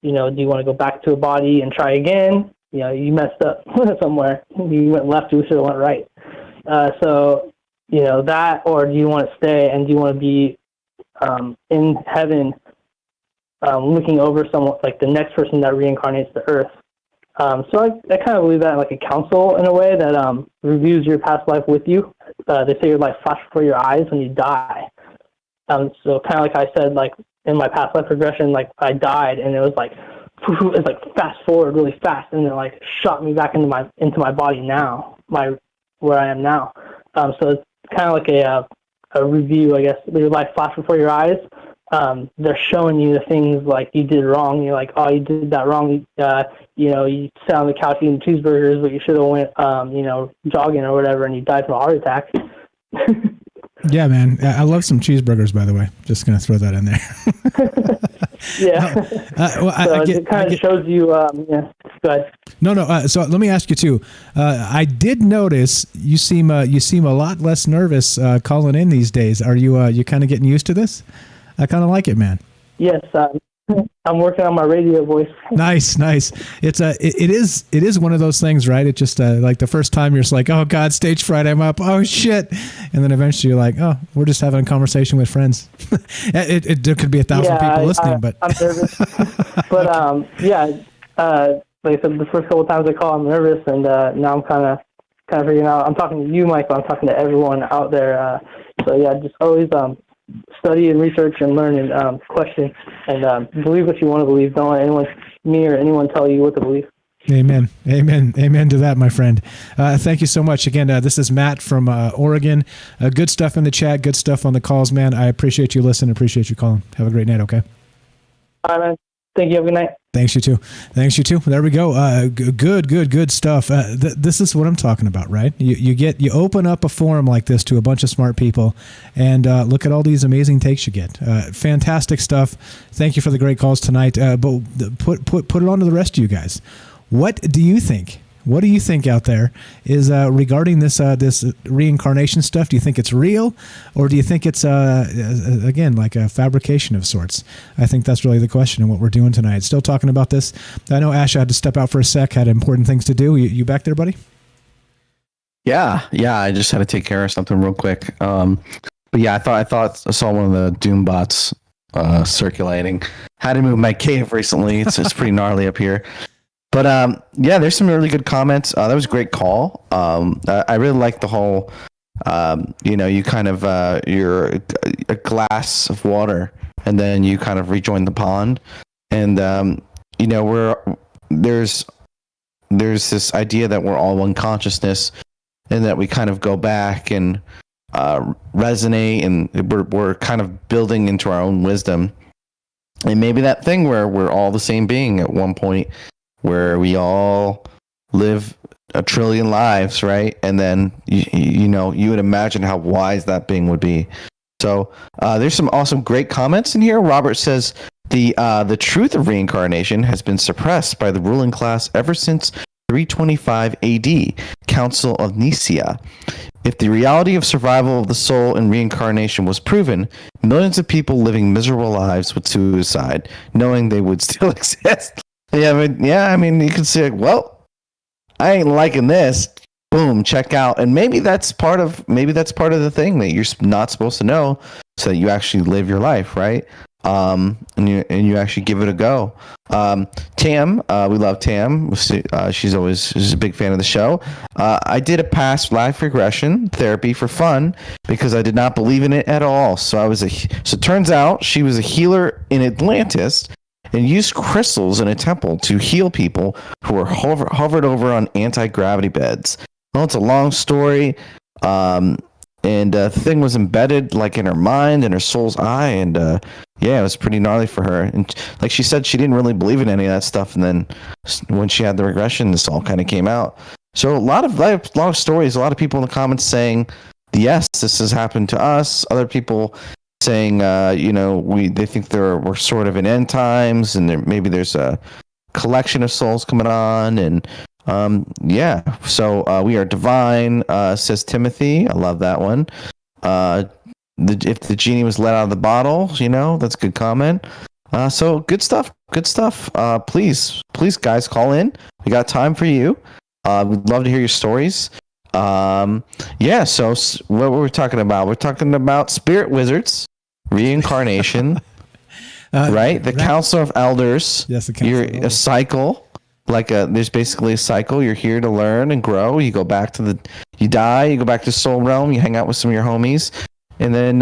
Speaker 13: do you want to go back to a body and try again? You messed up somewhere. You went left, you should have went right. So that, or do you want to stay and do you want to be in heaven, looking over someone, like the next person that reincarnates to earth? So I kind of believe that like a council in a way that reviews your past life with you. They say your life flashes before your eyes when you die. So kind of like I said, like in my past life regression, like I died and it was like, it's like fast forward really fast, and it like shot me back into my body now, where I am now. So it's kind of like a review, I guess. Your life flashed before your eyes. They're showing you the things like you did wrong. You're like, oh, you did that wrong. You sat on the couch eating cheeseburgers, but you should have went, jogging or whatever, and you died from a heart attack.
Speaker 8: Yeah, man. I love some cheeseburgers, by the way. Just going to throw that in there.
Speaker 13: Yeah. It kind of shows you, Go ahead.
Speaker 8: No. So let me ask you too. I did notice you seem a lot less nervous calling in these days. Are you kind of getting used to this? I kind of like it, man.
Speaker 13: Yes, I'm working on my radio voice.
Speaker 8: Nice. It is one of those things, right? It just like the first time you're just like, oh God, stage fright, I'm up. Oh shit, and then eventually you're like, oh, we're just having a conversation with friends. There could be 1,000 people listening, but
Speaker 13: I'm nervous. But like I said, the first couple of times I call, I'm nervous, and now I'm kind of figuring out. I'm talking to you, Michael. I'm talking to everyone out there. So yeah, just always study and research and learn and question and believe what you want to believe. Don't let me or anyone tell you what to believe.
Speaker 8: Amen to that, my friend. Thank you so much. Again, this is Matt from Oregon. Good stuff in the chat, good stuff on the calls, man. I appreciate you listening, appreciate you calling. Have a great night, okay?
Speaker 13: All right, man. Thank you. Have a good night.
Speaker 8: Thanks, you too. There we go. Good stuff. This is what I'm talking about, right? You open up a forum like this to a bunch of smart people, and look at all these amazing takes you get. Fantastic stuff. Thank you for the great calls tonight. But put it on to the rest of you guys. What do you think? What do you think out there is regarding this reincarnation stuff? Do you think it's real, or do you think it's again like a fabrication of sorts? I think that's really the question and what we're doing tonight. Still talking about this. I know Ash had to step out for a sec, had important things to do. You back there, buddy?
Speaker 9: Yeah. I just had to take care of something real quick. But yeah, I saw one of the Doom bots circulating. Had to move my cave recently. It's pretty gnarly up here. But yeah, there's some really good comments. That was a great call. I really like the whole, you kind of you're a glass of water, and then you kind of rejoin the pond, and there's this idea that we're all one consciousness, and that we kind of go back and resonate, and we're kind of building into our own wisdom, and maybe that thing where we're all the same being at one point, where we all live a trillion lives, right? And then you would imagine how wise that being would be. So there's some awesome great comments in here. Robert says the truth of reincarnation has been suppressed by the ruling class ever since 325 AD, Council of Nicaea. If the reality of survival of the soul in reincarnation was proven, millions of people living miserable lives would suicide, knowing they would still exist. I mean, you could say, well, I ain't liking this. Boom, check out. And maybe that's part of the thing that you're not supposed to know, so that you actually live your life, right? And you actually give it a go. Tam, we love Tam. She's a big fan of the show. I did a past life regression therapy for fun because I did not believe in it at all. So it turns out she was a healer in Atlantis and used crystals in a temple to heal people who were hovered over on anti-gravity beds. Well, it's a long story, and the thing was embedded like in her mind and her soul's eye, and it was pretty gnarly for her. And like she said, she didn't really believe in any of that stuff, and then when she had the regression, this all kind of came out. So a lot of stories, a lot of people in the comments saying, yes, this has happened to us. Other people saying, they think we're sort of in end times, and maybe there's a collection of souls coming on, and so we are divine, says Timothy. I love that one. If the genie was let out of the bottle, that's a good comment. So good stuff. Please guys, call in. We got time for you. We'd love to hear your stories. So what were we talking about? We're talking about spirit wizards, reincarnation, right? The Council of Elders.
Speaker 8: Yes, the Council of Elders.
Speaker 9: A cycle. There's basically a cycle. You're here to learn and grow. You go back you die, you go back to soul realm, you hang out with some of your homies, and then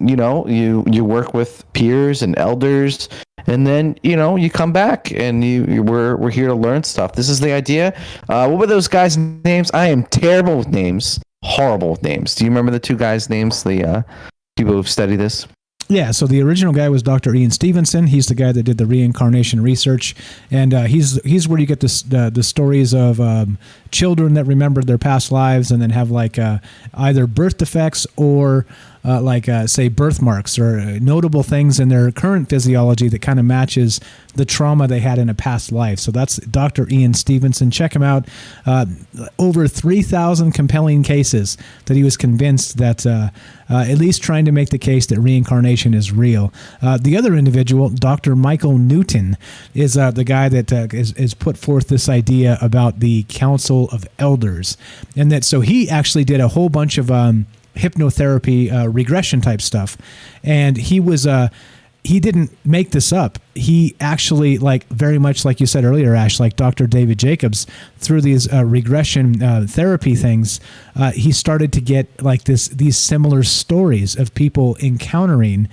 Speaker 9: you work with peers and elders, and then you come back and we're here to learn stuff. This is the idea. What were those guys' names? I am terrible with names, horrible with names. Do you remember the two guys' names? The people who've studied this.
Speaker 8: Yeah, so the original guy was Dr. Ian Stevenson. He's the guy that did the reincarnation research, and he's where you get the stories of children that remembered their past lives and then have either birth defects or say, birthmarks or notable things in their current physiology that kind of matches the trauma they had in a past life. So that's Dr. Ian Stevenson. Check him out. Over 3,000 compelling cases that he was convinced that, at least trying to make the case that reincarnation is real. The other individual, Dr. Michael Newton, is the guy that is put forth this idea about the Council of Elders. And that, so he actually did a whole bunch of hypnotherapy regression type stuff. And he was he didn't make this up. He actually, like, very much like you said earlier, Ash, like Dr. David Jacobs, through these regression therapy things, he started to get like these similar stories of people encountering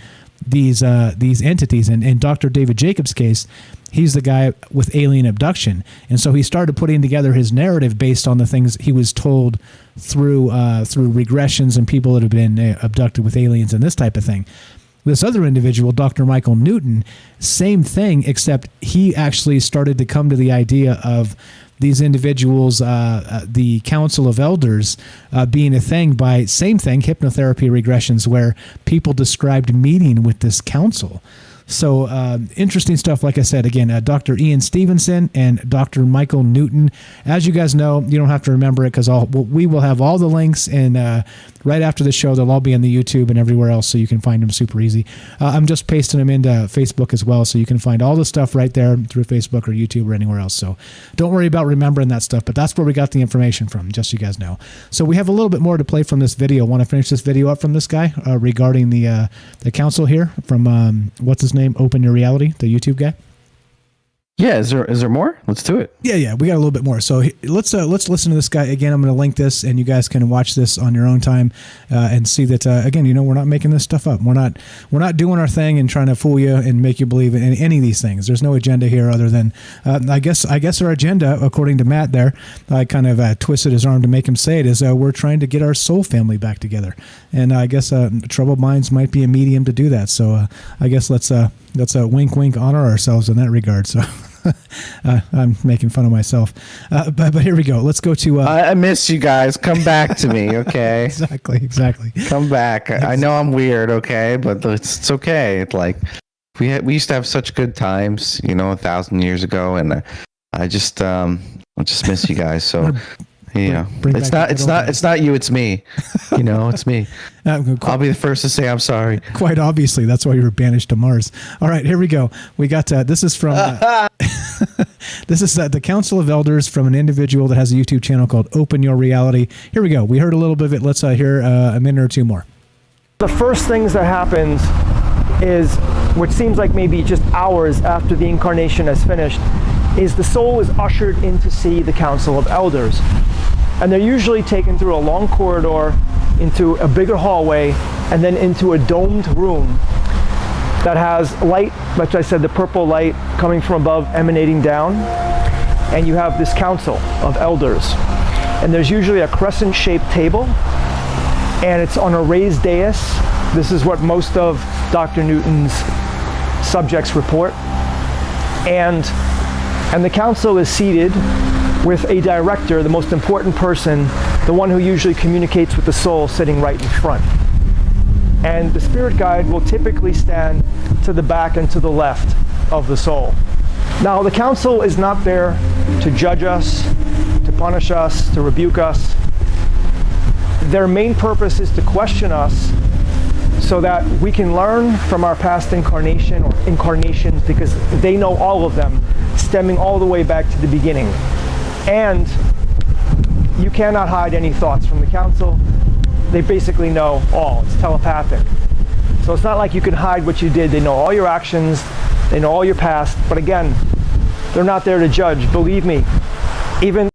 Speaker 8: these entities. And in Dr. David Jacobs' case, he's the guy with alien abduction. And so he started putting together his narrative based on the things he was told through regressions and people that have been abducted with aliens and this type of thing. This other individual, Dr. Michael Newton, same thing, except he actually started to come to the idea of these individuals, the Council of Elders, being a thing by, same thing, hypnotherapy regressions, where people described meeting with this council. So interesting stuff. Like I said, again, Dr. Ian Stevenson and Dr. Michael Newton. As you guys know, you don't have to remember it because we will have all the links, and right after the show, they'll all be on the YouTube and everywhere else, so you can find them super easy. I'm just pasting them into Facebook as well, so you can find all the stuff right there through Facebook or YouTube or anywhere else. So don't worry about remembering that stuff, but that's where we got the information from, just so you guys know. So we have a little bit more to play from this video. Want to finish this video up from this guy regarding the council here from what's his name? Open Your Reality, the YouTube guy.
Speaker 9: Yeah, is there more? Let's do it.
Speaker 8: Yeah, we got a little bit more. So let's listen to this guy again. I'm going to link this, and you guys can watch this on your own time and see that again. We're not making this stuff up. We're not doing our thing and trying to fool you and make you believe in any of these things. There's no agenda here other than I guess our agenda, according to Matt there, I kind of twisted his arm to make him say it, is we're trying to get our soul family back together. And I guess Troubled Minds might be a medium to do that. So I guess let's wink, wink, honor ourselves in that regard. So. I'm making fun of myself, but here we go. Let's go to.
Speaker 9: I miss you guys. Come back to me, okay?
Speaker 8: Exactly.
Speaker 9: Come back. I know I'm weird, okay, but it's okay. It's like we used to have such good times, 1,000 years ago, and I just miss you guys. So. It's not you, it's me. It's me. I'll be the first to say I'm sorry.
Speaker 8: Quite obviously, that's why you were banished to Mars. All right, here we go. We got this is from this is the Council of Elders from an individual that has a YouTube channel called Open Your Reality. Here we go. We heard a little bit of it. Let's hear a minute or two more.
Speaker 11: The first things that happens is, which seems like maybe just hours after the incarnation has finished, is the soul is ushered in to see the Council of Elders. And they're usually taken through a long corridor, into a bigger hallway, and then into a domed room that has light, like I said, the purple light coming from above emanating down. And you have this Council of Elders. And there's usually a crescent-shaped table, and it's on a raised dais. This is what most of Dr. Newton's subjects report. And the council is seated with a director, the most important person, the one who usually communicates with the soul, sitting right in front. And the spirit guide will typically stand to the back and to the left of the soul. Now, the council is not there to judge us, to punish us, to rebuke us. Their main purpose is to question us so that we can learn from our past incarnation or incarnations, because they know all of them, stemming all the way back to the beginning. And you cannot hide any thoughts from the council. They basically know all. It's telepathic. So it's not like you can hide what you did. They know all your actions. They know all your past. But again, they're not there to judge. Believe me. Even.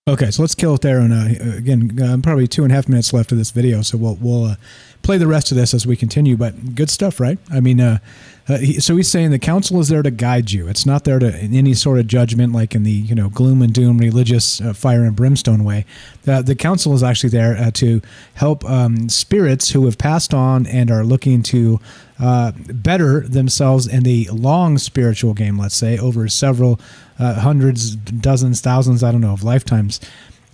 Speaker 8: Okay, so let's kill it there. And again, probably 2.5 minutes left of this video, so we'll play the rest of this as we continue. But good stuff, right? I mean, so he's saying the council is there to guide you. It's not there to in any sort of judgment, like in the gloom and doom religious fire and brimstone way. The council is actually there to help spirits who have passed on and are looking to better themselves in the long spiritual game, let's say, over several hundreds, dozens, thousands, I don't know, of lifetimes.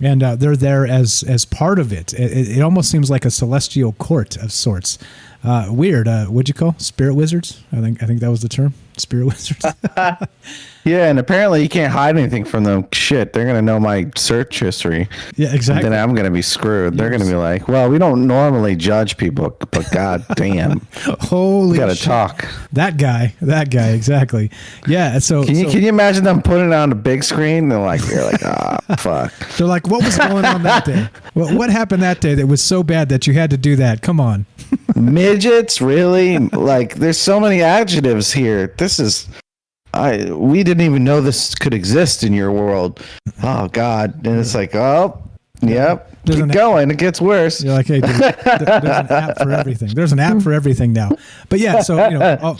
Speaker 8: and they're there as part of it. It almost seems like a celestial court of sorts. Weird. What'd you call spirit wizards? I think that was the term. Spirit wizards.
Speaker 9: Yeah, and apparently you can't hide anything from them. Shit, they're gonna know my search history.
Speaker 8: Yeah, exactly.
Speaker 9: And then I'm gonna be screwed. They're gonna be like, "Well, we don't normally judge people, but god damn,
Speaker 8: holy,
Speaker 9: we gotta
Speaker 8: shit.
Speaker 9: talk."
Speaker 8: That guy, exactly. Yeah. So
Speaker 9: can you imagine them putting it on a big screen? They're like, ah, fuck.
Speaker 8: They're like, what was going on that day? What happened that day that was so bad that you had to do that? Come on.
Speaker 9: Midgets, really? Like, there's so many adjectives here. We didn't even know this could exist in your world. Oh God. And it's like, oh, yep. Keep going. It gets worse.
Speaker 8: You're like, hey, there's an app for everything. There's an app for everything now. But yeah, so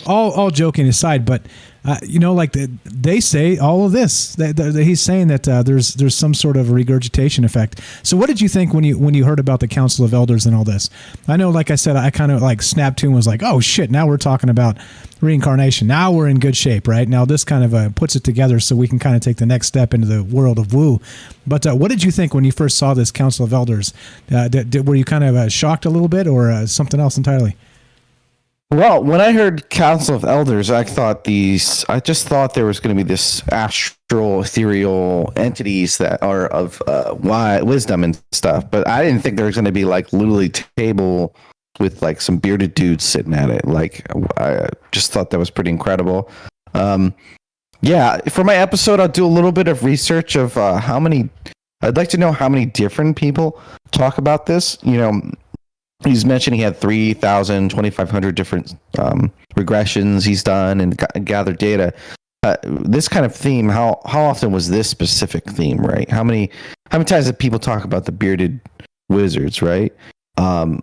Speaker 8: all joking aside, but like they say all of this. He's saying that there's some sort of regurgitation effect. So what did you think when you heard about the Council of Elders and all this? I know, like I said, I kind of like snapped to and was like, oh shit, now we're talking about reincarnation. Now we're in good shape, right? Now this kind of puts it together so we can kind of take the next step into the world of woo. But what did you think when you first saw this Council of Elders? Were you kind of shocked a little bit or something else entirely?
Speaker 9: Well, when I heard Council of Elders, I just thought there was going to be this astral, ethereal entities that are of wisdom and stuff. But I didn't think there was going to be like literally table with like some bearded dudes sitting at it. Like, I just thought that was pretty incredible. Yeah, for my episode, I'll do a little bit of research of I'd like to know how many different people talk about this. He's mentioned he had 3,000, 2,500 different regressions he's done and gathered data. This kind of theme, how often was this specific theme, right? How many times did people talk about the bearded wizards, right? Yeah,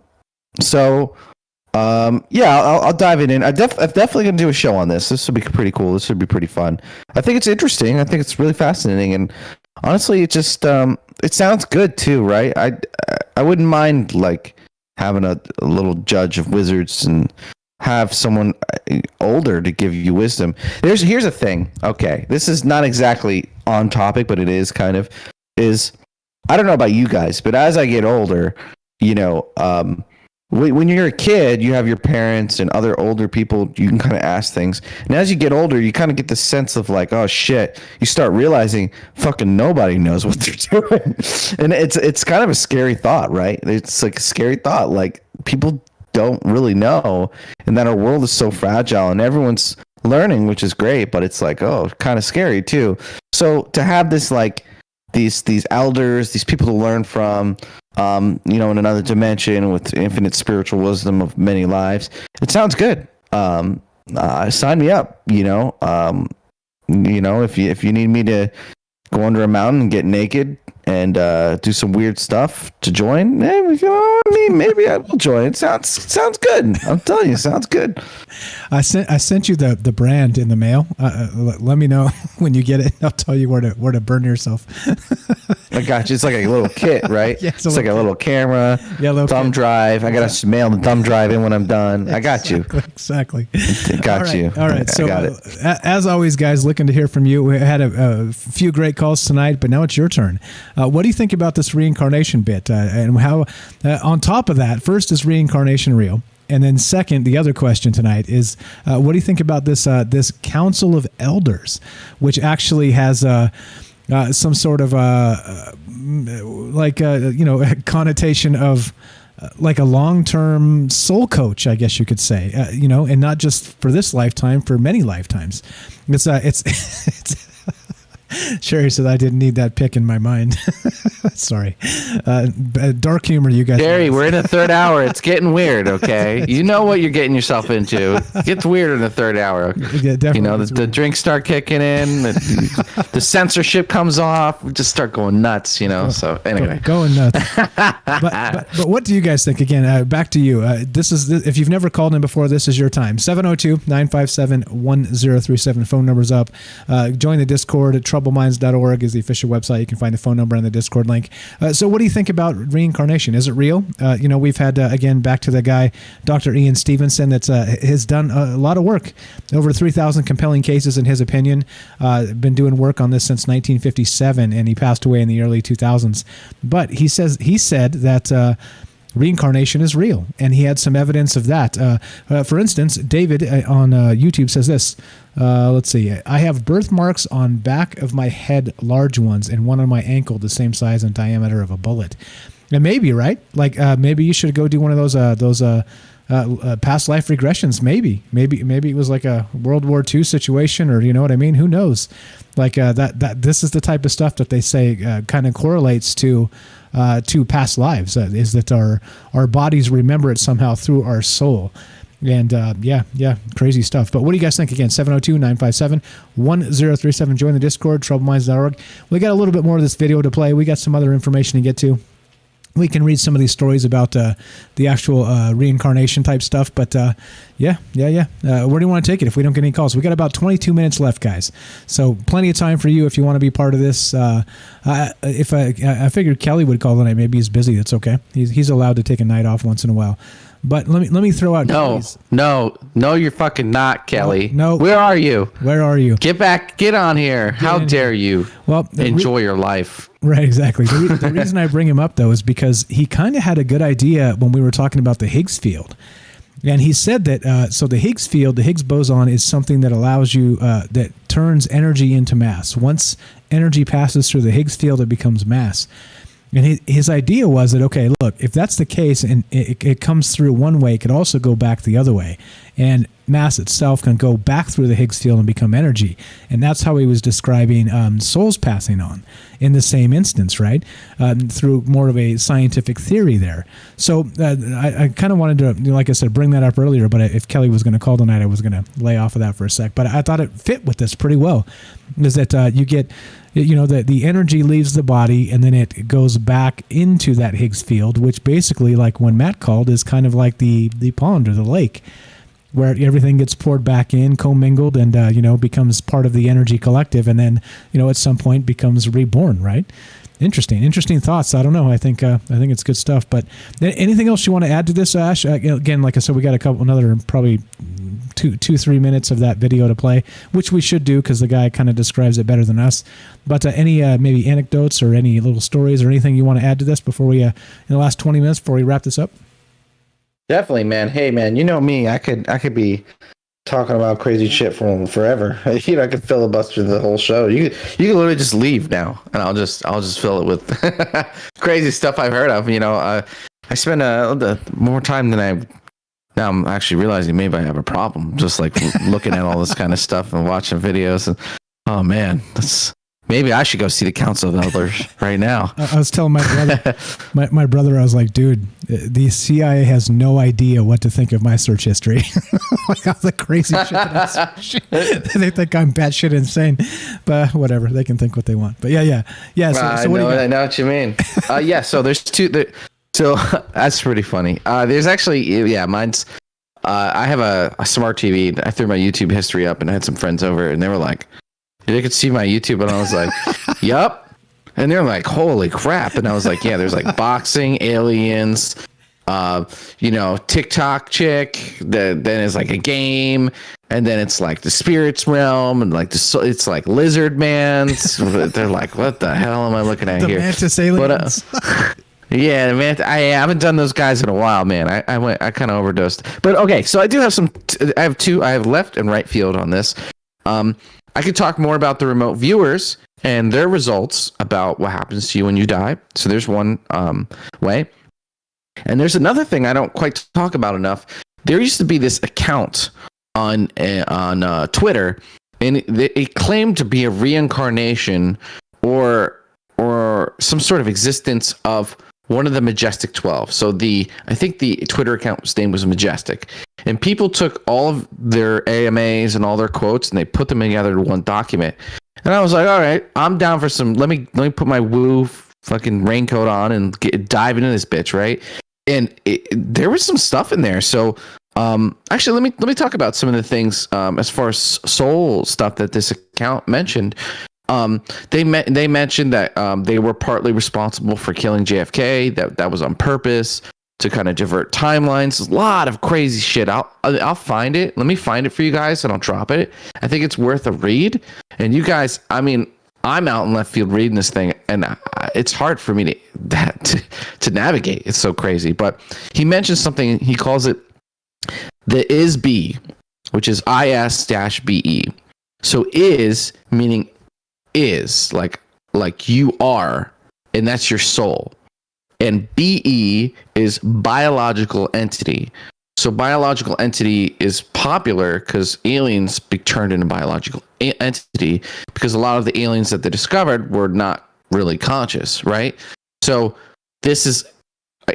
Speaker 9: I'll dive in. I'm definitely going to do a show on this. This would be pretty cool. This would be pretty fun. I think it's interesting. I think it's really fascinating. And honestly, it just it sounds good too, right? I wouldn't mind like having a little judge of wizards and have someone older to give you wisdom. Here's the thing. Okay, this is not exactly on topic, but it is kind of. I don't know about you guys, but as I get older, when you're a kid, you have your parents and other older people you can kind of ask things. And as you get older, you kind of get the sense of like, oh shit, you start realizing fucking nobody knows what they're doing. And it's kind of a scary thought, right? It's like a scary thought. Like people don't really know, and that our world is so fragile and everyone's learning, which is great, but it's like, oh, kind of scary too. So to have this like these elders, these people to learn from, in another dimension with infinite spiritual wisdom of many lives, it sounds good. Sign me up. If you need me to go under a mountain and get naked and do some weird stuff to join, maybe I will join. It sounds good. I'm telling you, it sounds good.
Speaker 8: I sent you the brand in the mail. Let me know when you get it. I'll tell you where to burn yourself.
Speaker 9: I got you. It's like a little kit, right?
Speaker 8: Yeah,
Speaker 9: it's like a little camera, thumb drive. I gotta mail the thumb drive in when I'm done. I got you.
Speaker 8: Exactly.
Speaker 9: Got you.
Speaker 8: All right. So
Speaker 9: got it.
Speaker 8: As always, guys, looking to hear from you. We had a few great calls tonight, but now it's your turn. What do you think about this reincarnation bit? And how, on top of that, first, is reincarnation real? And then second, the other question tonight is, what do you think about this Council of Elders, which actually has some sort of a connotation of like a long-term soul coach, I guess you could say, and not just for this lifetime, for many lifetimes. It's Sherry said I didn't need that pick in my mind. Sorry. Dark humor, you guys.
Speaker 9: Sherry, we're in the third hour. It's getting weird, okay? You know what you're getting yourself into. It gets weird in the third hour.
Speaker 8: Yeah, definitely.
Speaker 9: The drinks start kicking in. The censorship comes off. We just start going nuts, So anyway.
Speaker 8: Going nuts. But what do you guys think? Again, back to you. If you've never called in before, this is your time. 702-957-1037. Phone number's up. Join the Discord at troubleminds.org is the official website. You can find the phone number and the Discord link. So what do you think about reincarnation? Is it real? We've had, again, back to the guy, Dr. Ian Stevenson, that's has done a lot of work, over 3,000 compelling cases in his opinion, been doing work on this since 1957, and he passed away in the early 2000s. But he said that reincarnation is real, and he had some evidence of that. For instance, David on YouTube says this. Let's see. I have birthmarks on back of my head, large ones, and one on my ankle, the same size and diameter of a bullet. And maybe, right? Like maybe you should go do one of those past life regressions. Maybe it was like a World War II situation, or you know what I mean? Who knows? Like that this is the type of stuff that they say kind of correlates to past lives. Is that our bodies remember it somehow through our soul. And crazy stuff. But what do you guys think? Again, 702-957-1037. Join the Discord, troubleminds.org. We got a little bit more of this video to play. We got some other information to get to. We can read some of these stories about the actual reincarnation type stuff. But where do you want to take it if we don't get any calls? We got about 22 minutes left, guys. So plenty of time for you if you want to be part of this. If I figured Kelly would call tonight. Maybe he's busy. That's okay. He's allowed to take a night off once in a while. But let me throw out.
Speaker 9: No, you're fucking not, Kelly.
Speaker 8: No.
Speaker 9: Where are you?
Speaker 8: Where are you?
Speaker 9: Get back. Get on here. How dare you? Well, enjoy your life.
Speaker 8: Right, exactly. The reason I bring him up, though, is because he kind of had a good idea when we were talking about the Higgs field. And he said that, so the Higgs field, the Higgs boson, is something that allows you, that turns energy into mass. Once energy passes through the Higgs field, it becomes mass. And his idea was that, okay, look, if that's the case and it comes through one way, it could also go back the other way. And mass itself can go back through the Higgs field and become energy. And that's how he was describing souls passing on in the same instance, right? Through more of a scientific theory there. So I kind of wanted to, like I said, bring that up earlier, but if Kelly was going to call tonight, I was going to lay off of that for a sec. But I thought it fit with this pretty well, is that you get... the energy leaves the body and then it goes back into that Higgs field, which basically, like when Matt called, is kind of like the pond or the lake, where everything gets poured back in, commingled, and becomes part of the energy collective, and then at some point becomes reborn, right? Interesting thoughts. I don't know. I think it's good stuff. But anything else you want to add to this, Ash? Again, like I said, we got another probably 2-3 minutes of that video to play, which we should do because the guy kind of describes it better than us. But any maybe anecdotes or any little stories or anything you want to add to this before we in the last 20 minutes before we wrap this up?
Speaker 9: Definitely, man. Hey, man, you know me. I could be talking about crazy shit for forever. I could filibuster the whole show. You could literally just leave now, and I'll just fill it with crazy stuff I've heard of. I spend more time than now I'm actually realizing maybe I have a problem. Just like looking at all this kind of stuff and watching videos, and oh man, maybe I should go see the Council of Elders right now.
Speaker 8: I was telling my brother, my brother, I was like, dude, the CIA has no idea what to think of my search history. Like all the crazy shit that I search. They think I'm batshit insane, but whatever, they can think what they want. But yeah.
Speaker 9: I know what you mean. So there's two. So that's pretty funny. There's actually, mine's. I have a smart TV. I threw my YouTube history up, and I had some friends over, and they were like, they could see my YouTube, and I was like, yup. And they're like, holy crap. And I was like, yeah, there's like boxing, aliens, TikTok chick, then it's like a game, and then it's like the spirits realm, and like it's like lizard man. They're like, what the hell am I looking at here?
Speaker 8: The mantis aliens.
Speaker 9: Yeah, man, I haven't done those guys in a while, man. I kind of overdosed. But okay, so I do have I have left and right field on this. I could talk more about the remote viewers and their results about what happens to you when you die. So there's one way. And there's another thing I don't quite talk about enough. There used to be this account on Twitter, and it claimed to be a reincarnation or some sort of existence of one of the Majestic 12. So I think the Twitter account's name was Majestic. And people took all of their AMAs and all their quotes and they put them together in one document. And I was like, all right, I'm down for some, let me put my woo fucking raincoat on and dive into this bitch, right? And there was some stuff in there. So actually, let me talk about some of the things as far as soul stuff that this account mentioned. They mentioned that they were partly responsible for killing JFK. That was on purpose to kind of divert timelines. A lot of crazy shit. I'll find it. Let me find it for you guys, and I'll drop it. I think it's worth a read. And you guys, I mean, I'm out in left field reading this thing, and it's hard for me to navigate. It's so crazy. But he mentions something. He calls it the is-be, which is is-be. So is meaning is, like you are, and that's your soul. And be is biological entity. So biological entity is popular because aliens be turned into biological entity, because a lot of the aliens that they discovered were not really conscious, right? So this is,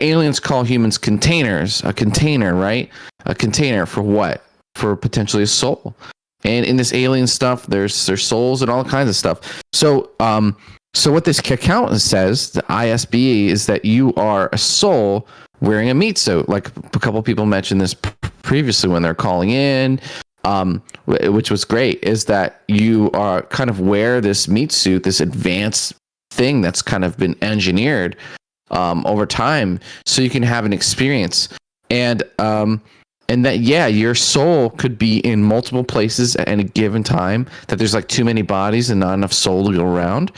Speaker 9: aliens call humans containers, a container, right? A container for what? For potentially a soul. And in this alien stuff, there's souls and all kinds of stuff. So what this account says, the ISBE, is that you are a soul wearing a meat suit. Like a couple people mentioned this previously when they're calling in, which was great, is that you are kind of wear this meat suit, this advanced thing that's kind of been engineered over time, so you can have an experience. And that, yeah, your soul could be in multiple places at any given time, that there's like too many bodies and not enough soul to go around.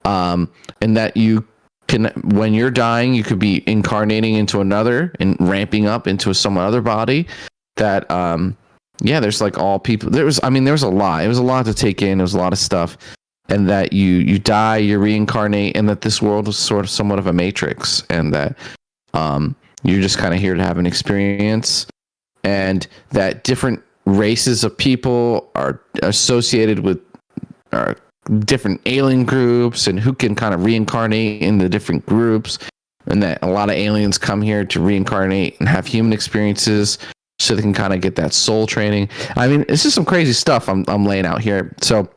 Speaker 9: And that you can, when you're dying, you could be incarnating into another and ramping up into some other body. That, there's like all people. There was a lot. It was a lot to take in. It was a lot of stuff. And that you die, you reincarnate, and that this world is sort of somewhat of a matrix, and that you're just kind of here to have an experience, and that different races of people are associated with different alien groups, and who can kind of reincarnate in the different groups, and that a lot of aliens come here to reincarnate and have human experiences so they can kind of get that soul training. I mean, it's just some crazy stuff I'm laying out here. So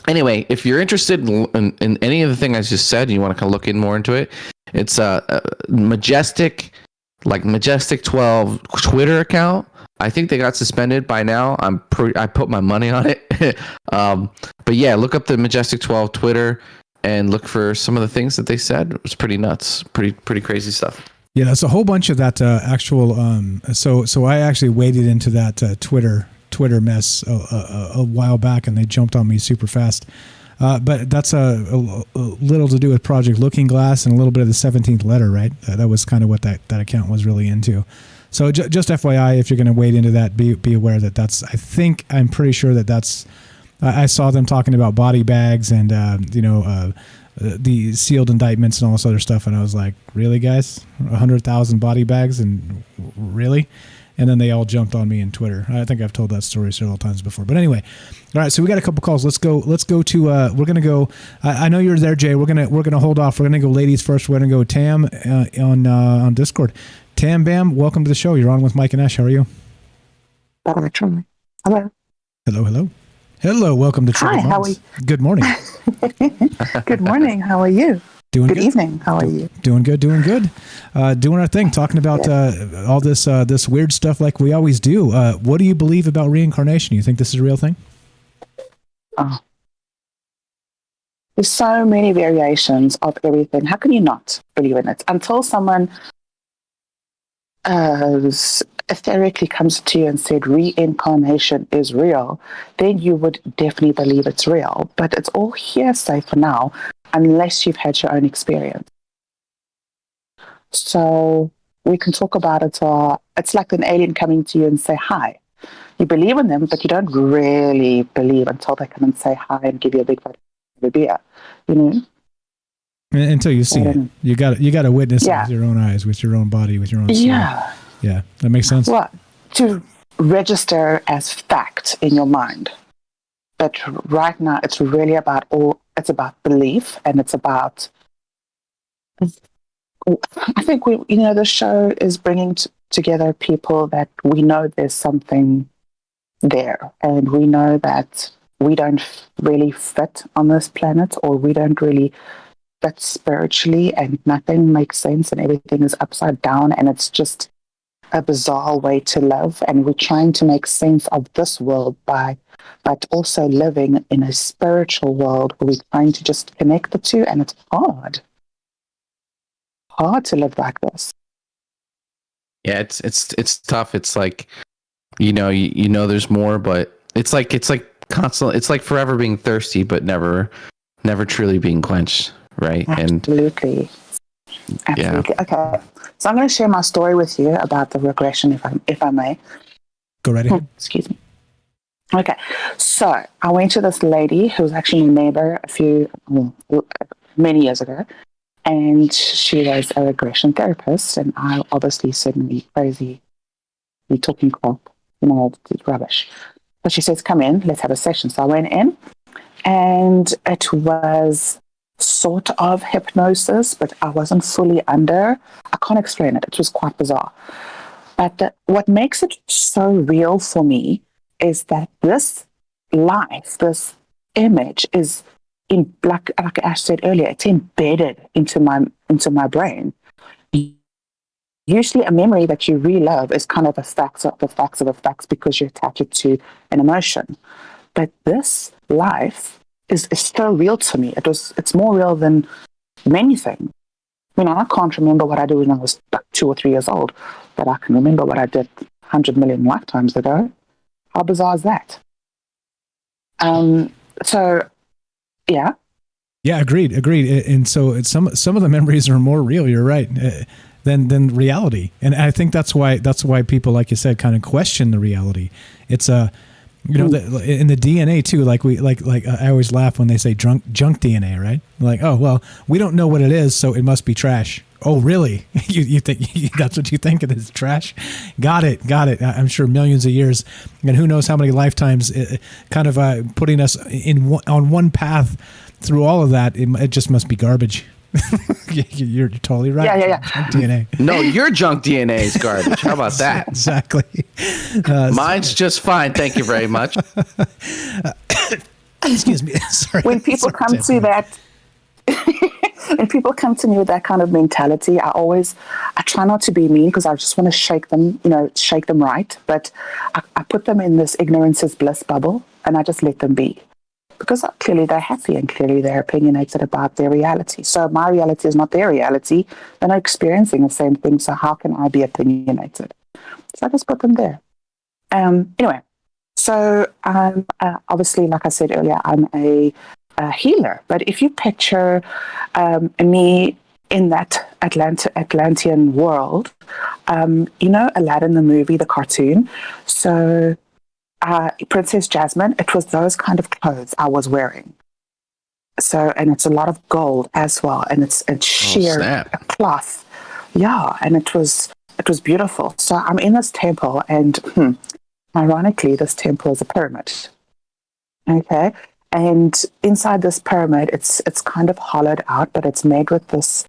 Speaker 9: anyway, if you're interested in any of the thing I just said, and you want to kind of look in more into it, it's a Majestic 12 Twitter account. I think they got suspended by now. I put my money on it. But yeah, look up the Majestic 12 Twitter and look for some of the things that they said. It was pretty nuts, pretty crazy stuff.
Speaker 8: Yeah, that's a whole bunch of that actual. So I actually waded into that Twitter mess a while back, and they jumped on me super fast. But that's a little to do with Project Looking Glass and a little bit of the 17th letter, right? That was kind of what that account was really into. So just FYI, if you're going to wade into that, be aware that that's, I'm pretty sure that's, I saw them talking about body bags and, the sealed indictments and all this other stuff. And I was like, really, guys? 100,000 body bags? And really? And then they all jumped on me in Twitter. I think I've told that story several times before. But anyway, all right. So we got a couple calls. Let's go to. We're gonna go. I know you're there, Jay. We're gonna hold off. We're gonna go ladies first. We're gonna go Tam on Discord. Tam Bam, welcome to the show. You're on with Mike and Ash. How are you?
Speaker 14: Hello.
Speaker 8: Hello. Welcome to.
Speaker 14: Hi. How are you?
Speaker 8: Good morning.
Speaker 14: Good morning. How are you?
Speaker 8: Doing
Speaker 14: good. Evening. How are you?
Speaker 8: Doing good. Doing our thing. Talking about all this weird stuff like we always do. What do you believe about reincarnation? You think this is a real thing?
Speaker 14: Oh. There's so many variations of everything. How can you not believe in it? Until someone etherically comes to you and said reincarnation is real, then you would definitely believe it's real. But it's all hearsay for now, unless you've had your own experience. So we can talk about it. It's like an alien coming to you and say hi. You believe in them, but you don't really believe until they come and say hi and give you a big beer. You know.
Speaker 8: Until you see it, you got to witness it with your own eyes, with your own body, with your own soul. Yeah, that makes sense.
Speaker 14: Well, to register as fact in your mind. But right now, it's really it's about belief, and it's about, I think the show is bringing together people that we know there's something there, and we know that we don't really fit on this planet, or we don't really fit spiritually, and nothing makes sense, and everything is upside down, and it's just a bizarre way to live, and we're trying to make sense of this world but also living in a spiritual world where we're trying to just connect the two, and it's hard to live like this.
Speaker 9: Yeah, it's tough. It's like, you know there's more, but it's like constant. It's like forever being thirsty, but never truly being quenched, right?
Speaker 14: Absolutely.
Speaker 9: Yeah.
Speaker 14: Okay, so I'm going to share my story with you about the regression, if I may.
Speaker 8: Go right ahead.
Speaker 14: Excuse me. Okay, so I went to this lady who was actually my neighbor many years ago, and she was a regression therapist, and I obviously said, "Me crazy, you talking crap, it's rubbish." But she says, "Come in, let's have a session." So I went in, and it was sort of hypnosis, but I wasn't fully under. I can't explain it. It was quite bizarre. But what makes it so real for me is that this life, this image is like Ash said earlier, it's embedded into my brain. Usually a memory that you relive is kind of a facts of the facts of the facts because you attach it to an emotion. But this life is so real to me. It's more real than many things. I can't remember what I did when I was like 2 or 3 years old, but I can remember what I did 100 million lifetimes ago. How bizarre is that? So, yeah.
Speaker 8: Yeah, agreed. And so some of the memories are more real. You're right. Than reality, and I think that's why people, like you said, kind of question the reality. It's in the DNA too. Like I always laugh when they say junk DNA, right? Like, oh well, we don't know what it is, so it must be trash. Oh really? you think that's what you think it is? Trash? Got it. I'm sure millions of years, and who knows how many lifetimes, kind of putting us on one path through all of that. It just must be garbage. You're totally right.
Speaker 14: Yeah.
Speaker 8: Junk DNA.
Speaker 9: No, your junk DNA is garbage. How about that?
Speaker 8: Exactly.
Speaker 9: Mine's just fine. Thank you very much.
Speaker 8: Excuse me. Sorry.
Speaker 14: When people come to that, when people come to me with that kind of mentality, I try not to be mean because I just want to shake them right. But I put them in this ignorance is bliss bubble, and I just let them be. Because clearly they're happy and clearly they're opinionated about their reality. So my reality is not their reality. They're not experiencing the same thing. So how can I be opinionated? So I just put them there. Anyway, so I'm obviously, like I said earlier, I'm a healer. But if you picture me in that Atlantean world, Aladdin the movie, the cartoon. So Princess Jasmine, it was those kind of clothes I was wearing. So, and it's a lot of gold as well, and it's sheer cloth. Yeah, and it was beautiful. So I'm in this temple, and ironically, this temple is a pyramid. Okay, and inside this pyramid, it's kind of hollowed out, but it's made with this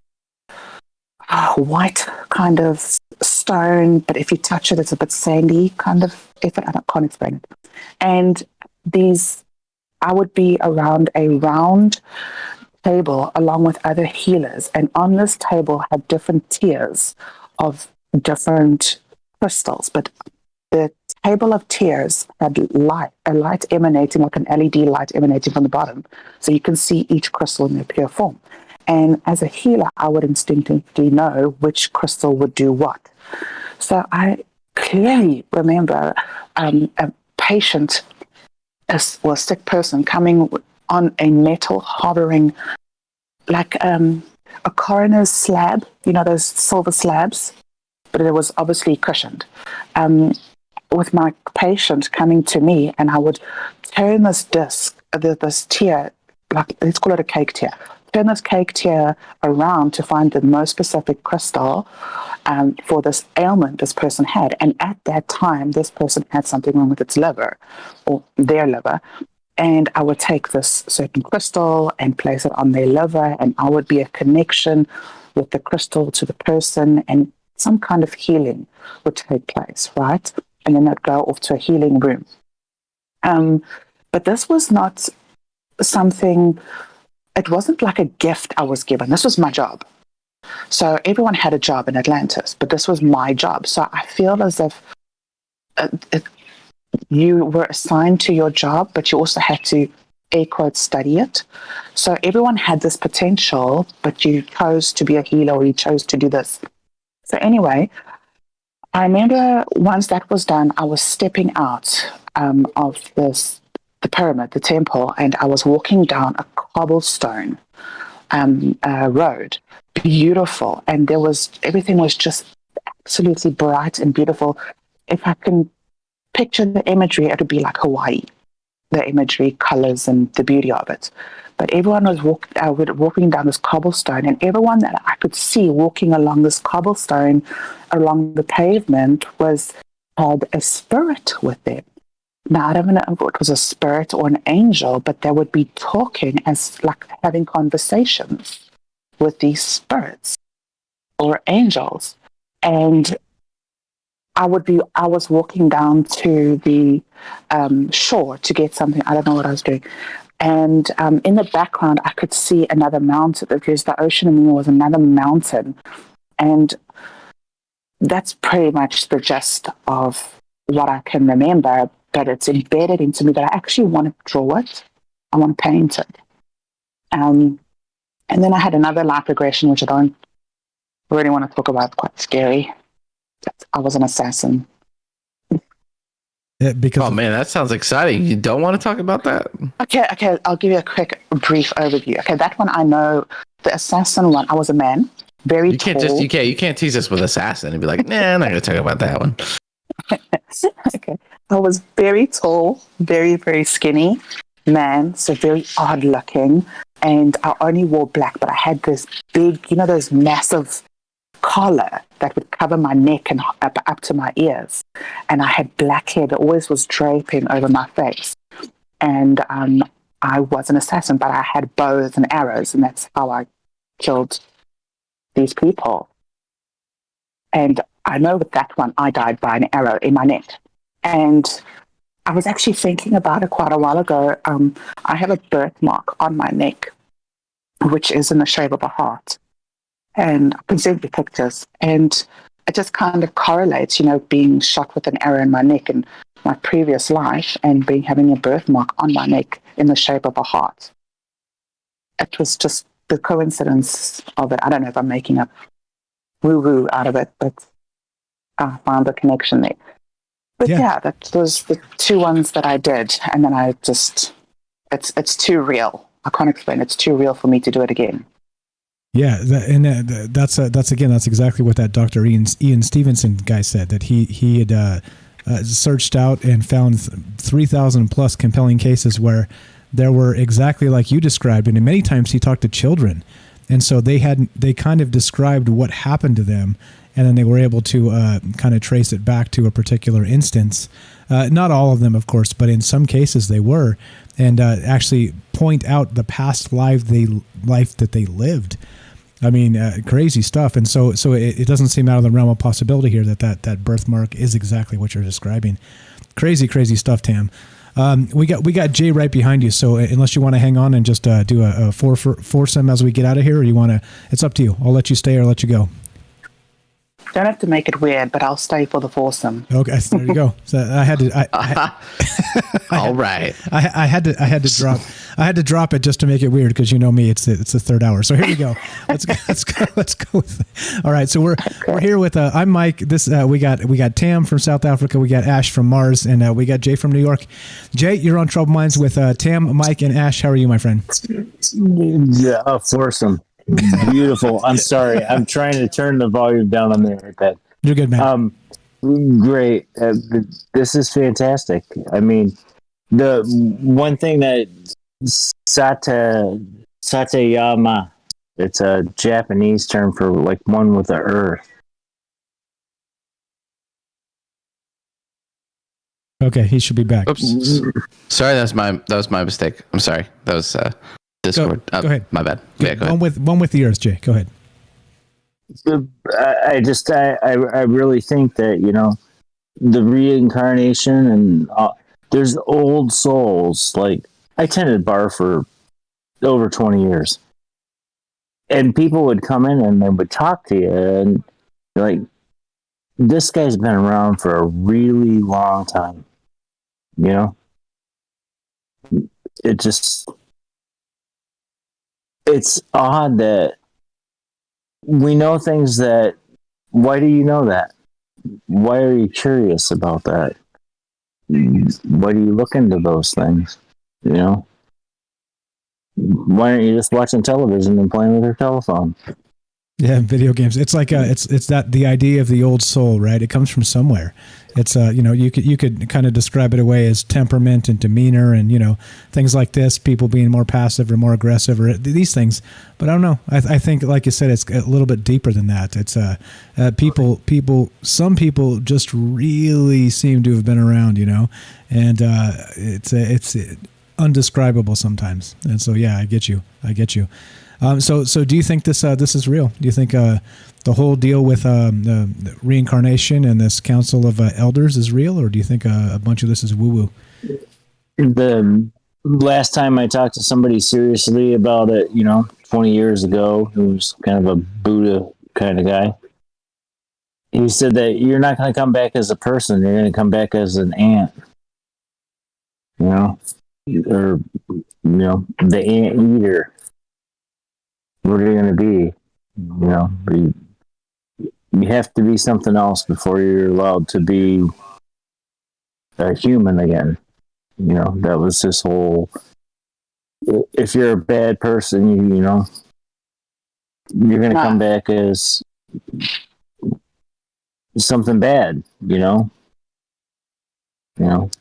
Speaker 14: white kind of stone, but if you touch it, it's a bit sandy kind of. I can't explain it. And I would be around a round table along with other healers, and on this table had different tiers of different crystals, but the table of tiers had a light emanating, like an LED light emanating from the bottom, so you can see each crystal in their pure form. And as a healer, I would instinctively know which crystal would do what. So I clearly remember a patient, a sick person, coming on a metal hovering, like a coroner's slab, those silver slabs, but it was obviously cushioned. With my patient coming to me, and I would turn this disc, this tier, like let's call it a cake tier, turn this cake tier around to find the most specific crystal for this ailment this person had. And at that time, this person had something wrong with its liver, or their liver. And I would take this certain crystal and place it on their liver, and I would be a connection with the crystal to the person, and some kind of healing would take place, right? And then I'd go off to a healing room. But this was not something, it wasn't like a gift I was given. This was my job. So everyone had a job in Atlantis, but this was my job. So I feel as if you were assigned to your job, but you also had to, air quotes, study it. So everyone had this potential, but you chose to be a healer or you chose to do this. So anyway, I remember once that was done, I was stepping out of the pyramid, the temple, and I was walking down a cobblestone road, beautiful, and everything was just absolutely bright and beautiful. If I can picture the imagery, it would be like Hawaii, the imagery, colors, and the beauty of it. But everyone was walking down this cobblestone, and everyone that I could see walking along this cobblestone, along the pavement, had a spirit with them. Now, I don't know if it was a spirit or an angel, but they would be talking as like having conversations with these spirits or angels. And I was walking down to the shore to get something. I don't know what I was doing. And in the background, I could see another mountain, because the ocean and there was another mountain. And that's pretty much the gist of what I can remember, but it's embedded into me that I actually want to draw it. I want to paint it. And then I had another life regression, which I don't really want to talk about, quite scary. I was an assassin.
Speaker 9: Oh man, that sounds exciting. You don't want to talk about that?
Speaker 14: Okay, I'll give you a quick, brief overview. Okay, that one I know. The assassin one, I was a man, very tall.
Speaker 9: You can't tease us with assassin and be like, nah, I'm not going to talk about that one.
Speaker 14: Okay, I was very tall, very, very skinny man, so very odd looking, and I only wore black, but I had this big, those massive collar that would cover my neck and up to my ears, and I had black hair that always was draping over my face. And I was an assassin, but I had bows and arrows, and that's how I killed these people. And I know with that one, I died by an arrow in my neck. And I was actually thinking about it quite a while ago. I have a birthmark on my neck, which is in the shape of a heart. And I can send you pictures. And it just kind of correlates, being shot with an arrow in my neck in my previous life and having a birthmark on my neck in the shape of a heart. It was just the coincidence of it. I don't know if I'm making up woo-woo out of it, but I found a connection there. But yeah, that was the two ones that I did. And then I just, it's too real. I can't explain. It's too real for me to do it again.
Speaker 8: Yeah, that's exactly what that Dr. Ian Stevenson guy said, that he had searched out and found 3,000 plus compelling cases where there were exactly like you described, and many times he talked to children, and so they kind of described what happened to them, and then they were able to kind of trace it back to a particular instance. Not all of them, of course, but in some cases they were, and actually point out the past life that they lived. I mean, crazy stuff. And so it doesn't seem out of the realm of possibility here that birthmark is exactly what you're describing. Crazy stuff, Tam. We got Jay right behind you. So unless you want to hang on and just do a foursome as we get out of here, or you want to, it's up to you. I'll let you stay or let you go.
Speaker 14: Don't have to make it weird, but I'll stay for the foursome.
Speaker 8: Okay, so there you go. So I had to.
Speaker 9: All right.
Speaker 8: I had to drop it just to make it weird, because you know me. It's the third hour. So here we go. Let's go with it. All right. So we're here with I'm Mike. This we got Tam from South Africa. We got Ash from Mars, and we got Jay from New York. Jay, you're on Troubled Minds with Tam, Mike, and Ash. How are you, my friend?
Speaker 15: Yeah, foursome. Beautiful. I'm sorry. I'm trying to turn the volume down on the iPad.
Speaker 8: You're good, man.
Speaker 15: Great. This is fantastic. I mean, the one thing that Satayama, it's a Japanese term for like one with the earth.
Speaker 8: Okay, he should be back.
Speaker 9: Oops. Sorry, that was my mistake. I'm sorry. That was Discord.
Speaker 8: Go ahead.
Speaker 9: My bad. Yeah, go
Speaker 8: ahead. One with the earth, Jay. Go ahead.
Speaker 15: I really think that, the reincarnation and there's old souls. Like, I tended bar for over 20 years. and people would come in and they would talk to you, and like, this guy's been around for a really long time. You know, it's odd that we know things that. Why do you know that? Why are you curious about that? Why do you look into those things? You know, why aren't you just watching television and playing with your telephone?
Speaker 8: Yeah, video games. It's like it's that the idea of the old soul, right? It comes from somewhere. It's you could kind of describe it away as temperament and demeanor and things like this. People being more passive or more aggressive or these things. But I don't know. I think, like you said, it's a little bit deeper than that. It's people. Some people just really seem to have been around, and it's undescribable sometimes. And so yeah, I get you. So do you think this is real? Do you think the whole deal with the reincarnation and this council of elders is real, or do you think a bunch of this is woo-woo?
Speaker 15: The last time I talked to somebody seriously about it, 20 years ago, who was kind of a Buddha kind of guy, he said that you're not going to come back as a person, you're going to come back as an ant, or the ant eater. What are you going to be? You have to be something else before you're allowed to be a human again. That was this whole. If you're a bad person, you're going to come back as something bad.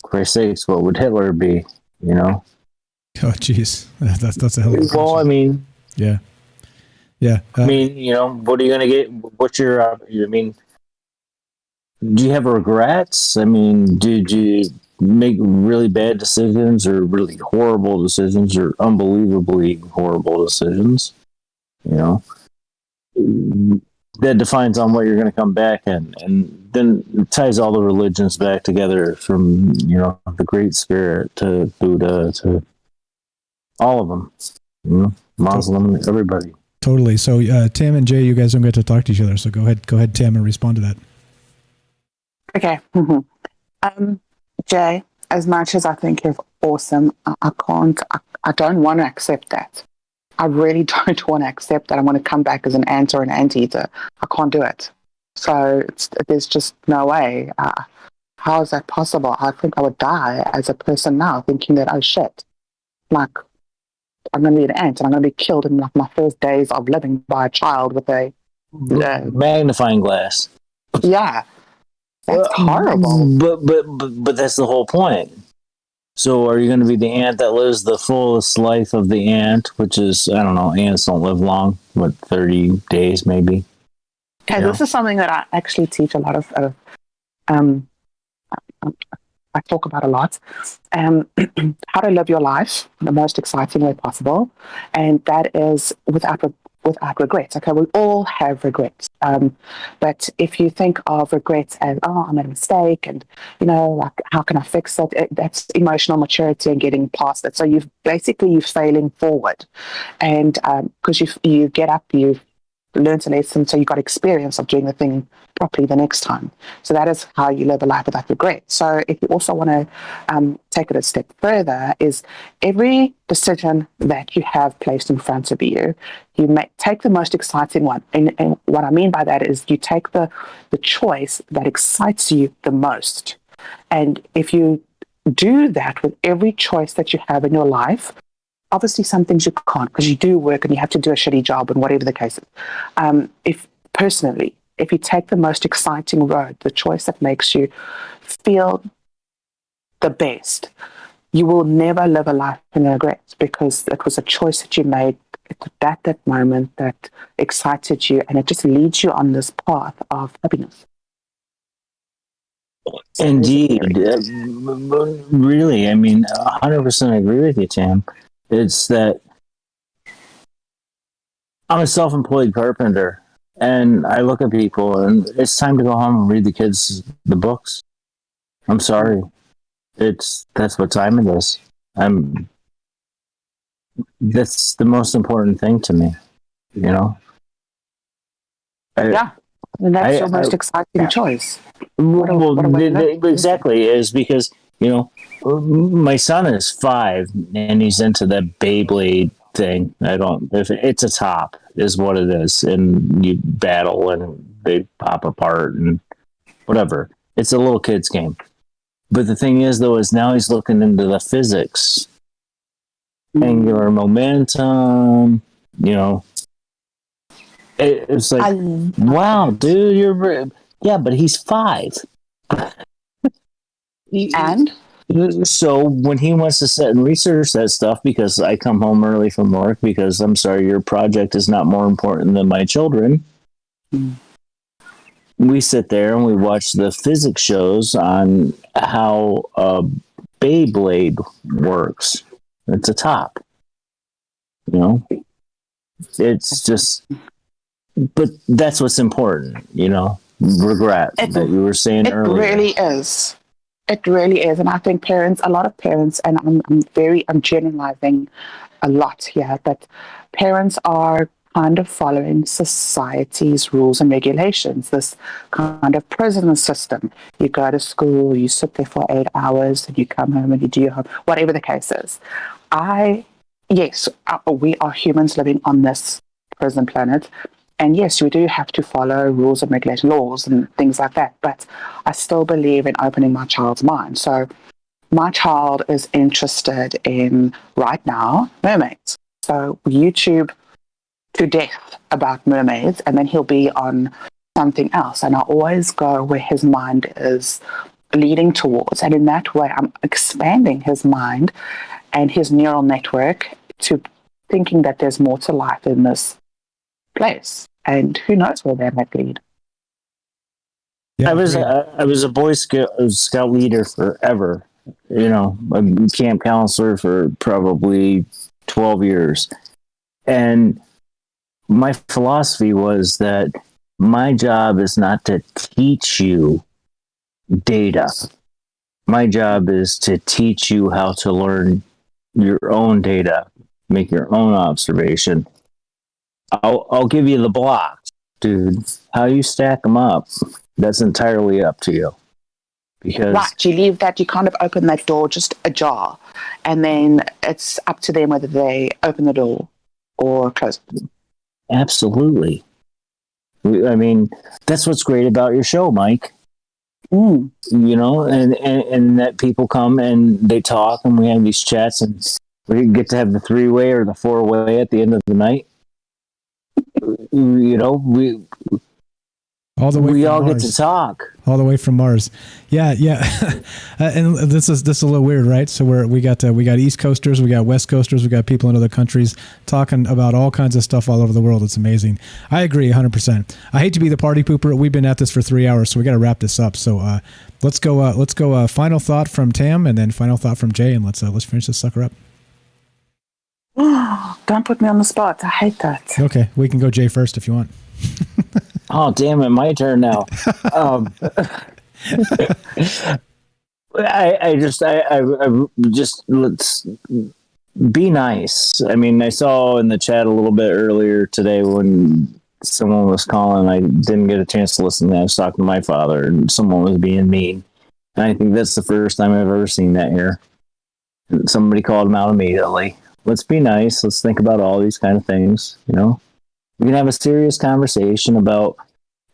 Speaker 15: Christ's sakes, what would Hitler be?
Speaker 8: Oh, jeez, that's a hell of a question.
Speaker 15: Well, I mean,
Speaker 8: yeah.
Speaker 15: What are you going to get? What's your? Do you have regrets? Did you make really bad decisions, or really horrible decisions, or unbelievably horrible decisions? That defines on what you're going to come back in, and then it ties all the religions back together, from the Great Spirit to Buddha to all of them. Muslim, everybody.
Speaker 8: Totally. So Tim and Jay, you guys don't get to talk to each other. So go ahead, Tim, and respond to that.
Speaker 14: Okay. Jay, as much as I think you're awesome, I don't want to accept that. I really don't want to accept that. I want to come back as an ant or an anteater. I can't do it. So there's just no way. How is that possible? I think I would die as a person now, thinking that, oh shit, like, I'm going to be an ant and I'm going to be killed in like my first days of living by a child with a
Speaker 15: magnifying glass.
Speaker 14: Yeah, that's horrible.
Speaker 15: But that's the whole point. So are you going to be the ant that lives the fullest life of the ant, which is, I don't know, ants don't live long, 30 days maybe?
Speaker 14: Okay, this is something that I actually teach a lot of. I talk about a lot, how to live your life in the most exciting way possible, and that is without regrets. Okay, we all have regrets, but if you think of regrets as, oh, I made a mistake, and like, how can I fix it? That's emotional maturity and getting past it. So you're failing forward, and because you get up, you learned a lesson, so you got experience of doing the thing properly the next time. So that is how you live a life without regret. So if you also want to take it a step further, is every decision that you have placed in front of you, take the most exciting one. And what I mean by that is you take the choice that excites you the most. And if you do that with every choice that you have in your life, obviously some things you can't, because you do work and you have to do a shitty job and whatever the case is. If you take the most exciting road, the choice that makes you feel the best, you will never live a life in regret, because it was a choice that you made at that moment that excited you, and it just leads you on this path of happiness.
Speaker 15: Indeed. Really, 100% agree with you, Tim. It's that I'm a self-employed carpenter, and I look at people, and it's time to go home and read the kids the books. I'm sorry. That's what time it is. That's the most important thing to me. You know.
Speaker 14: Yeah, and that's your most exciting choice.
Speaker 15: Exactly, is because my son is 5 and he's into that Beyblade thing. If it's a top is what it is, and you battle and they pop apart and whatever. It's a little kid's game. But the thing is, though, is now he's looking into the physics, angular momentum. It's like, wow, dude, but he's 5.
Speaker 14: And
Speaker 15: so when he wants to sit and research that stuff, because I come home early from work, because I'm sorry, your project is not more important than my children. We sit there and we watch the physics shows on how a Beyblade works. It's a top. It's just, but that's what's important, regret that you were saying earlier.
Speaker 14: It really is. It really is. And I think a lot of parents, and I'm generalizing a lot here, but parents are kind of following society's rules and regulations, this kind of prison system. You go to school, you sit there for 8 hours, and you come home and you do your home, whatever the case is. Yes, we are humans living on this prison planet. And yes, we do have to follow rules and regulation laws and things like that. But I still believe in opening my child's mind. So my child is interested in, right now, mermaids. So YouTube to death about mermaids, and then he'll be on something else. And I always go where his mind is leading towards. And in that way, I'm expanding his mind and his neural network to thinking that there's more to life in this place. And who knows where that might lead.
Speaker 15: Yeah, I was a Boy Scout leader forever. A camp counselor for probably 12 years. And my philosophy was that my job is not to teach you data. My job is to teach you how to learn your own data, make your own observation. I'll give you the blocks, dude. How you stack them up, that's entirely up to you. Because
Speaker 14: right, you leave that, you kind of open that door just ajar, and then it's up to them whether they open the door or close it.
Speaker 15: Absolutely. I mean, that's what's great about your show, Mike. And that people come and they talk and we have these chats and we get to have the 3-way or the 4-way at the end of the night. We
Speaker 8: all
Speaker 15: get to talk
Speaker 8: all the way from Mars. Yeah. And this is a little weird, right? So we got East Coasters, we got West Coasters, we got people in other countries talking about all kinds of stuff all over the world. It's amazing. I agree 100%. I hate to be the party pooper. We've been at this for 3 hours, so we got to wrap this up. So let's go. Final thought from Tam, and then final thought from Jay, and let's finish this sucker up.
Speaker 14: Don't put me on the spot. I hate that.
Speaker 8: Okay, we can go Jay first if you want.
Speaker 15: Oh, damn it. My turn now. I just let's be nice. I mean, I saw in the chat a little bit earlier today when someone was calling. I didn't get a chance to listen. I was talking to my father and someone was being mean. And I think that's the first time I've ever seen that here. Somebody called him out immediately. Let's be nice. Let's think about all these kind of things, We can have a serious conversation about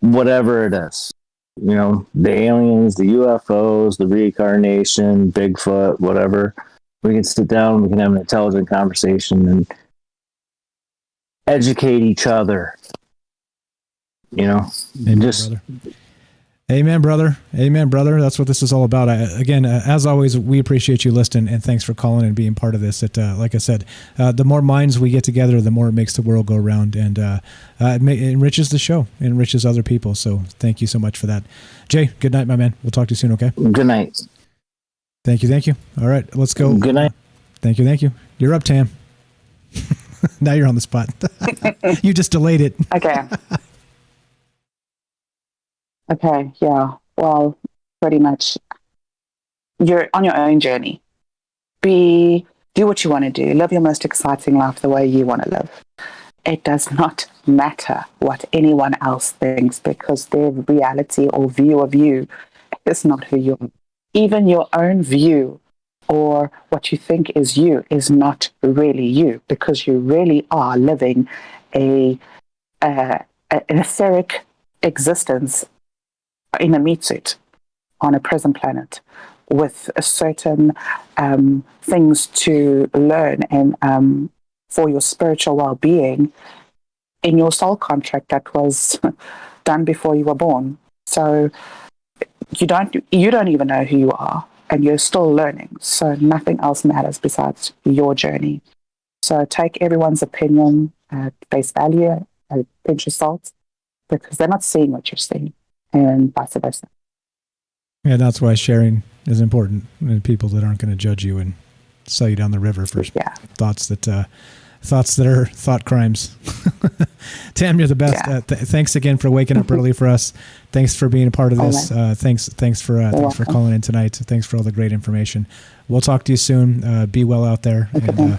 Speaker 15: whatever it is. The aliens, the UFOs, the reincarnation, Bigfoot, whatever. We can sit down, we can have an intelligent conversation and educate each other.
Speaker 8: Amen, brother. Amen, brother. That's what this is all about. Again, as always, we appreciate you listening, and thanks for calling and being part of this. Like I said, the more minds we get together, the more it makes the world go round, and it enriches the show, it enriches other people. So thank you so much for that. Jay, good night, my man. We'll talk to you soon, okay?
Speaker 15: Good night.
Speaker 8: Thank you. All right, let's go.
Speaker 15: Good night.
Speaker 8: Thank you. You're up, Tam. Now you're on the spot. You just delayed it.
Speaker 14: Okay, yeah. Well, pretty much you're on your own journey. Do what you want to do. Live your most exciting life the way you want to live. It does not matter what anyone else thinks, because their reality or view of you is not who you are. Even your own view or what you think is you is not really you, because you really are living an etheric existence in a meat suit on a prison planet with a certain things to learn and for your spiritual well-being in your soul contract that was done before you were born. So you don't even know who you are, and you're still learning. So nothing else matters besides your journey. So take everyone's opinion at face value, at a pinch of salt, because they're not seeing what you're seeing, and vice versa.
Speaker 8: Yeah, that's why sharing is important. And people that aren't going to judge you and sell you down the river for thoughts that are thought crimes. Tam, you're the best.
Speaker 14: Yeah.
Speaker 8: Thanks again for waking up early for us. Thanks for being a part of this. Thanks for calling in tonight. Thanks for all the great information. We'll talk to you soon. Be well out there, and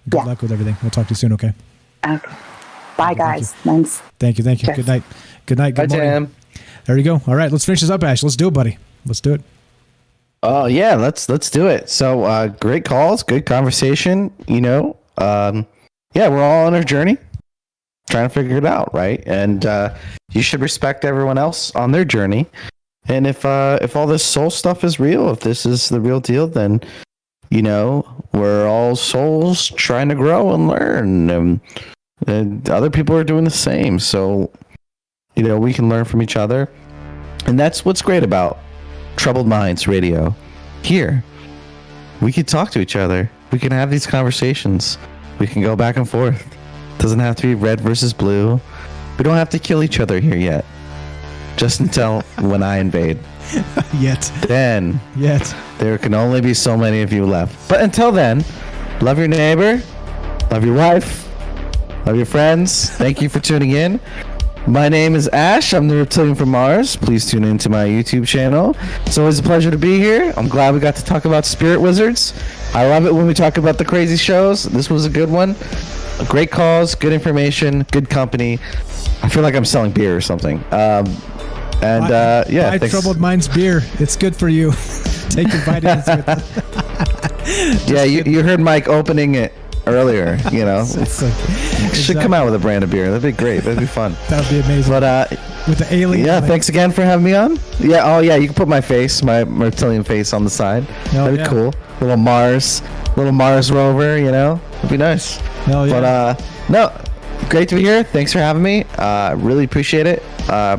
Speaker 8: good luck with everything. We'll talk to you soon. Okay.
Speaker 14: Okay. Bye, guys. Thanks.
Speaker 8: Thank you.
Speaker 14: Yes.
Speaker 8: Good night. Good morning.
Speaker 9: Tam.
Speaker 8: There you go. All right, let's finish this up, Ash. Let's do it, buddy. Let's do it.
Speaker 9: Oh yeah, let's do it. So great calls, good conversation. Yeah, we're all on our journey, trying to figure it out, right? And you should respect everyone else on their journey. And if all this soul stuff is real, if this is the real deal, then we're all souls trying to grow and learn, and other people are doing the same. So we can learn from each other, and that's what's great about Troubled Minds Radio. Here, we can talk to each other. We can have these conversations. We can go back and forth. Doesn't have to be red versus blue. We don't have to kill each other here yet. Just until when I invade.
Speaker 8: Yet.
Speaker 9: There can only be so many of you left. But until then, love your neighbor, love your wife, love your friends. Thank you for tuning in. My name is Ash. I'm the Reptilian from Mars. Please tune into my YouTube channel. It's always a pleasure to be here. I'm glad we got to talk about spirit wizards. I love it when we talk about the crazy shows. This was a good one. Great calls, good information, good company. I feel like I'm selling beer or something. Buy
Speaker 8: Troubled Minds beer. It's good for you. Take your vitamins with it.
Speaker 9: Yeah, you heard Mike opening it earlier. It should come out with a brand of beer. That'd be great. That'd be fun.
Speaker 8: That would be amazing.
Speaker 9: But
Speaker 8: with the alien.
Speaker 9: Yeah, thanks again for having me on. Yeah. Oh yeah, you can put my face, my reptilian face, on the side. That'd be cool. Little Mars rover. It'd be nice.
Speaker 8: Hell yeah.
Speaker 9: But great to be here. Thanks for having me. Really appreciate it.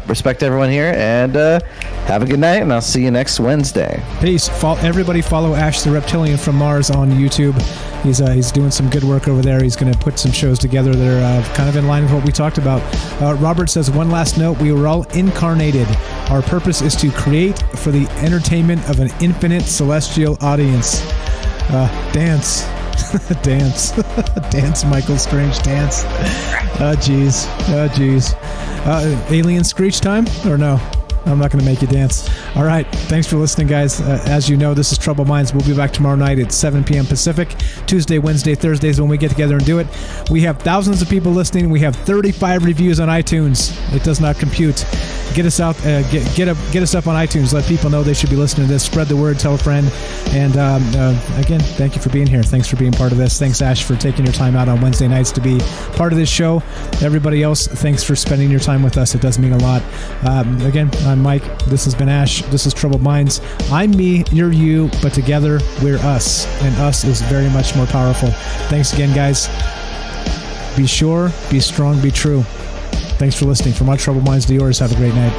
Speaker 9: Respect everyone here, and have a good night, and I'll see you next Wednesday.
Speaker 8: Peace. Everybody follow Ash the Reptilian from Mars on YouTube. He's doing some good work over there. He's going to put some shows together that are kind of in line with what we talked about. Robert says, one last note, we were all incarnated. Our purpose is to create for the entertainment of an infinite celestial audience. Dance. Dance, Michael Strange, dance. Oh, jeez. Alien screech time? Or no? I'm not going to make you dance. All right. Thanks for listening, guys. As you know, this is Troubled Minds. We'll be back tomorrow night at 7 p.m. Pacific. Tuesday, Wednesday, Thursdays when we get together and do it. We have thousands of people listening. We have 35 reviews on iTunes. It does not compute. Get us out. Get us up on iTunes. Let people know they should be listening to this. Spread the word. Tell a friend. And again, thank you for being here. Thanks for being part of this. Thanks, Ash, for taking your time out on Wednesday nights to be part of this show. Everybody else, thanks for spending your time with us. It does mean a lot. Again, I'm Mike. This has been Ash. This is Troubled Minds. I'm me, you're you, but together we're us. And us is very much more powerful. Thanks again, guys. Be sure, be strong, be true. Thanks for listening. From my Troubled Minds to yours, have a great night.